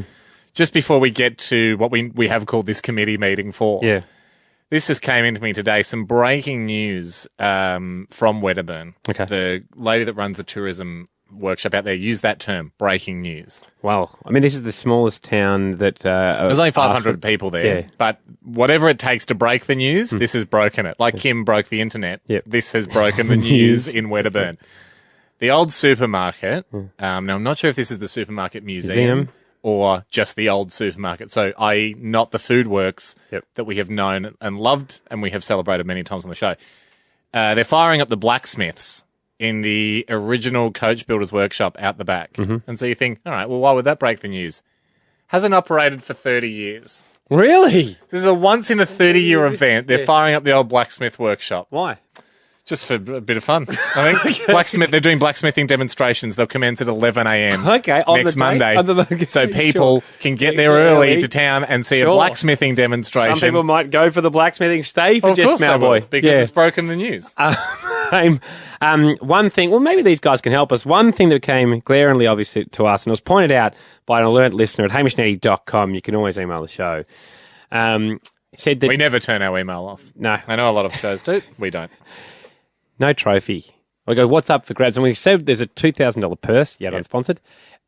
[SPEAKER 2] Just before we get to what we have called this committee meeting for.
[SPEAKER 1] Yeah.
[SPEAKER 2] This just came into me today. Some breaking news from Wedderburn.
[SPEAKER 1] Okay.
[SPEAKER 2] The lady that runs the tourism workshop out there used that term, breaking news.
[SPEAKER 1] Wow. I mean, this is the smallest town that...
[SPEAKER 2] There's only 500 people there. But whatever it takes to break the news, this has broken it. Like Kim broke the internet, this has broken the news in Wedderburn. The old supermarket, now I'm not sure if this is the supermarket museum. Or just the old supermarket. So, i.e. not the food works that we have known and loved and we have celebrated many times on the show. They're firing up the blacksmiths in the original Coach Builders Workshop out the back. And so you think, all right, well, why would that break the news? Hasn't operated for 30 years.
[SPEAKER 1] Really?
[SPEAKER 2] This is a once-in-a-30-year event. They're firing up the old blacksmith workshop.
[SPEAKER 1] Why?
[SPEAKER 2] Just for a bit of fun, I think. They're doing blacksmithing demonstrations. They'll commence at 11 a.m. Next Monday. So people can get there early to town and see a blacksmithing demonstration.
[SPEAKER 1] Some people might go for the blacksmithing stay for Jess Malboy.
[SPEAKER 2] Because it's broken the news.
[SPEAKER 1] One thing, well, maybe these guys can help us. One thing that became glaringly obvious to us, and it was pointed out by an alert listener at hamishandandy.com. You can always email the show. Said that
[SPEAKER 2] we never turn our email off.
[SPEAKER 1] No.
[SPEAKER 2] I know a lot of shows do. We don't.
[SPEAKER 1] No trophy. We go, what's up for grabs? And we said there's a $2,000 purse, unsponsored.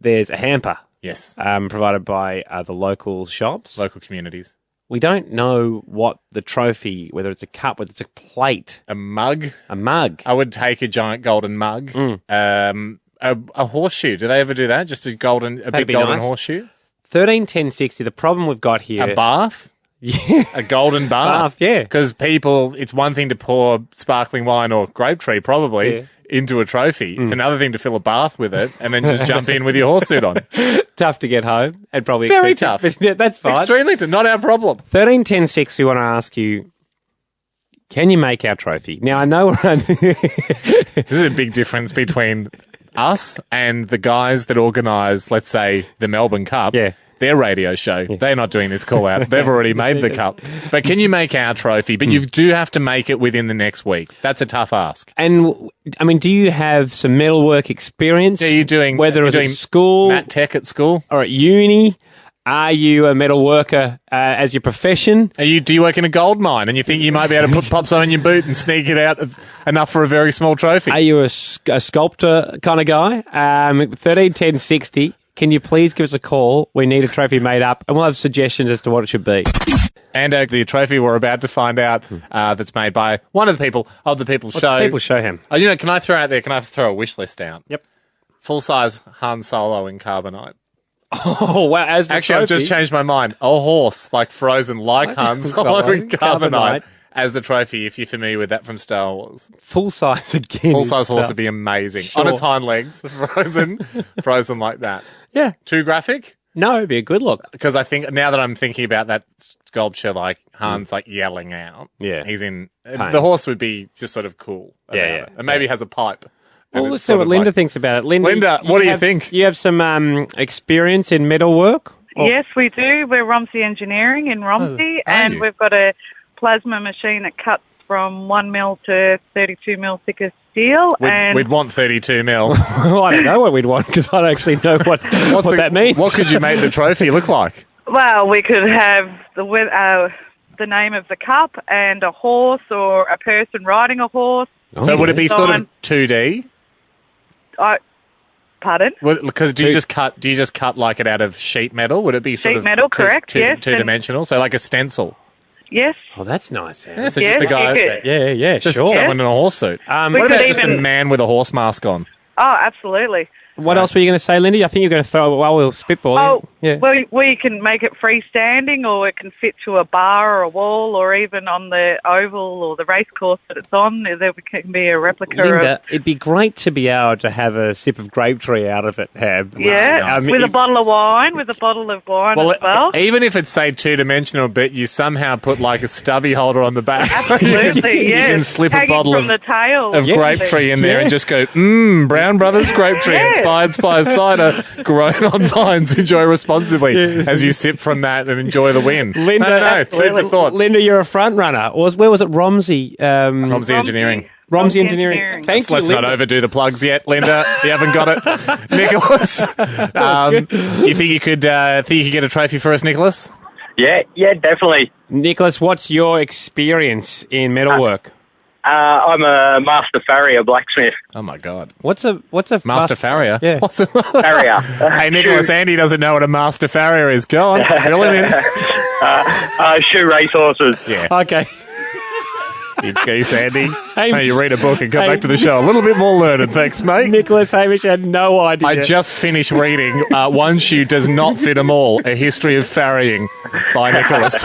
[SPEAKER 1] There's a hamper.
[SPEAKER 2] Yes.
[SPEAKER 1] Provided by the local shops.
[SPEAKER 2] Local communities.
[SPEAKER 1] We don't know what the trophy, whether it's a cup, whether it's a plate.
[SPEAKER 2] A mug.
[SPEAKER 1] A mug.
[SPEAKER 2] I would take a giant golden mug. A horseshoe. Do they ever do that? Just a big golden horseshoe?
[SPEAKER 1] 131060. The problem we've got here.
[SPEAKER 2] A bath?
[SPEAKER 1] Yeah.
[SPEAKER 2] A golden bath.
[SPEAKER 1] Yeah.
[SPEAKER 2] Because it's one thing to pour sparkling wine or grape tree probably into a trophy. It's another thing to fill a bath with it and then just jump in with your horse suit on.
[SPEAKER 1] Tough to get home and probably
[SPEAKER 2] very tough.
[SPEAKER 1] But that's fine.
[SPEAKER 2] Extremely tough. Not our problem.
[SPEAKER 1] 131060, we want to ask you, can you make our trophy? Now, I know
[SPEAKER 2] this is a big difference between us and the guys that organise, let's say, the Melbourne Cup.
[SPEAKER 1] Yeah.
[SPEAKER 2] Their radio show. They're not doing this call out. They've already made the cup. But can you make our trophy? But you do have to make it within the next week. That's a tough ask.
[SPEAKER 1] And, I mean, do you have some metalwork experience?
[SPEAKER 2] Yeah, you're doing...
[SPEAKER 1] Whether it's at school...
[SPEAKER 2] Mat Tech at school?
[SPEAKER 1] Or at uni? Are you a metal worker as your profession?
[SPEAKER 2] Do you work in a gold mine and you think you might be able to pop something in your boot and sneak it out enough for a very small trophy?
[SPEAKER 1] Are you a sculptor kind of guy? 131060... Can you please give us a call? We need a trophy made up, and we'll have suggestions as to what it should be.
[SPEAKER 2] And the trophy we're about to find out that's made by one of the people of the People's Show.
[SPEAKER 1] What's the People's Show, Ham?
[SPEAKER 2] Can I throw out there? Can I throw a wish list out?
[SPEAKER 1] Yep.
[SPEAKER 2] Full-size Han Solo in carbonite.
[SPEAKER 1] Oh, wow.
[SPEAKER 2] Actually, I've just changed my mind. A horse, like frozen, like Han's carbonite. As the trophy, if you're familiar with that from Star Wars.
[SPEAKER 1] Full size again.
[SPEAKER 2] Full size horse would be amazing. Sure. On its hind legs, frozen like that.
[SPEAKER 1] Yeah.
[SPEAKER 2] Too graphic?
[SPEAKER 1] No, it'd be a good look.
[SPEAKER 2] Because I think now that I'm thinking about that sculpture, like Han's like yelling out.
[SPEAKER 1] Yeah.
[SPEAKER 2] He's in. The horse would be just sort of cool.
[SPEAKER 1] Yeah.
[SPEAKER 2] And maybe has a pipe.
[SPEAKER 1] Well, let's see what Linda thinks about it.
[SPEAKER 2] Linda, what do you think?
[SPEAKER 1] You have some experience in metalwork?
[SPEAKER 20] Yes, we do. We're Romsey Engineering in Romsey, and we've got a plasma machine that cuts from 1 mil to 32 mil thicker steel.
[SPEAKER 2] We'd want 32 mil.
[SPEAKER 1] Well, I don't know what we'd want because I don't actually know what that means.
[SPEAKER 2] What could you make the trophy look like?
[SPEAKER 20] Well, we could have the name of the cup and a horse or a person riding a horse.
[SPEAKER 2] So would it be sort of 2D?
[SPEAKER 20] Pardon?
[SPEAKER 2] Because do you just cut like it out of sheet metal? Would it be sort
[SPEAKER 20] sheet
[SPEAKER 2] of
[SPEAKER 20] metal? Correct. Yes.
[SPEAKER 2] Two-dimensional, so like a stencil.
[SPEAKER 20] Yes.
[SPEAKER 1] Oh, that's nice.
[SPEAKER 2] Yeah, so just a guy.
[SPEAKER 1] Yeah,
[SPEAKER 2] just
[SPEAKER 1] sure.
[SPEAKER 2] someone in a horse suit. What about just a man with a horse mask on?
[SPEAKER 20] Oh, absolutely.
[SPEAKER 1] What else were you going to say, Lindy? I think you're going to throw while we'll spitball.
[SPEAKER 20] Oh, yeah. Well, we can make it freestanding, or it can fit to a bar or a wall, or even on the oval or the race course that it's on. There can be a replica.
[SPEAKER 1] Linda, it'd be great to be able to have a sip of grape tree out of it, Hab.
[SPEAKER 20] Yeah, with a bottle of wine, as well.
[SPEAKER 2] Even if it's, say, two-dimensional, but you somehow put like a stubby holder on the back.
[SPEAKER 20] Absolutely,
[SPEAKER 2] You can slip
[SPEAKER 20] hanging
[SPEAKER 2] a bottle
[SPEAKER 20] from the tail
[SPEAKER 2] of grape tree in there and just go, Brown Brothers grape tree, inspired by cider, grown on vines. Enjoy responsibly as you sip from that and enjoy the win.
[SPEAKER 1] Linda,
[SPEAKER 2] food for thought.
[SPEAKER 1] Linda, you're a front runner. Where was it? Romsey?
[SPEAKER 2] Romsey Engineering.
[SPEAKER 1] Romsey Engineering. Thank you,
[SPEAKER 2] Let's
[SPEAKER 1] Linda.
[SPEAKER 2] not overdo the plugs yet, Linda. You haven't got it. Nicholas, you think you could get a trophy for us, Nicholas?
[SPEAKER 21] Yeah, definitely.
[SPEAKER 1] Nicholas, what's your experience in metalwork?
[SPEAKER 21] I'm a master farrier blacksmith.
[SPEAKER 2] Oh my God!
[SPEAKER 1] What's a
[SPEAKER 2] master farrier?
[SPEAKER 1] Yeah,
[SPEAKER 2] what's a
[SPEAKER 21] farrier?
[SPEAKER 2] Hey, Nicholas, Andy doesn't know what a master farrier is. Go on, fill him in.
[SPEAKER 21] Shoe race horses.
[SPEAKER 2] Yeah.
[SPEAKER 1] Okay.
[SPEAKER 2] You goose, Andy. You read a book and come back to the show a little bit more learned. Thanks, mate.
[SPEAKER 1] Nicholas Hamish had no idea.
[SPEAKER 2] I just finished reading One Shoe Does Not Fit 'Em All, A History of Farrying by Nicholas.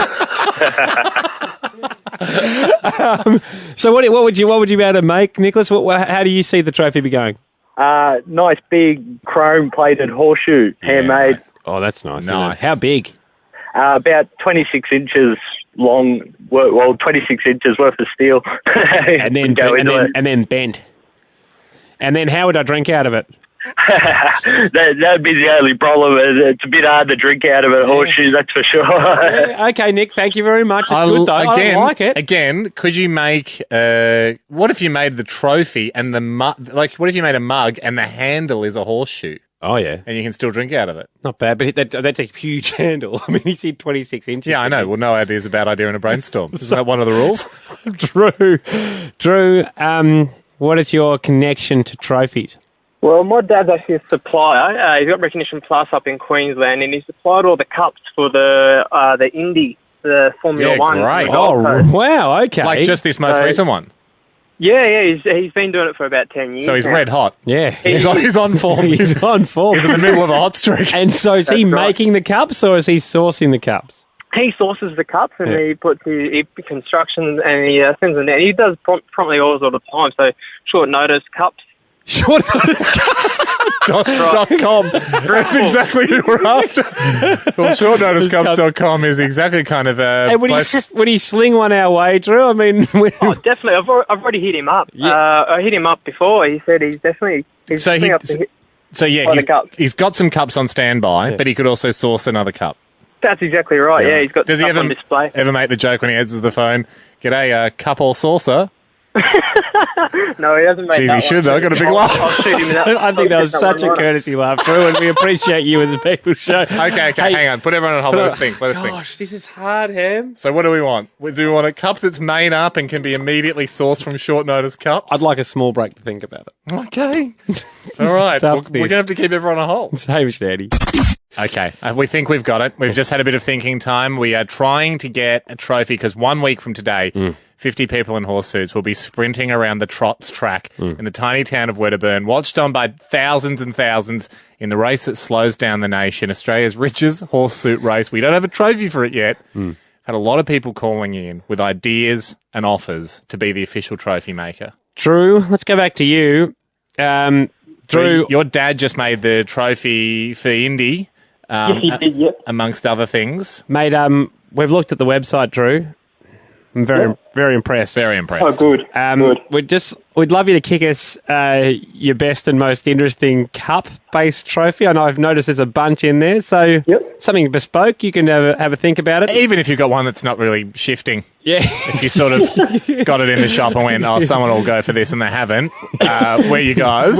[SPEAKER 1] So what would you be able to make, Nicholas? How do you see the trophy be going?
[SPEAKER 21] Nice big chrome plated horseshoe, handmade.
[SPEAKER 1] Nice. Oh, that's nice. How big?
[SPEAKER 21] About 26 inches long. Well, 26 inches worth of steel.
[SPEAKER 1] and then bent. And then how would I drink out of it?
[SPEAKER 21] That'd be the only problem. It's a bit hard to drink out of a horseshoe, that's for sure.
[SPEAKER 1] Okay, Nick, thank you very much. It's good, though. I like it.
[SPEAKER 2] Again, could you make... what if you made the trophy and the mug... Like, what if you made a mug and the handle is a horseshoe?
[SPEAKER 1] Oh, yeah.
[SPEAKER 2] And you can still drink out of it.
[SPEAKER 1] Not bad, but that's a huge handle. I mean, he said 26 inches.
[SPEAKER 2] Yeah, I know. Well, no idea is a bad idea in a brainstorm. Isn't that one of the rules?
[SPEAKER 1] Drew, what is your connection to trophies?
[SPEAKER 22] Well, my dad's actually a supplier. He's got Recognition Plus up in Queensland, and he supplied all the cups for the Indy, the Formula One.
[SPEAKER 2] Great.
[SPEAKER 1] Oh, wow, okay.
[SPEAKER 2] Like just this most recent one?
[SPEAKER 22] Yeah, he's been doing it for about 10 years.
[SPEAKER 2] So he's red hot.
[SPEAKER 1] Yeah.
[SPEAKER 2] He's on form.
[SPEAKER 1] He's on form.
[SPEAKER 2] He's in the middle of a hot streak.
[SPEAKER 1] And so is he making the cups or is he sourcing the cups?
[SPEAKER 22] He sources the cups and he puts the construction and he sends them down. He does promptly orders all the time, so short notice cups.
[SPEAKER 1] Short notice
[SPEAKER 2] .com. That's exactly what we're after. Well, shortnoticecups.com is exactly kind of a...
[SPEAKER 1] And when he sling one our way, Drew, I mean...
[SPEAKER 22] definitely. I've already hit him up. Yeah. I hit him up before. He said he's definitely... He's
[SPEAKER 2] got some cups on standby, but he could also source another cup.
[SPEAKER 22] That's exactly right, yeah. He's got stuff on display.
[SPEAKER 2] Ever make the joke when he answers the phone, "G'day, cup or saucer?"
[SPEAKER 22] No, he hasn't made that.
[SPEAKER 2] Jeez, he should, though. Got a big laugh.
[SPEAKER 22] I'll shoot him in that.
[SPEAKER 1] I think that was such a courtesy laugh, Drew, and we appreciate you and the people show.
[SPEAKER 2] Okay, hang on. Put everyone on hold. Let us think.
[SPEAKER 1] Gosh, this is hard, Ham.
[SPEAKER 2] So what do we want? Do we want a cup that's made up and can be immediately sourced from short notice cups?
[SPEAKER 1] I'd like a small break to think about it.
[SPEAKER 2] Okay. It's all right. We're going to have to keep everyone on hold.
[SPEAKER 1] It's Hamish and Andy.
[SPEAKER 2] Okay, we think we've got it. We've just had a bit of thinking time. We are trying to get a trophy because 1 week from today, 50 people in horse suits will be sprinting around the Trots track in the tiny town of Wedderburn, watched on by thousands and thousands in the race that slows down the nation, Australia's richest horse suit race. We don't have a trophy for it yet. Had a lot of people calling in with ideas and offers to be the official trophy maker.
[SPEAKER 1] Drew, let's go back to you. Drew,
[SPEAKER 2] your dad just made the trophy for Indy,
[SPEAKER 15] Yes, he did, yep.
[SPEAKER 2] amongst other things.
[SPEAKER 1] Mate, we've looked at the website, Drew. I'm very impressed.
[SPEAKER 2] Very impressed.
[SPEAKER 15] Oh, good. Good.
[SPEAKER 1] We'd love you to kick us your best and most interesting cup-based trophy. I know I've noticed there's a bunch in there, so something bespoke. You can have a think about it.
[SPEAKER 2] Even if you've got one that's not really shifting.
[SPEAKER 1] Yeah.
[SPEAKER 2] If you sort of got it in the shop and went, someone will go for this, and they haven't. Where you guys?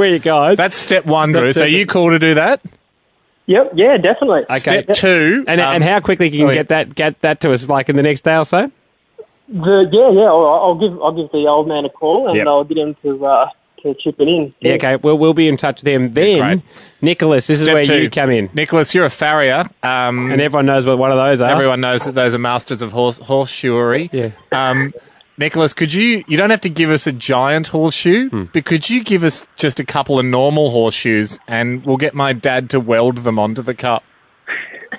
[SPEAKER 2] That's step one, Drew. So you cool to do that?
[SPEAKER 15] Yep. Yeah, definitely.
[SPEAKER 1] Okay.
[SPEAKER 2] Step two.
[SPEAKER 1] And how quickly can you get that to us, like in the next day or so?
[SPEAKER 15] I'll give the old man a call and I'll get him to chip it in.
[SPEAKER 1] Yeah, okay. We'll be in touch with him then. Nicholas, this is where you come in.
[SPEAKER 2] Nicholas, you're a farrier,
[SPEAKER 1] and everyone knows what one of those are.
[SPEAKER 2] Everyone knows that those are masters of horseshoery.
[SPEAKER 1] Yeah.
[SPEAKER 2] Nicholas, you don't have to give us a giant horseshoe, but could you give us just a couple of normal horseshoes, and we'll get my dad to weld them onto the cup.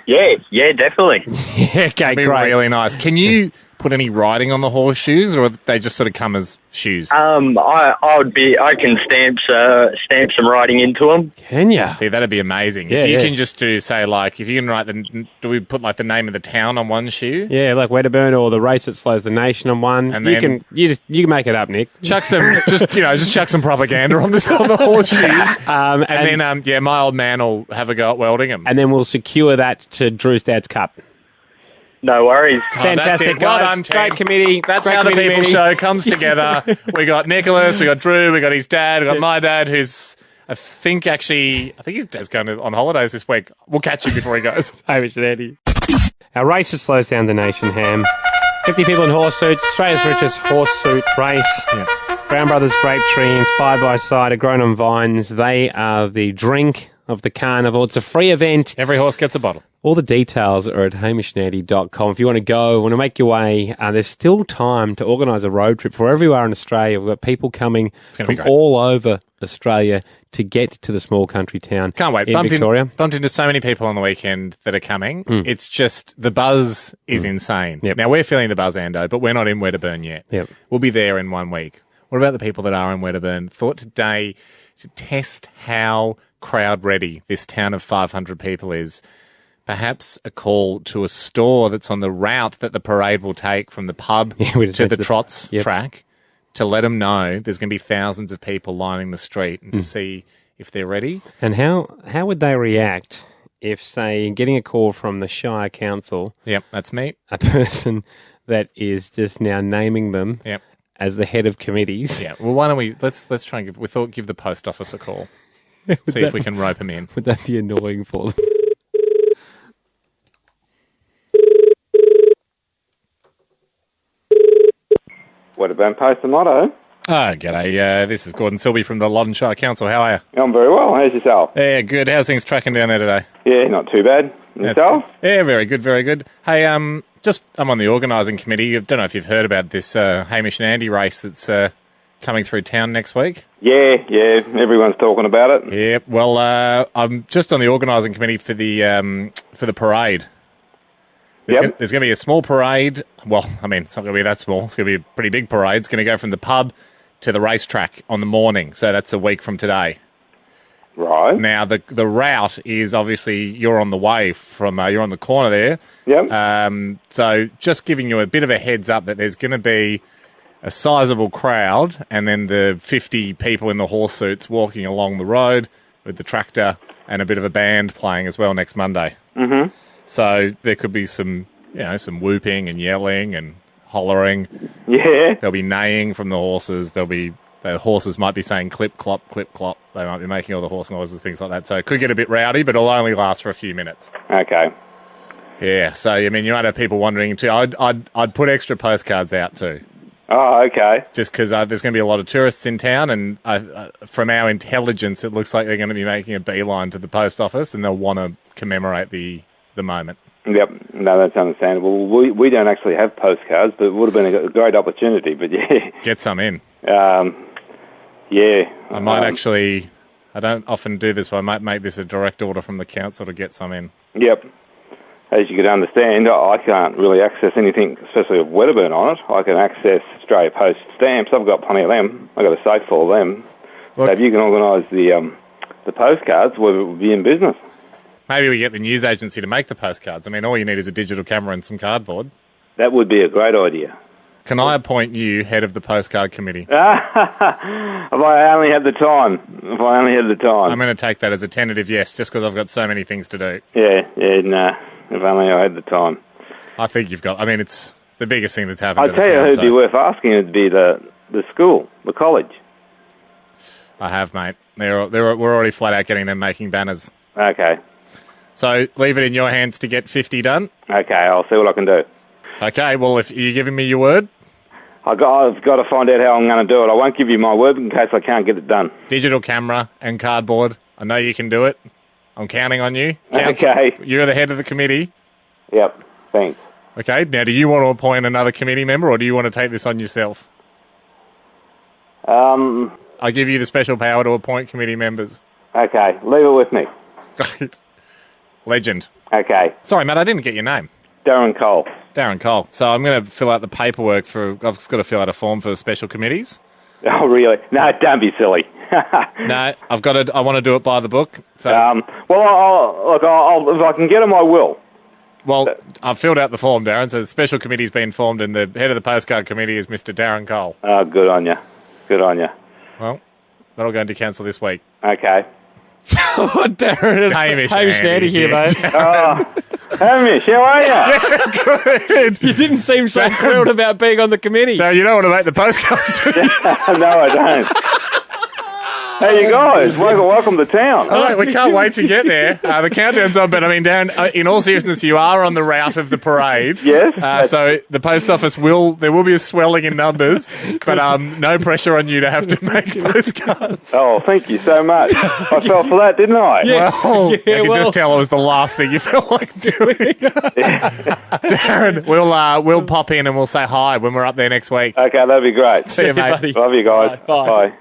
[SPEAKER 21] Yeah, definitely.
[SPEAKER 1] Okay,
[SPEAKER 2] that'd be
[SPEAKER 1] great.
[SPEAKER 2] Really nice. Can you put any writing on the horseshoes, or they just sort of come as shoes?
[SPEAKER 21] I can stamp some writing into them.
[SPEAKER 1] Can you?
[SPEAKER 2] See, that'd be amazing.
[SPEAKER 1] Yeah,
[SPEAKER 2] if you can just do, say, like, if you can write do we put like the name of the town on one shoe?
[SPEAKER 1] Yeah, like Wedderburn or the race that slows the nation on one.
[SPEAKER 2] And
[SPEAKER 1] you
[SPEAKER 2] then
[SPEAKER 1] can make it up, Nick.
[SPEAKER 2] Chuck some just chuck some propaganda on the horseshoes. And then my old man will have a go at welding them.
[SPEAKER 1] And then we'll secure that to Drew's dad's cup.
[SPEAKER 21] No worries.
[SPEAKER 1] Fantastic,
[SPEAKER 2] well
[SPEAKER 1] guys.
[SPEAKER 2] done, team.
[SPEAKER 1] Great committee.
[SPEAKER 2] That's
[SPEAKER 1] Great
[SPEAKER 2] how the
[SPEAKER 1] committee
[SPEAKER 2] People
[SPEAKER 1] meeting.
[SPEAKER 2] Show comes together. We got Nicholas, we got Drew, we got his dad, we got my dad, who's I think his dad's going on holidays this week. We'll catch you before he goes.
[SPEAKER 1] Hamish and Andy. Our race slows down the nation, Ham. 50 people in horse suits, Australia's richest horse suit race.
[SPEAKER 2] Yeah.
[SPEAKER 1] Brown Brothers Grape Tree inspired by cider grown on vines. They are the drink of the carnival. It's a free event.
[SPEAKER 2] Every horse gets a bottle.
[SPEAKER 1] All the details are at hamishandandy.com. If you want to go, want to make your way, there's still time to organise a road trip for wherever you are in Australia. We've got people coming from all over Australia to get to the small country town.
[SPEAKER 2] Can't wait.
[SPEAKER 1] In Victoria.
[SPEAKER 2] Bumped into so many people on the weekend that are coming. It's just, the buzz is insane.
[SPEAKER 1] Yep.
[SPEAKER 2] Now, we're feeling the buzz, Ando, but we're not in Wedderburn yet.
[SPEAKER 1] Yep.
[SPEAKER 2] We'll be there in 1 week. What about the people that are in Wedderburn? Thought today to test how crowd ready this town of 500 people is. Perhaps a call to a store that's on the route that the parade will take from the pub to the Trots track to let them know there's going to be thousands of people lining the street and to see if they're ready.
[SPEAKER 1] And how would they react if, say, getting a call from the Shire Council...
[SPEAKER 2] Yep, that's me.
[SPEAKER 1] A person that is just now naming them as the head of committees.
[SPEAKER 2] Yeah, well, why don't we... Let's try and give the post office a call. See if we can rope them in.
[SPEAKER 1] Would that be annoying for them?
[SPEAKER 5] Wedderburn Post and Motto.
[SPEAKER 2] G'day. This is Gordon Silby from the Loddon Shire Council. How are you?
[SPEAKER 5] I'm very well. How's yourself?
[SPEAKER 2] Yeah, good. How's things tracking down there today?
[SPEAKER 5] Yeah, not too bad. Yourself?
[SPEAKER 2] Yeah, very good, very good. Hey, I'm on the organising committee. I don't know if you've heard about this Hamish and Andy race that's coming through town next week.
[SPEAKER 5] Yeah, everyone's talking about it.
[SPEAKER 2] Yeah, well, I'm just on the organising committee for the parade. There's going to be a small parade. Well, I mean, it's not going to be that small. It's going to be a pretty big parade. It's going to go from the pub to the racetrack on the morning. So that's a week from today.
[SPEAKER 5] Right.
[SPEAKER 2] Now, the route is obviously you're on the way from, you're on the corner there.
[SPEAKER 5] Yep.
[SPEAKER 2] So just giving you a bit of a heads up that there's going to be a sizable crowd and then the 50 people in the horse suits walking along the road with the tractor and a bit of a band playing as well next Monday.
[SPEAKER 5] Mm-hmm.
[SPEAKER 2] So there could be some whooping and yelling and hollering.
[SPEAKER 5] Yeah.
[SPEAKER 2] There'll be neighing from the horses. The horses might be saying clip, clop, clip, clop. They might be making all the horse noises, things like that. So it could get a bit rowdy, but it'll only last for a few minutes.
[SPEAKER 5] Okay.
[SPEAKER 2] Yeah. So, I mean, you might have people wondering too. I'd put extra postcards out too.
[SPEAKER 5] Oh, okay.
[SPEAKER 2] Just because there's going to be a lot of tourists in town, and from our intelligence, it looks like they're going to be making a beeline to the post office, and they'll want to commemorate the moment.
[SPEAKER 5] Yep, no, that's understandable. We don't actually have postcards, but it would have been a great opportunity. But yeah,
[SPEAKER 2] get some in.
[SPEAKER 5] Yeah,
[SPEAKER 2] I might actually. I don't often do this, but I might make this a direct order from the council to get some in.
[SPEAKER 5] Yep. As you could understand, I can't really access anything, especially with Wedderburn on it. I can access Australia Post stamps. I've got plenty of them. I've got a safe full of them.
[SPEAKER 2] Look,
[SPEAKER 5] so if you can organise the postcards, we'll be in business.
[SPEAKER 2] Maybe we get the news agency to make the postcards. I mean, all you need is a digital camera and some cardboard.
[SPEAKER 5] That would be a great idea.
[SPEAKER 2] Can I appoint you head of the postcard committee?
[SPEAKER 5] If I only had the time.
[SPEAKER 2] I'm going to take that as a tentative yes, just because I've got so many things to do.
[SPEAKER 5] Yeah, no. If only I had the time.
[SPEAKER 2] I think you've got... I mean, it's the biggest thing that's happened
[SPEAKER 5] I'd tell you who'd be worth asking would be the school, the college.
[SPEAKER 2] I have, mate. We're already flat out getting them making banners.
[SPEAKER 5] Okay.
[SPEAKER 2] So leave it in your hands to get 50 done.
[SPEAKER 5] Okay, I'll see what I can do.
[SPEAKER 2] Okay, well, if you're giving me your word?
[SPEAKER 5] I've got to find out how I'm going to do it. I won't give you my word in case I can't get it done.
[SPEAKER 2] Digital camera and cardboard. I know you can do it. I'm counting on you.
[SPEAKER 5] Okay.
[SPEAKER 2] You're the head of the committee.
[SPEAKER 5] Yep, thanks.
[SPEAKER 2] Okay, now do you want to appoint another committee member or do you want to take this on yourself? I give you the special power to appoint committee members.
[SPEAKER 5] Okay, leave it with me.
[SPEAKER 2] Great. Legend.
[SPEAKER 5] Okay.
[SPEAKER 2] Sorry, Matt, I didn't get your name.
[SPEAKER 5] Darren Cole.
[SPEAKER 2] Darren Cole. So I'm going to fill out the paperwork I've just got to fill out a form for special committees.
[SPEAKER 5] Oh, really? No, don't be silly.
[SPEAKER 2] No, I want to do it by the book. So.
[SPEAKER 5] Well, if I can get them, I will.
[SPEAKER 2] Well, I've filled out the form, Darren, so the special committee's been formed and the head of the postcard committee is Mr. Darren Cole.
[SPEAKER 5] Oh, good on you. Good on you.
[SPEAKER 2] Well, that'll go into council this week.
[SPEAKER 5] Okay.
[SPEAKER 1] Oh, Darren,
[SPEAKER 2] Hamish
[SPEAKER 1] and Andy here, mate.
[SPEAKER 5] Hamish, how are you?
[SPEAKER 2] Yeah, good.
[SPEAKER 1] You didn't seem so thrilled about being on the committee.
[SPEAKER 2] So you don't want to make the postcards, do you?
[SPEAKER 5] No, I don't. Hey, you guys, welcome to town.
[SPEAKER 2] Oh, we can't wait to get there. The countdown's on, but I mean, Darren, in all seriousness, you are on the route of the parade.
[SPEAKER 5] Yes.
[SPEAKER 2] So the post office there will be a swelling in numbers, but no pressure on you to have to make postcards.
[SPEAKER 5] Oh, thank you so much. I fell for that, didn't I?
[SPEAKER 2] Yeah. Well, I can just tell it was the last thing you felt like doing. Darren, we'll pop in and we'll say hi when we're up there next week.
[SPEAKER 5] Okay, that'd be great.
[SPEAKER 2] See you, mate.
[SPEAKER 1] Buddy.
[SPEAKER 5] Love you guys.
[SPEAKER 1] Bye.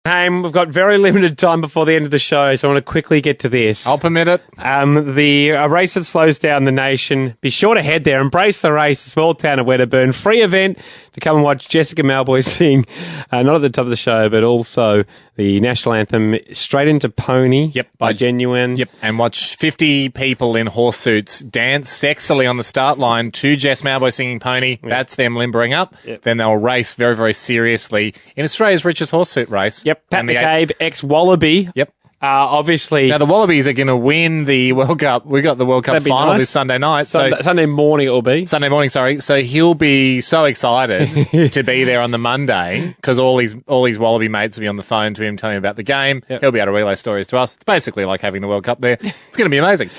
[SPEAKER 1] We've got very limited time before the end of the show, so I want to quickly get to this.
[SPEAKER 2] I'll permit it.
[SPEAKER 1] A race that slows down the nation. Be sure to head there. Embrace the race, the small town of Wedderburn. Free event to come and watch Jessica Malboy sing, not at the top of the show, but also the national anthem, Straight Into Pony by Genuine.
[SPEAKER 2] Yep, and watch 50 people in horse suits dance sexily on the start line to Jess Malboy singing Pony. Yep. That's them limbering up. Yep. Then they'll race very, very seriously in Australia's richest horse suit race.
[SPEAKER 1] Yep, Pat McCabe, ex-Wallaby.
[SPEAKER 2] Yep.
[SPEAKER 1] Obviously.
[SPEAKER 2] Now, the Wallabies are going to win the World Cup. We got the World Cup final this Sunday night.
[SPEAKER 1] Sunday morning it will be.
[SPEAKER 2] Sunday morning, sorry. So he'll be so excited to be there on the Monday because all his Wallaby mates will be on the phone to him telling him about the game. Yep. He'll be able to relay stories to us. It's basically like having the World Cup there. It's going to be amazing.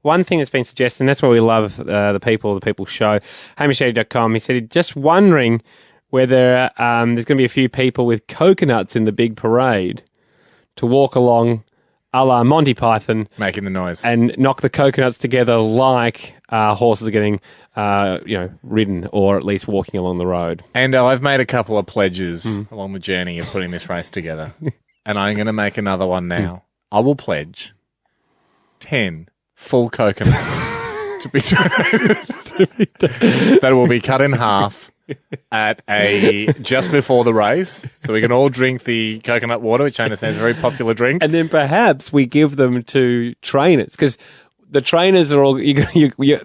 [SPEAKER 1] One thing that's been suggested, and that's why we love the People show, HamishAndy.com, he said he's just wondering whether there's going to be a few people with coconuts in the big parade to walk along a la Monty Python.
[SPEAKER 2] Making the noise.
[SPEAKER 1] And knock the coconuts together like horses are getting ridden or at least walking along the road.
[SPEAKER 2] And I've made a couple of pledges along the journey of putting this race together. And I'm going to make another one now. I will pledge 10 full coconuts to be donated. That will be cut in half at just before the race, so we can all drink the coconut water, which I understand is a very popular drink.
[SPEAKER 1] And then perhaps we give them to trainers, because the trainers are all,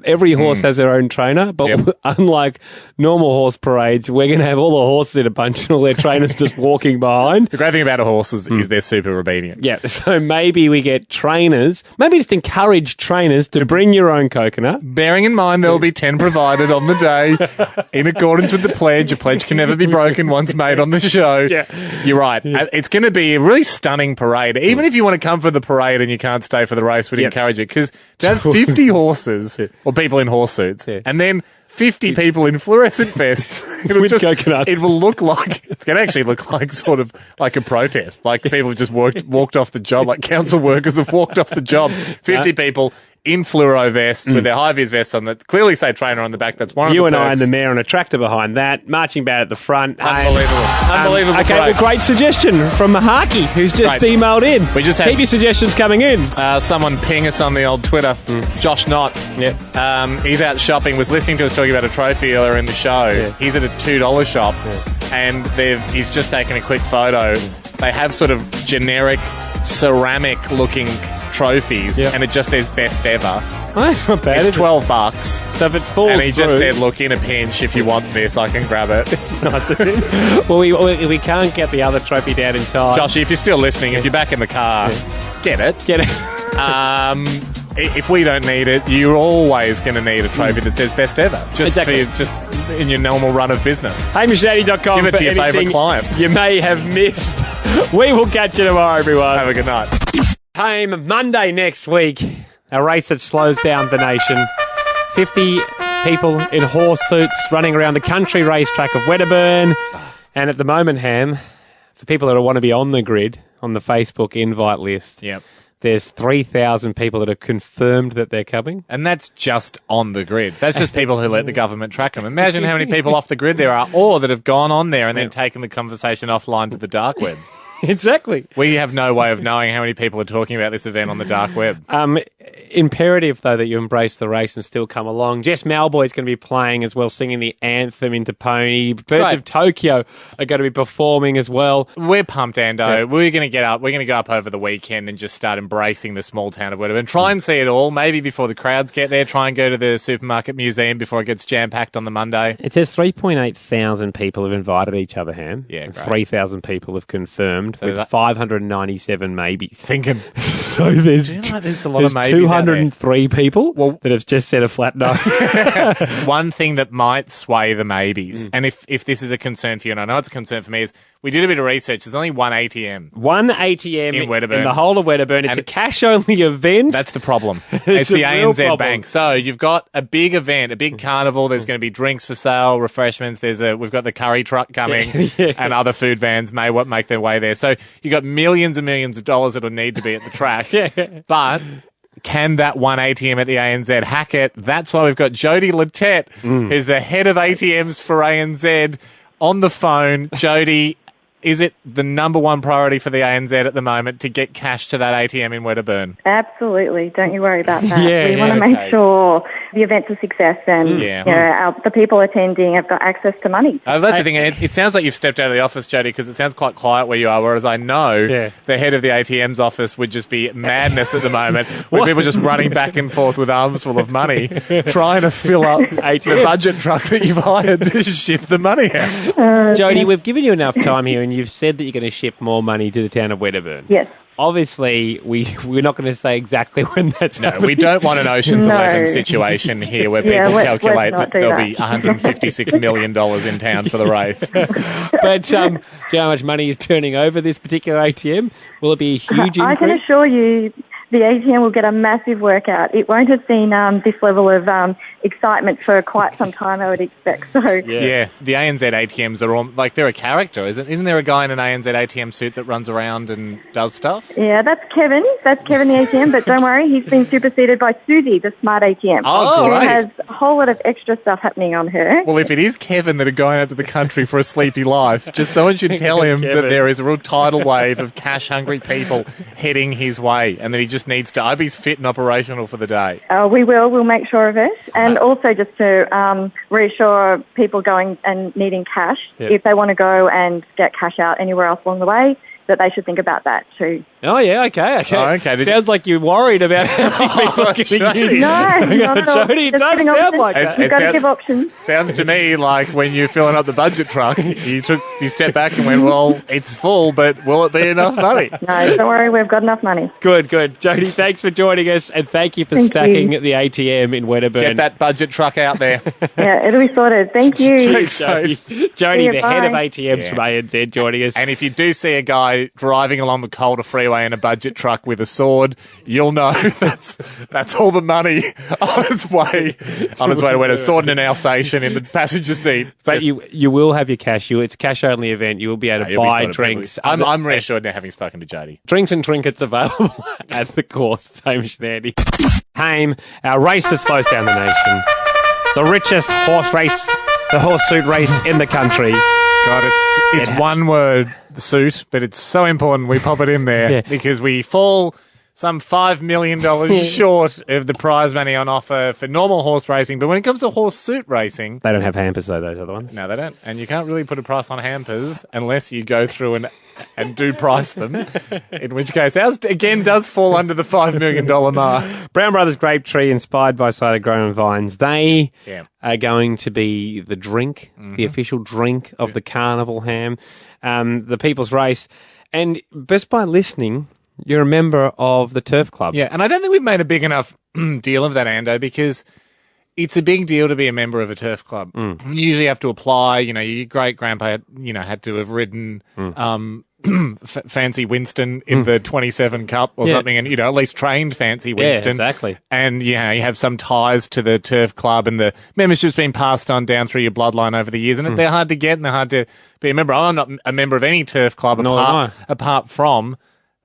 [SPEAKER 1] every horse has their own trainer, but unlike normal horse parades, we're going to have all the horses in a bunch and all their trainers just walking behind.
[SPEAKER 2] The great thing about horses is they're super obedient.
[SPEAKER 1] Yeah, so maybe we get trainers, maybe just encourage trainers to bring your own coconut.
[SPEAKER 2] Bearing in mind there will be 10 provided on the day in accordance with the pledge. A pledge can never be broken once made on the show.
[SPEAKER 1] Yeah.
[SPEAKER 2] You're right. It's going to be a really stunning parade. Even if you want to come for the parade and you can't stay for the race, we'd encourage it, because to have 50 horses or people in horse suits and then 50 people in fluorescent vests.
[SPEAKER 1] With coconuts.
[SPEAKER 2] It will look like, it can actually look like sort of like a protest. Like people have just walked off the job, like council workers have walked off the job. 50 people in fluoro vests with their high-vis vests on that clearly say trainer on the back. That's one of the
[SPEAKER 1] You and
[SPEAKER 2] perks.
[SPEAKER 1] I and the mayor on a tractor behind that, marching band at the front.
[SPEAKER 2] Unbelievable.
[SPEAKER 1] Okay, well, great suggestion from Mahaki, who's just
[SPEAKER 2] Great.
[SPEAKER 1] emailed in.
[SPEAKER 2] We just had-
[SPEAKER 1] Keep your suggestions coming in.
[SPEAKER 2] Someone ping us on the old Twitter. Josh Knott.
[SPEAKER 1] Yep.
[SPEAKER 2] He's out shopping, was listening to us talking about a trophy earlier in the show.
[SPEAKER 1] Yeah.
[SPEAKER 2] He's at a $2 shop and he's just taken a quick photo. They have sort of generic ceramic looking trophies and it just says best ever.
[SPEAKER 1] Oh, that's not bad.
[SPEAKER 2] It's $12.
[SPEAKER 1] So if it falls
[SPEAKER 2] And he just
[SPEAKER 1] through-
[SPEAKER 2] said, look, in a pinch, if you want this, I can grab it.
[SPEAKER 1] It's nice of him. Well, we can't get the other trophy down in time.
[SPEAKER 2] Joshy, if you're still listening, if you're back in the car, get it.
[SPEAKER 1] Get it.
[SPEAKER 2] If we don't need it, you're always going to need a trophy that says best ever. Just
[SPEAKER 1] Exactly.
[SPEAKER 2] just in your normal run of business.
[SPEAKER 1] HamishAndy.com
[SPEAKER 2] Give it
[SPEAKER 1] for
[SPEAKER 2] to your
[SPEAKER 1] anything
[SPEAKER 2] favourite client.
[SPEAKER 1] you may have missed. We will catch you tomorrow, everyone.
[SPEAKER 2] Have a good night.
[SPEAKER 1] Home Monday next week, a race that slows down the nation. 50 people in horse suits running around the country racetrack of Wedderburn. And at the moment, Ham, for people that want to be on the grid, on the Facebook invite list, there's 3,000 people that have confirmed that they're coming.
[SPEAKER 2] And that's just on the grid. That's just people who let the government track them. Imagine how many people off the grid there are, or that have gone on there and then taken the conversation offline to the dark web.
[SPEAKER 1] Exactly.
[SPEAKER 2] We have no way of knowing how many people are talking about this event on the dark web.
[SPEAKER 1] Imperative, though, that you embrace the race and still come along. Jess Malboy's going to be playing as well, singing the anthem into Pony. Birds of Tokyo are going to be performing as well.
[SPEAKER 2] We're pumped, Ando. Yeah. We're going to get up. We're going to go up over the weekend and just start embracing the small town of Wedderburn. Try and see it all, maybe before the crowds get there. Try and go to the supermarket museum before it gets jam-packed on the Monday.
[SPEAKER 1] It says 3.8 thousand people have invited each other, Ham.
[SPEAKER 2] Yeah, great.
[SPEAKER 1] 3,000 people have confirmed,
[SPEAKER 2] so
[SPEAKER 1] with 597 maybes.
[SPEAKER 2] Thinking.
[SPEAKER 1] So there's
[SPEAKER 2] a lot of maybes
[SPEAKER 1] 203 people that have just said a flat no.
[SPEAKER 2] One thing that might sway the maybes, and if this is a concern for you, and I know it's a concern for me, is we did a bit of research. There's only one ATM.
[SPEAKER 1] One ATM
[SPEAKER 2] in Wedderburn.
[SPEAKER 1] In the whole of Wedderburn. It's a cash-only event.
[SPEAKER 2] That's the problem. It's the ANZ Bank. So you've got a big event, a big carnival. There's going to be drinks for sale, refreshments. We've got the curry truck coming, and other food vans may make their way there. So you've got millions and millions of dollars that'll need to be at the track. But can that one ATM at the ANZ hack it? That's why we've got Jody Lettett, who's the head of ATMs for ANZ, on the phone. Jody, is it the number one priority for the ANZ at the moment to get cash to that ATM in Wedderburn?
[SPEAKER 7] Absolutely. Don't you worry about that. We want to make sure the event's a success and the people attending have got access to money.
[SPEAKER 2] That's the thing. It sounds like you've stepped out of the office, Jody, because it sounds quite quiet where you are, whereas I know the head of the ATM's office would just be madness at the moment, with people just running back and forth with arms full of money, trying to fill up the budget truck that you've hired to ship the money out.
[SPEAKER 1] Jody, we've given you enough time here, and you've said that you're going to ship more money to the town of Wedderburn.
[SPEAKER 7] Yes.
[SPEAKER 1] Obviously, we're not going to say exactly when that's happening.
[SPEAKER 2] We don't want an Ocean's 11 situation here where people calculate that there'll be $156 million in town for the race.
[SPEAKER 1] But do you know how much money is turning over this particular ATM? Will it be a huge increase?
[SPEAKER 7] I can assure you the ATM will get a massive workout. It won't have seen this level of excitement for quite some time, I would expect. So
[SPEAKER 2] the ANZ ATMs are all, they're a character, isn't there a guy in an ANZ ATM suit that runs around and does stuff?
[SPEAKER 7] Yeah, that's Kevin. That's Kevin the ATM, but don't worry, he's been superseded by Susie, the smart ATM.
[SPEAKER 2] Oh, great.
[SPEAKER 7] Who has a whole lot of extra stuff happening on her.
[SPEAKER 2] Well, if it is Kevin that are going out to the country for a sleepy life, just someone should tell him that there is a real tidal wave of cash-hungry people heading his way, and that he just needs to, I hope he's fit and operational for the day.
[SPEAKER 7] We will. We'll make sure of it. And also just to reassure people going and needing cash, if they want to go and get cash out anywhere else along the way, that they should think about that too.
[SPEAKER 1] Oh, yeah, okay.
[SPEAKER 2] Oh, okay.
[SPEAKER 1] Sounds like you're worried about how many people are going to use it.
[SPEAKER 7] No, not at all.
[SPEAKER 1] Jody, it does sound like that.
[SPEAKER 7] You've got to give options.
[SPEAKER 2] Sounds to me like when you're filling up the budget truck, you stepped back and went, well, it's full, but will it be enough money?
[SPEAKER 7] No, don't worry, we've got enough money.
[SPEAKER 1] Good. Jody, thanks for joining us, and thank you for stacking the ATM in Wedderburn.
[SPEAKER 2] Get that budget truck out there.
[SPEAKER 7] Yeah, it'll be sorted. Thank you.
[SPEAKER 1] Jody, the head of ATMs from ANZ, joining us.
[SPEAKER 2] And if you do see a guy guy driving along the Calder Freeway in a budget truck with a sword, you'll know that's all the money on its way to win a sword and an Alsatian in the passenger seat.
[SPEAKER 1] But you will have your cash. It's a cash only event. You will be able to buy drinks.
[SPEAKER 2] I'm reassured now, having spoken to Jody.
[SPEAKER 1] Drinks and trinkets available at the course. Hamish and Andy. Hame, our race that slows down the nation. The richest the horseshoe race in the country.
[SPEAKER 2] God, it's one word, the suit, but it's so important we pop it in there because we fall some $5 million short of the prize money on offer for normal horse racing. But when it comes to horse suit racing...
[SPEAKER 1] They don't have hampers, though, those other ones.
[SPEAKER 2] No, they don't. And you can't really put a price on hampers unless you go through and do price them, in which case ours, again, does fall under the $5 million mark.
[SPEAKER 1] Brown Brothers Grape Tree, inspired by cider grown on vines. They are going to be the drink, the official drink of the carnival ham, the People's Race. And just by listening... You're a member of the Turf Club.
[SPEAKER 2] Yeah, and I don't think we've made a big enough deal of that, Ando, because it's a big deal to be a member of a turf club. You usually have to apply. You know, your great-grandpa, had to have ridden Fancy Winston in the 27 Cup or something, and, at least trained Fancy Winston.
[SPEAKER 1] Yeah, exactly.
[SPEAKER 2] And, you have some ties to the turf club, and the membership's been passed on down through your bloodline over the years, and they're hard to get and they're hard to be a member. I'm not a member of any turf club apart from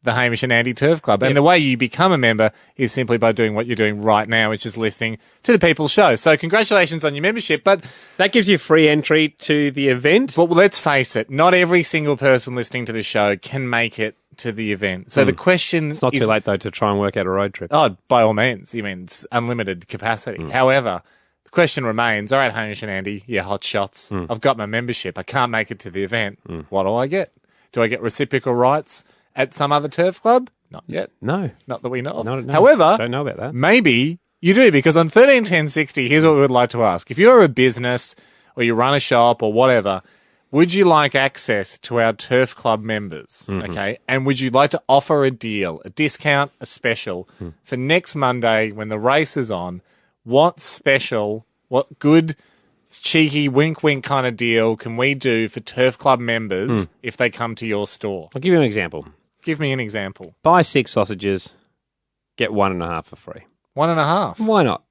[SPEAKER 2] the Hamish and Andy Turf Club. And the way you become a member is simply by doing what you're doing right now, which is listening to the People's Show. So congratulations on your membership. But
[SPEAKER 1] that gives you free entry to the event.
[SPEAKER 2] But let's face it, not every single person listening to the show can make it to the event. So the question
[SPEAKER 1] It's not too late, though, to try and work out a road trip.
[SPEAKER 2] Oh, by all means. It's unlimited capacity. However, the question remains, all right, Hamish and Andy, hot shots. I've got my membership. I can't make it to the event. What do I get? Do I get reciprocal rights at some other turf club? Not yet.
[SPEAKER 1] No.
[SPEAKER 2] Not that we know of.
[SPEAKER 1] No.
[SPEAKER 2] However,
[SPEAKER 1] don't know about that.
[SPEAKER 2] Maybe you do, because on 131060, here's what we would like to ask. If you're a business or you run a shop or whatever, would you like access to our turf club members? Okay. And would you like to offer a deal, a discount, a special for next Monday when the race is on? What special, what good, cheeky wink wink kind of deal can we do for turf club members if they come to your store?
[SPEAKER 1] I'll give you an example.
[SPEAKER 2] Give me an example.
[SPEAKER 1] Buy 6 sausages, get 1.5 for free.
[SPEAKER 2] 1.5?
[SPEAKER 1] Why not?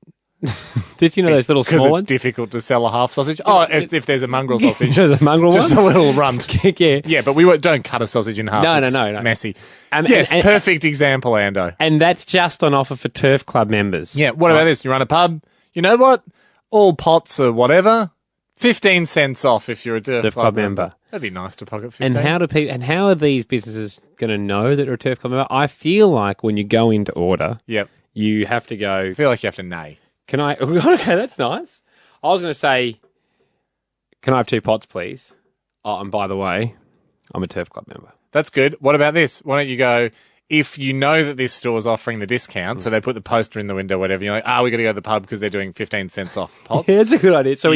[SPEAKER 1] Did you know those little small ones?
[SPEAKER 2] It's difficult to sell a half sausage. Oh, if there's a mongrel sausage.
[SPEAKER 1] The mongrel
[SPEAKER 2] just
[SPEAKER 1] ones?
[SPEAKER 2] a little runt.
[SPEAKER 1] Yeah,
[SPEAKER 2] but we don't cut a sausage in half.
[SPEAKER 1] No.
[SPEAKER 2] It's messy. Yes, perfect example, Ando.
[SPEAKER 1] And that's just on offer for turf club members.
[SPEAKER 2] Yeah, what about this? You run a pub. You know what? All pots or whatever, 15 cents off if you're a turf club member. That'd be nice to pocket 15.
[SPEAKER 1] And how are these businesses going to know that you're a turf club member? I feel like when you go in to order, you have to go.
[SPEAKER 2] I feel like you have to neigh.
[SPEAKER 1] Can I? Okay, that's nice. I was going to say, can I have 2 pots, please? Oh, and by the way, I'm a turf club member.
[SPEAKER 2] That's good. What about this? Why don't you go? If you know that this store is offering the discount, so they put the poster in the window, whatever, you're like, we got to go to the pub because they're doing 15 cents off pots.
[SPEAKER 1] Yeah, that's a good idea. So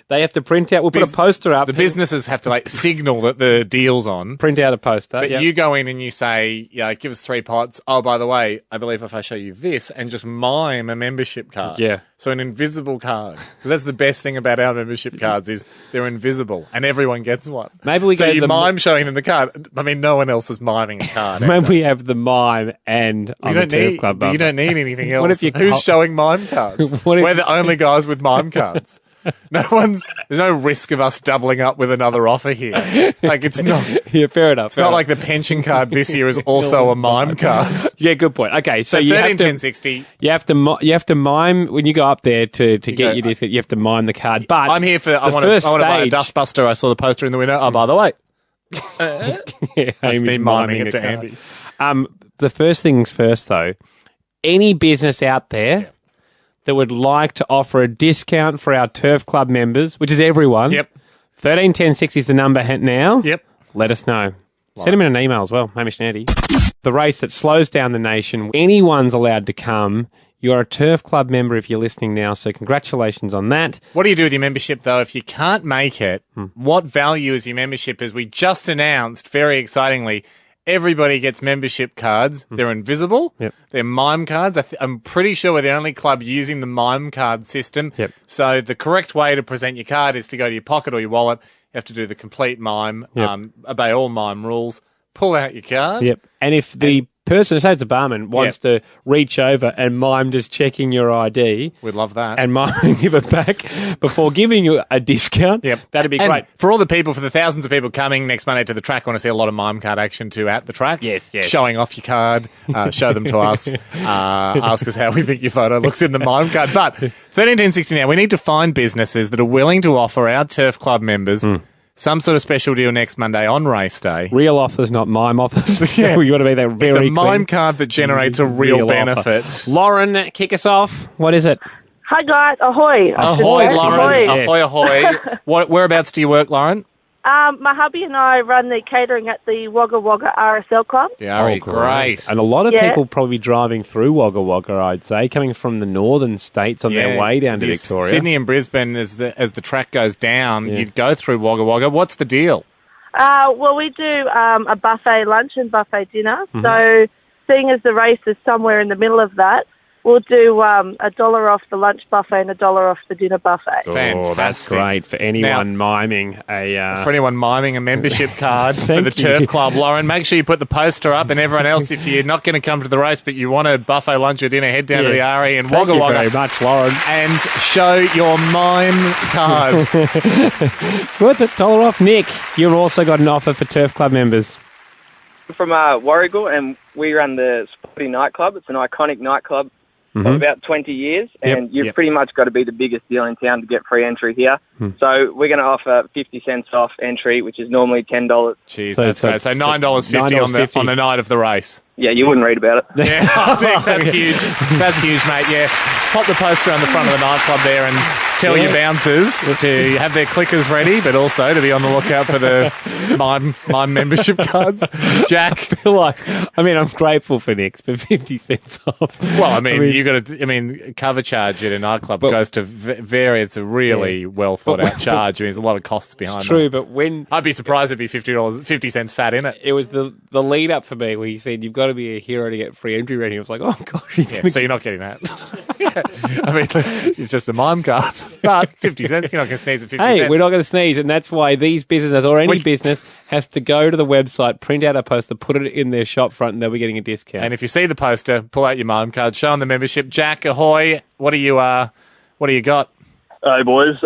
[SPEAKER 1] they have to print out, we'll put a poster up.
[SPEAKER 2] The businesses have to signal that the deal's on.
[SPEAKER 1] Print out a poster.
[SPEAKER 2] But you go in and you say, give us 3 pots. Oh, by the way, I believe if I show you this and just mime a membership card.
[SPEAKER 1] Yeah.
[SPEAKER 2] So an invisible card. Because that's the best thing about our membership cards is they're invisible and everyone gets one.
[SPEAKER 1] Maybe we
[SPEAKER 2] so you mime showing them the card. I mean, no one else is miming a card.
[SPEAKER 1] Maybe we have the mime and I'm a turf club member.
[SPEAKER 2] You don't need anything else.
[SPEAKER 1] What if
[SPEAKER 2] Who's showing mime cards? We're the only guys with mime cards. There's no risk of us doubling up with another offer here. It's not.
[SPEAKER 1] Yeah, fair enough.
[SPEAKER 2] It's not like the pension card this year is also a mime card.
[SPEAKER 1] Yeah, good point. Okay, so you
[SPEAKER 2] 131060.
[SPEAKER 1] You have to mime when you go up there to get your discount. You have to mime the card. But
[SPEAKER 2] I'm here for. I want to buy a dustbuster. I saw the poster in the window. Oh, by the way,
[SPEAKER 1] Amy's
[SPEAKER 2] me miming it to Andy.
[SPEAKER 1] The first things first, though. Any business out there that would like to offer a discount for our Turf Club members, which is everyone. 131060 is the number now. Let us know. Send them in an email as well, Hamish and Andy. The race that slows down the nation. Anyone's allowed to come. You're a Turf Club member if you're listening now, so congratulations on that.
[SPEAKER 2] What do you do with your membership, though, if you can't make it? What value is your membership? As we just announced, very excitingly, everybody gets membership cards. They're invisible. They're mime cards. I'm pretty sure we're the only club using the mime card system. So the correct way to present your card is to go to your pocket or your wallet. You have to do the complete mime, obey all mime rules, pull out your card.
[SPEAKER 1] Yep. And if the person, say it's a barman, wants to reach over and mime just checking your ID.
[SPEAKER 2] We'd love that.
[SPEAKER 1] And mime give it back before giving you a discount.
[SPEAKER 2] Yep.
[SPEAKER 1] That'd be
[SPEAKER 2] And
[SPEAKER 1] great.
[SPEAKER 2] for all the people, for the thousands of people coming next Monday to the track, I want to see a lot of mime card action too at the track.
[SPEAKER 1] Yes.
[SPEAKER 2] Showing off your card, show them to us, ask us how we think your photo looks in the mime card. But 13.10.60 now, we need to find businesses that are willing to offer our Turf Club members some sort of special deal next Monday on race day.
[SPEAKER 1] Real offers, not mime offers. You got to be there very
[SPEAKER 2] It's a
[SPEAKER 1] clear.
[SPEAKER 2] mime card that generates a real benefit.
[SPEAKER 1] Offer. Lauren, kick us off. What is it?
[SPEAKER 8] Hi guys, ahoy!
[SPEAKER 2] Ahoy, Lauren!
[SPEAKER 8] Ahoy!
[SPEAKER 2] Ahoy! Whereabouts do you work, Lauren?
[SPEAKER 8] My hubby and I run the catering at the Wagga Wagga RSL Club.
[SPEAKER 2] Yeah, great.
[SPEAKER 1] And a lot of people probably driving through Wagga Wagga, I'd say, coming from the northern states on their way down to Victoria.
[SPEAKER 2] Sydney and Brisbane, as the track goes down, you'd go through Wagga Wagga. What's the deal?
[SPEAKER 8] Well, we do a buffet lunch and buffet dinner. So, seeing as the race is somewhere in the middle of that, we'll do $1 off the lunch buffet and $1 off the dinner buffet.
[SPEAKER 1] Oh, that's great for anyone miming a...
[SPEAKER 2] For anyone miming a membership card for the Turf Club, Lauren, make sure you put the poster up, and everyone else, if you're not going to come to the race but you want a buffet lunch or dinner, head down to the RE and Wagga Wagga.
[SPEAKER 1] Thank you very much, Lauren.
[SPEAKER 2] And show your mime card.
[SPEAKER 1] It's worth it. $1 off. Nick, you've also got an offer for Turf Club members.
[SPEAKER 22] From Warragul, and we run the Sporty Nightclub. It's an iconic nightclub for about 20 years, and you've pretty much got to be the biggest deal in town to get free entry here. So we're going to offer 50 cents off entry, which is normally $10.
[SPEAKER 2] Jeez, that's great. So $9.50 on the night of the race.
[SPEAKER 22] Yeah, you wouldn't read about it.
[SPEAKER 2] Yeah, I think that's huge. That's huge, mate. Yeah, pop the poster on the front of the nightclub there and tell your bouncers to have their clickers ready, but also to be on the lookout for the mime membership cards. Jack,
[SPEAKER 1] I'm grateful for Nick's, but 50 cents off.
[SPEAKER 2] Well, you got to. Cover charge at a nightclub goes to vary. It's a really well thought out charge. There's a lot of costs behind.
[SPEAKER 1] It's true,
[SPEAKER 2] that.
[SPEAKER 1] but when
[SPEAKER 2] I'd be surprised it'd be $50, 50 cents fat in it.
[SPEAKER 1] It was the lead up for me where he said you've got to be a hero to get free entry rating. I was like, oh gosh,
[SPEAKER 2] so you're not getting that. It's just a mime card, but 50 cents. You're not going to sneeze at 50 cents.
[SPEAKER 1] Hey, we're not going to sneeze, and that's why these businesses or any business has to go to the website, print out a poster, put it in their shop front, and they'll be getting a discount.
[SPEAKER 2] And if you see the poster, pull out your mime card, show them the membership. Jack, ahoy! What do you got?
[SPEAKER 9] Hey boys,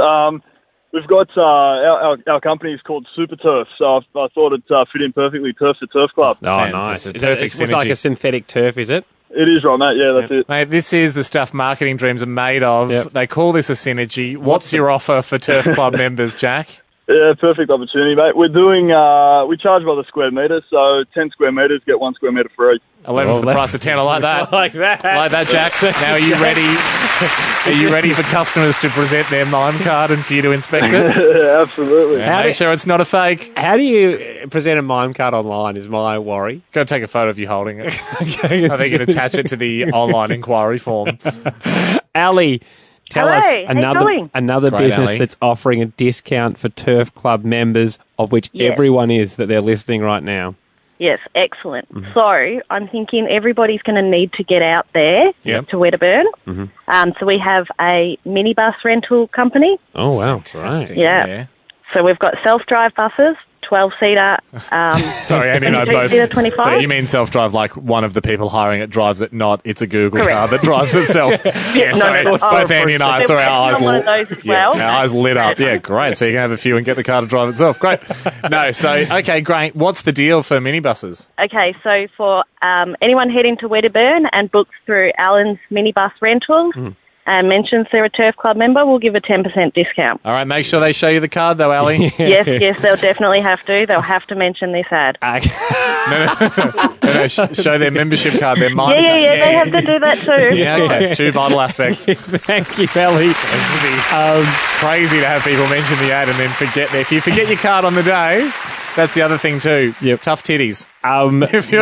[SPEAKER 9] we've got our company is called Super Turf, so I thought it fit in perfectly. Turf's a Turf Club.
[SPEAKER 1] Oh, nice! It's like a synthetic turf, is it?
[SPEAKER 9] It is, right, mate. Yeah, that's it.
[SPEAKER 2] Mate, this is the stuff marketing dreams are made of. Yep. They call this a synergy. What's your offer for Turf Club members, Jack?
[SPEAKER 9] Yeah, perfect opportunity, mate. We're doing, we charge by the square metre, so 10 square metres, get 1 square metre free.
[SPEAKER 2] 11 for the price of 10. I like that.
[SPEAKER 1] like that.
[SPEAKER 2] Like that, Jack. Now, are you ready? Are you ready for customers to present their mime card and for you to inspect it?
[SPEAKER 9] Yeah, absolutely.
[SPEAKER 2] And make sure it's not a fake.
[SPEAKER 1] How do you present a mime card online is my worry.
[SPEAKER 2] Got to take a photo of you holding it. I think you can attach it to the online inquiry form.
[SPEAKER 1] Ali, tell us another
[SPEAKER 8] Great,
[SPEAKER 1] business
[SPEAKER 8] Ali.
[SPEAKER 1] that's offering a discount for Turf Club members, of which everyone is that they're listening right now.
[SPEAKER 8] Yes, excellent. So I'm thinking everybody's going to need to get out there to Wedderburn. So we have a minibus rental company.
[SPEAKER 1] Oh, wow. Right.
[SPEAKER 8] Yeah. So we've got self-drive buses, 12-seater.
[SPEAKER 2] Sorry, Andy and I both.
[SPEAKER 8] 25.
[SPEAKER 2] So you mean self-drive like one of the people hiring it drives it, not it's a Google car that drives itself. Yeah, sorry. Both Andy and I, sorry, our eyes lit up. Yeah, great. So you can have a few and get the car to drive itself. Great. No, so, okay, great. What's the deal for minibuses?
[SPEAKER 8] Okay, so for anyone heading to Wedderburn and books through Alan's minibus rentals and mentions they're a Turf Club member, we'll give a 10% discount.
[SPEAKER 2] All right, make sure they show you the card though, Ali.
[SPEAKER 8] Yes, they'll definitely have to. They'll have to mention this ad.
[SPEAKER 2] No, show their membership card, their mime card.
[SPEAKER 8] Yeah, they have to do that too.
[SPEAKER 2] Yeah, okay. 2 vital aspects.
[SPEAKER 1] Thank you, Ali.
[SPEAKER 2] This would be crazy to have people mention the ad and then forget. If you forget your card on the day, that's the other thing too. Yep. Tough titties. If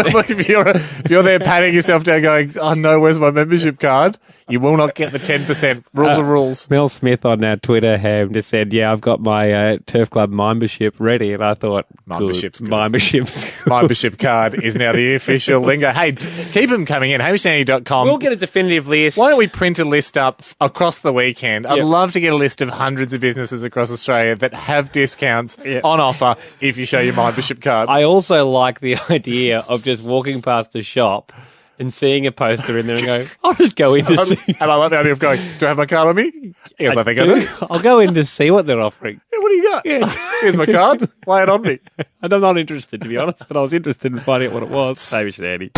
[SPEAKER 2] you're there patting yourself down going, oh no, where's my membership card? You will not get the 10%. Rules are rules.
[SPEAKER 1] Mel Smith on our Twitter just said, yeah, I've got my Turf Club membership ready. And I thought, membership
[SPEAKER 2] card is now the official lingo. Hey, keep them coming in. HamishAndy.com.
[SPEAKER 1] We'll get a definitive list.
[SPEAKER 2] Why don't we print a list up across the weekend? I'd love to get a list of hundreds of businesses across Australia that have discounts on offer if you show your membership card.
[SPEAKER 1] I also like the idea of just walking past a shop and seeing a poster in there and going, I'll just go in to see.
[SPEAKER 2] And I like the idea of going, do I have my card on me? Yes, I think I do.
[SPEAKER 1] I'll go in to see what they're offering.
[SPEAKER 2] Yeah, what do you got? Yeah. Here's my card. Lay it on me.
[SPEAKER 1] And I'm not interested, to be honest, but I was interested in finding out what it was. Hamish and Andy.